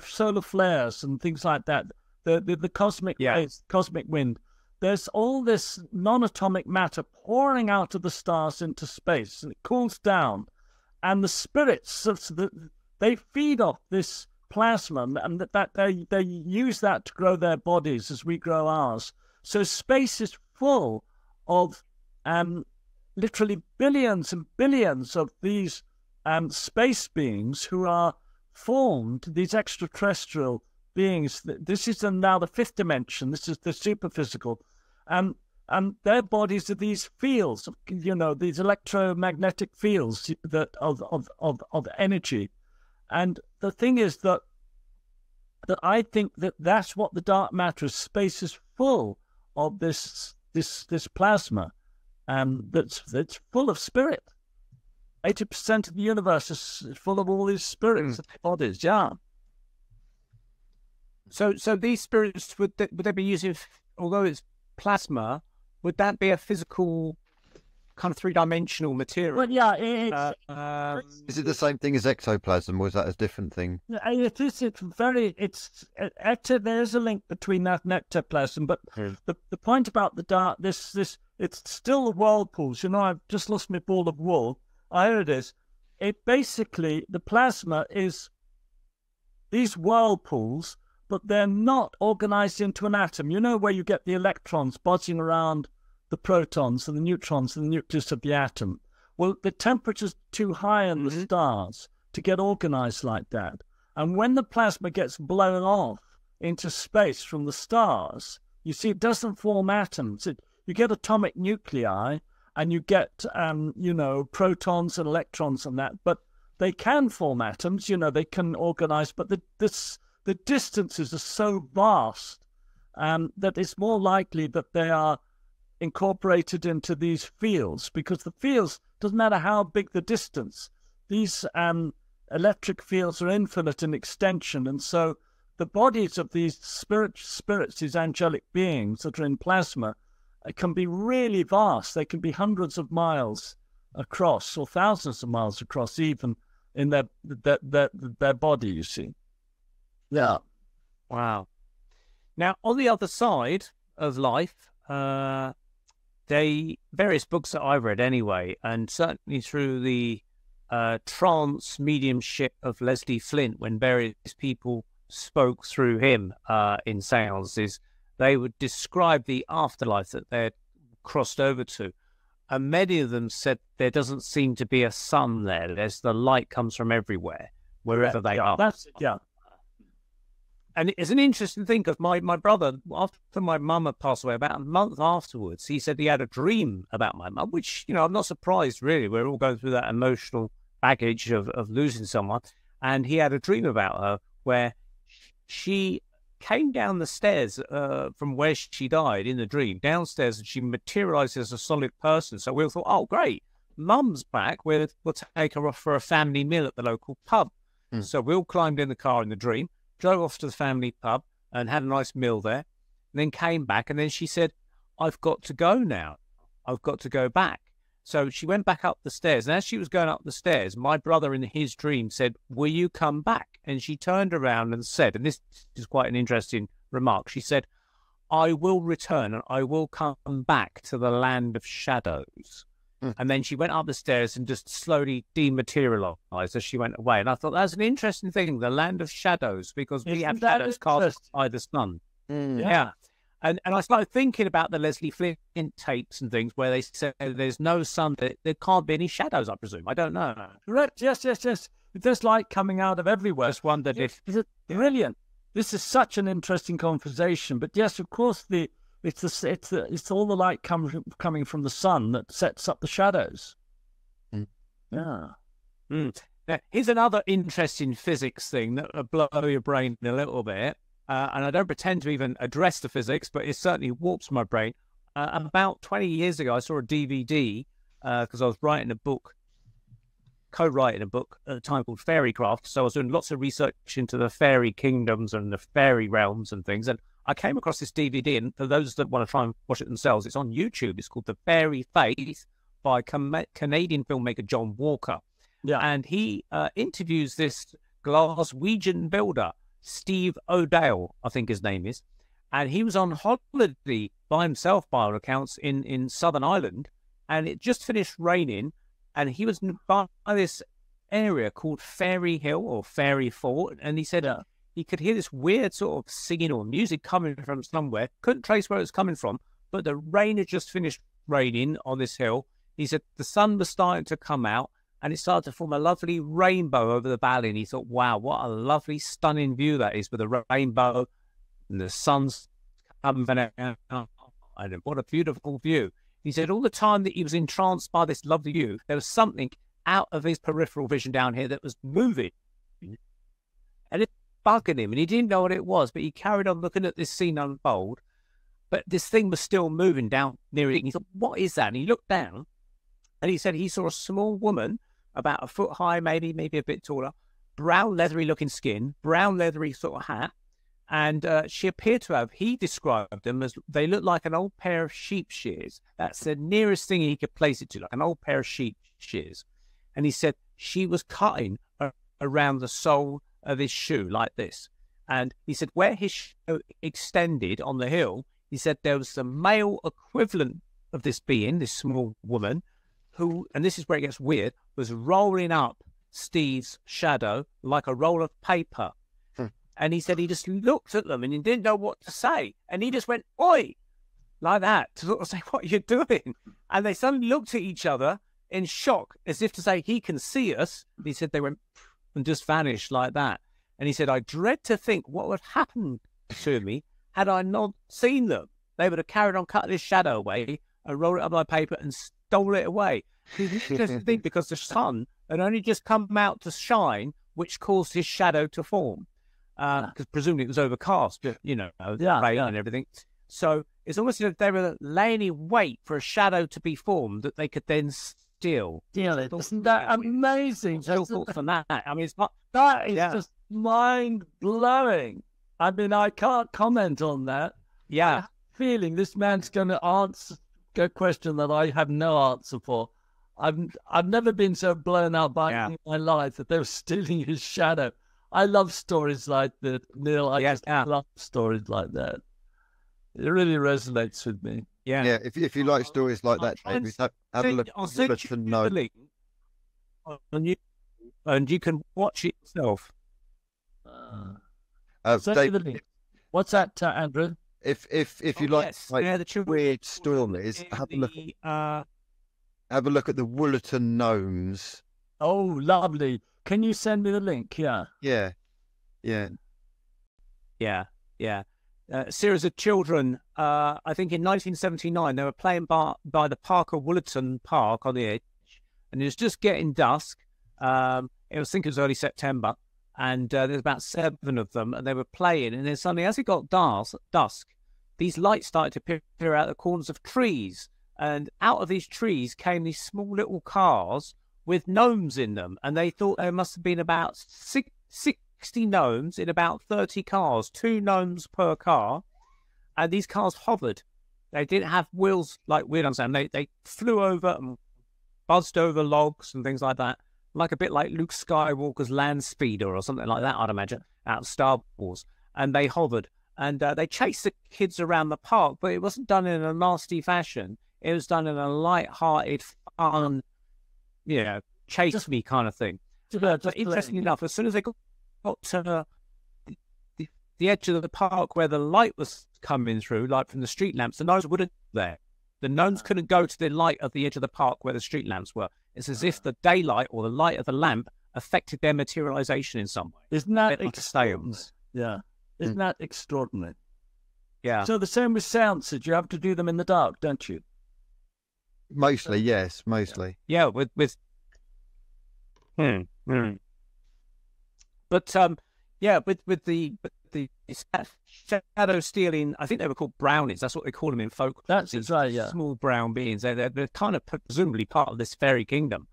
solar flares and things like that. The cosmic rays, cosmic wind. There's all this non-atomic matter pouring out of the stars into space, and it cools down. And the spirits, the they feed off this plasma, and that they use that to grow their bodies as we grow ours. So space is full of literally billions and billions of these space beings who are formed, these extraterrestrial beings. This is now the fifth dimension. This is the superphysical. And their bodies are these fields, these electromagnetic fields of energy. And the thing is that I think that's what the dark matter is. Space is full of this plasma, that's full of spirit. 80% of the universe is full of all these spirits and bodies. Yeah. So these spirits, would they be using, although it's plasma, would that be a physical kind of three-dimensional material? Well, yeah. Is it the same thing as ectoplasm, or is that a different thing? It is. There's a link between that and ectoplasm, but the point about the dark, it's still the whirlpools. I've just lost my ball of wool. Here it is. It basically, the plasma is these whirlpools, but they're not organized into an atom. Where you get the electrons buzzing around the protons and the neutrons and the nucleus of the atom. Well, the temperature's too high in the stars to get organized like that. And when the plasma gets blown off into space from the stars, you see, it doesn't form atoms. You get atomic nuclei, and you get, protons and electrons and that, but they can form atoms, they can organize, but the distances are so vast that it's more likely that they are incorporated into these fields, because the fields, doesn't matter how big the distance, these electric fields are infinite in extension, and so the bodies of these spirits, these angelic beings that are in plasma, can be really vast. They can be hundreds of miles across, or thousands of miles across, even in their body, you see. Yeah. Wow. Now, on the other side of life, various books that I've read anyway, and certainly through the trance mediumship of Leslie Flint, when various people spoke through him in seances, they would describe the afterlife that they'd crossed over to. And many of them said there doesn't seem to be a sun there. The light comes from everywhere, wherever they are. That's it, yeah. And it's an interesting thing, because my brother, after my mum had passed away, about a month afterwards, he said he had a dream about my mum, which, I'm not surprised, really. We're all going through that emotional baggage of losing someone. And he had a dream about her where she came down the stairs from where she died in the dream, downstairs, and she materialized as a solid person. So we all thought, oh, great, mum's back. We'll take her off for a family meal at the local pub. So we all climbed in the car in the dream, drove off to the family pub and had a nice meal there, and then came back. And then she said, I've got to go now. I've got to go back. So she went back up the stairs. And as she was going up the stairs, my brother in his dream said, will you come back? And she turned around and said, and this is quite an interesting remark, she said, I will return and I will come back to the land of shadows. And then she went up the stairs and just slowly dematerialized as she went away. And I thought that's an interesting thing, the land of shadows, because we have shadows cast by the sun. Yeah. And I started thinking about the Leslie Flint tapes and things where they say there's no sun, there can't be any shadows, I presume. I don't know. Correct. Yes. There's light coming out of everywhere. Just wondered if... Brilliant. This is such an interesting conversation. But yes, of course, it's all the light coming from the sun that sets up the shadows. Yeah. Now, here's another interesting physics thing that will blow your brain a little bit. And I don't pretend to even address the physics, but it certainly warps my brain. About 20 years ago, I saw a DVD because I was co-writing a book at the time called Fairycraft. So I was doing lots of research into the fairy kingdoms and the fairy realms and things. And I came across this DVD, and for those that want to try and watch it themselves, it's on YouTube. It's called The Fairy Faith by Canadian filmmaker John Walker. Yeah. And he interviews this Glaswegian builder, Steve O'Dale, I think his name is. And he was on holiday by himself, by all accounts, in Southern Ireland. And it just finished raining. And he was by this area called Fairy Hill or Fairy Fort, and he said he could hear this weird sort of singing or music coming from somewhere. Couldn't trace where it was coming from, but the rain had just finished raining on this hill. He said the sun was starting to come out, and it started to form a lovely rainbow over the valley. And he thought, wow, what a lovely, stunning view that is with a rainbow and the sun's coming out. And what a beautiful view. He said all the time that he was entranced by this lovely view, there was something out of his peripheral vision down here that was moving. And it bugging him, and he didn't know what it was, but he carried on looking at this scene unfold. But this thing was still moving down near it. And he thought, what is that? And he looked down, and he said he saw a small woman, about a foot high, maybe a bit taller, brown leathery looking skin, brown leathery sort of hat. And she appeared to have, he described them as, they looked like an old pair of sheep shears. That's the nearest thing he could place it to, like an old pair of sheep shears. And he said she was cutting around the sole of his shoe like this. And he said where his shoe extended on the hill, he said there was the male equivalent of this being, this small woman, who, and this is where it gets weird, was rolling up Steve's shadow like a roll of paper. And he said he just looked at them and he didn't know what to say. And he just went, oi, like that, to sort of say, what are you doing? And they suddenly looked at each other in shock, as if to say, he can see us. And he said they went and just vanished like that. And he said, I dread to think what would happen to me had I not seen them. They would have carried on cutting his shadow away and rolled it up on paper and stole it away. He just think because the sun had only just come out to shine, which caused his shadow to form. Because presumably it was overcast, but, rain and everything. So it's almost as if they were laying in wait for a shadow to be formed that they could then steal. Steal it. Isn't that amazing? No thoughts on that. I mean, it's not... That is just mind-blowing. I mean, I can't comment on that. Yeah. I have a feeling this man's going to answer a question that I have no answer for. I've never been so blown out by anything in my life that they were stealing his shadow. I love stories like that, Neil. I just love stories like that. It really resonates with me. Yeah. Yeah. If you like stories like that, David, have a look. I'll send you the link, and you can watch it yourself. David, what's that, Andrew? If you like the weird stories, have a look at the Woolerton Gnomes. Oh, lovely. Can you send me the link? Yeah. A series of children, I think in 1979, they were playing by the park of Woolerton Park on the edge, and it was just getting dusk. I think it was early September, and there's about 7 of them, and they were playing, and then suddenly, as it got dusk, these lights started to appear out of the corners of trees, and out of these trees came these small little cars with gnomes in them, and they thought there must have been about 60 gnomes in about 30 cars, 2 gnomes per car, and these cars hovered. They didn't have wheels like we'd understand. They flew over and buzzed over logs and things like that, like a bit like Luke Skywalker's land speeder or something like that, I'd imagine, out of Star Wars. And they hovered, and they chased the kids around the park, but it wasn't done in a nasty fashion. It was done in a light-hearted, fun, chase me kind of thing. But interestingly enough, as soon as they got to the edge of the park where the light was coming through, like from the street lamps, the gnomes wouldn't there. The gnomes couldn't go to the light of the edge of the park where the street lamps were. It's as if the daylight or the light of the lamp affected their materialization in some way. Isn't that extraordinary? Yeah. Isn't that extraordinary? Yeah. So the same with sound, Sid. You have to do them in the dark, don't you? Mostly, yes. Mostly. Yeah, with But with the shadow stealing, I think they were called brownies. That's what they call them in folk. That's right. Yeah, small brown beings. They're kind of presumably part of this fairy kingdom.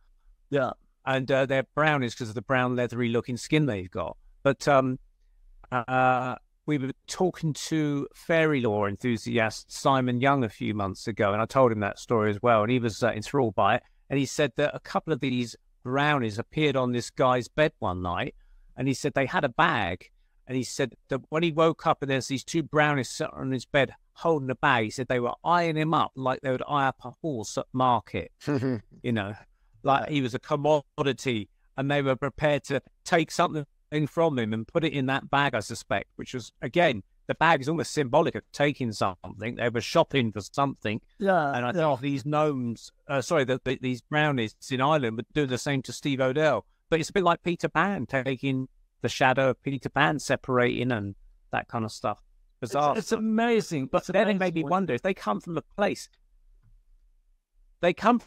Yeah, and they're brownies because of the brown leathery looking skin they've got. But we were talking to fairy lore enthusiast Simon Young a few months ago, and I told him that story as well, and he was enthralled by it. And he said that a couple of these brownies appeared on this guy's bed one night, and he said they had a bag, and he said that when he woke up and there's these 2 brownies sitting on his bed holding a bag, he said they were eyeing him up like they would eye up a horse at market, like he was a commodity. and they were prepared to take something from him and put it in that bag, I suspect, which was, again, the bag is almost symbolic of taking something. They were shopping for something. Yeah. And I think these gnomes, these brownies in Ireland would do the same to Steve Odell. But it's a bit like Peter Pan, taking the shadow of Peter Pan, separating and that kind of stuff. Bizarre. It's amazing. But then it made me wonder if they come from a place. They come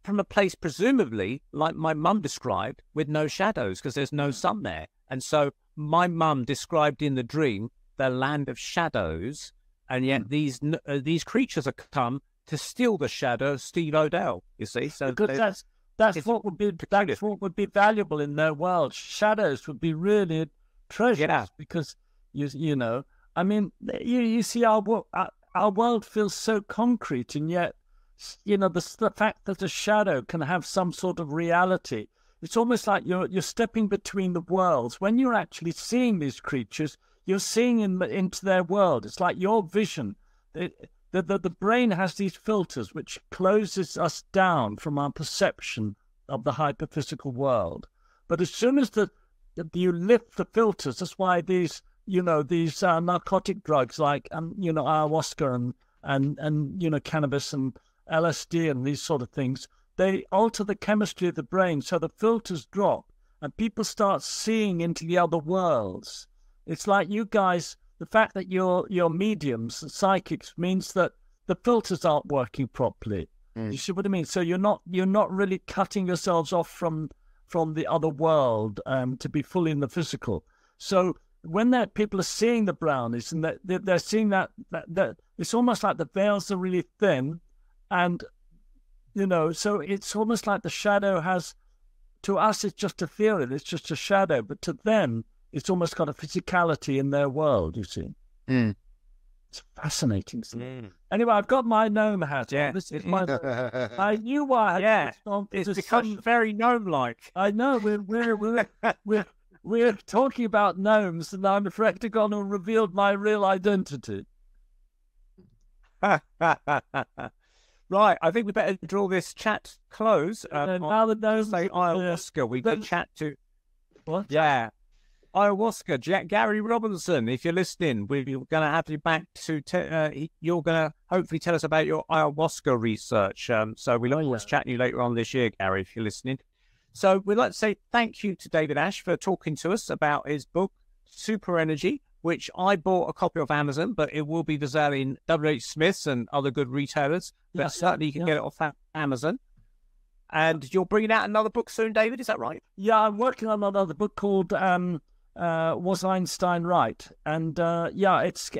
from a place, presumably, like my mum described, with no shadows, because there's no sun there. And so my mum described in the dream the land of shadows, and yet these creatures have come to steal the shadow of Steve Odell. You see, so because that's what would be valuable in their world. Shadows would be really treasures because you know. I mean, you see, our world feels so concrete, and yet, you know, the fact that a shadow can have some sort of reality. It's almost like you're stepping between the worlds. When you're actually seeing these creatures, you're seeing into their world. It's like your vision. The brain has these filters which closes us down from our perception of the hyperphysical world. But as soon as you lift the filters, that's why these narcotic drugs like ayahuasca and cannabis and LSD and these sort of things, they alter the chemistry of the brain, so the filters drop and people start seeing into the other worlds. It's like you guys, the fact that you're mediums and psychics means that the filters aren't working properly. You see what I mean? So you're not really cutting yourselves off from the other world to be fully in the physical. So when people are seeing the brownies and they're seeing that it's almost like the veils are really thin, and so it's almost like the shadow has, to us it's just ethereal, it's just a shadow, but to them it's almost got a physicality in their world. You see, it's fascinating. Anyway, I've got my gnome hat. Yeah, this is my. I knew why. Yeah, it's become very gnome-like. I know. We're talking about gnomes, and I'm afraid to go on and revealed my real identity. Right, I think we better draw this chat close. Now the gnomes say ayahuasca, we can chat to. What? Yeah, ayahuasca. Gary Robinson, if you're listening, we're going to have you back to. You're going to hopefully tell us about your ayahuasca research. So we'll always chat to you later on this year, Gary, if you're listening. So we'd like to say thank you to David Ash for talking to us about his book, Superenergy, which I bought a copy of Amazon, but it will be for sale in W.H. Smith's and other good retailers. But certainly you can get it off Amazon. And you're bringing out another book soon, David, is that right? Yeah, I'm working on another book called Was Einstein Right? And it's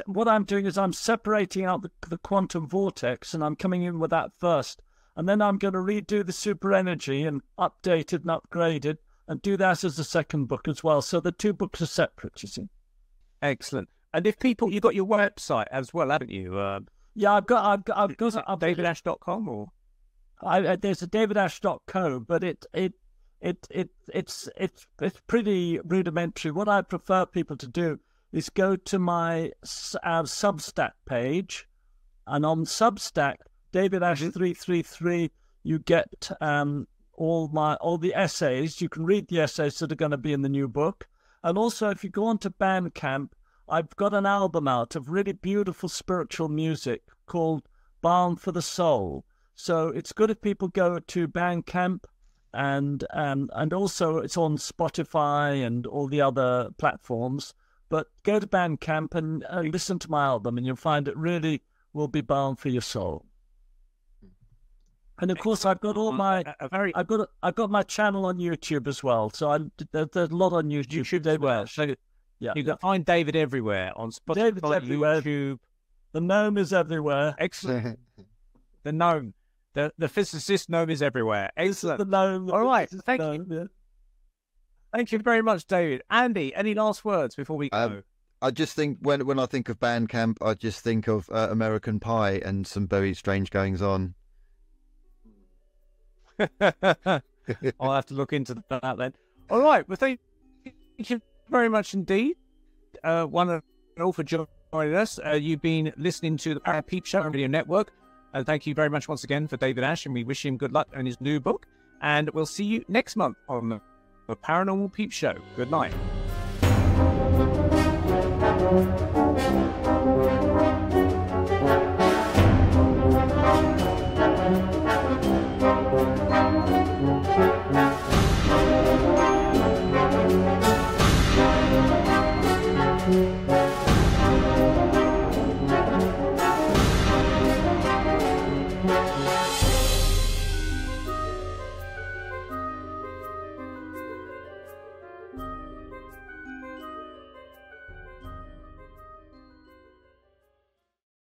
what I'm doing is I'm separating out the quantum vortex, and I'm coming in with that first. And then I'm going to redo the Superenergy and update it and upgrade it and do that as a second book as well. So the two books are separate, you see. Excellent. And if people, you've got your website as well, haven't you? Yeah, I've got davidash.com or there's a davidash.co, but it's pretty rudimentary. What I prefer people to do is go to my Substack page, and on Substack, David Ash 333, you get all the essays. You can read the essays that are going to be in the new book. And also, if you go onto Bandcamp, I've got an album out of really beautiful spiritual music called Balm for the Soul. So it's good if people go to Bandcamp, and also it's on Spotify and all the other platforms. But go to Bandcamp and listen to my album, and you'll find it really will be balm for your soul. And of course, I've got all my I've got my channel on YouTube as well. So there's a lot on YouTube as well. So you can find David everywhere on Spotify, David's everywhere. YouTube. The gnome is everywhere. Excellent. The gnome, the physicist gnome is everywhere. Excellent. The gnome. All right. Thank you. Yeah. Thank you very much, David. Andy, any last words before we go? I just think when I think of Bandcamp, I just think of American Pie and some very strange goings on. I'll have to look into that then. All right. Well, thank you very much indeed, one and all, for joining us. You've been listening to the Paranormal Peep Show on Radio Network, and thank you very much once again for David Ash, and we wish him good luck on his new book. And we'll see you next month on the Paranormal Peep Show. Good night.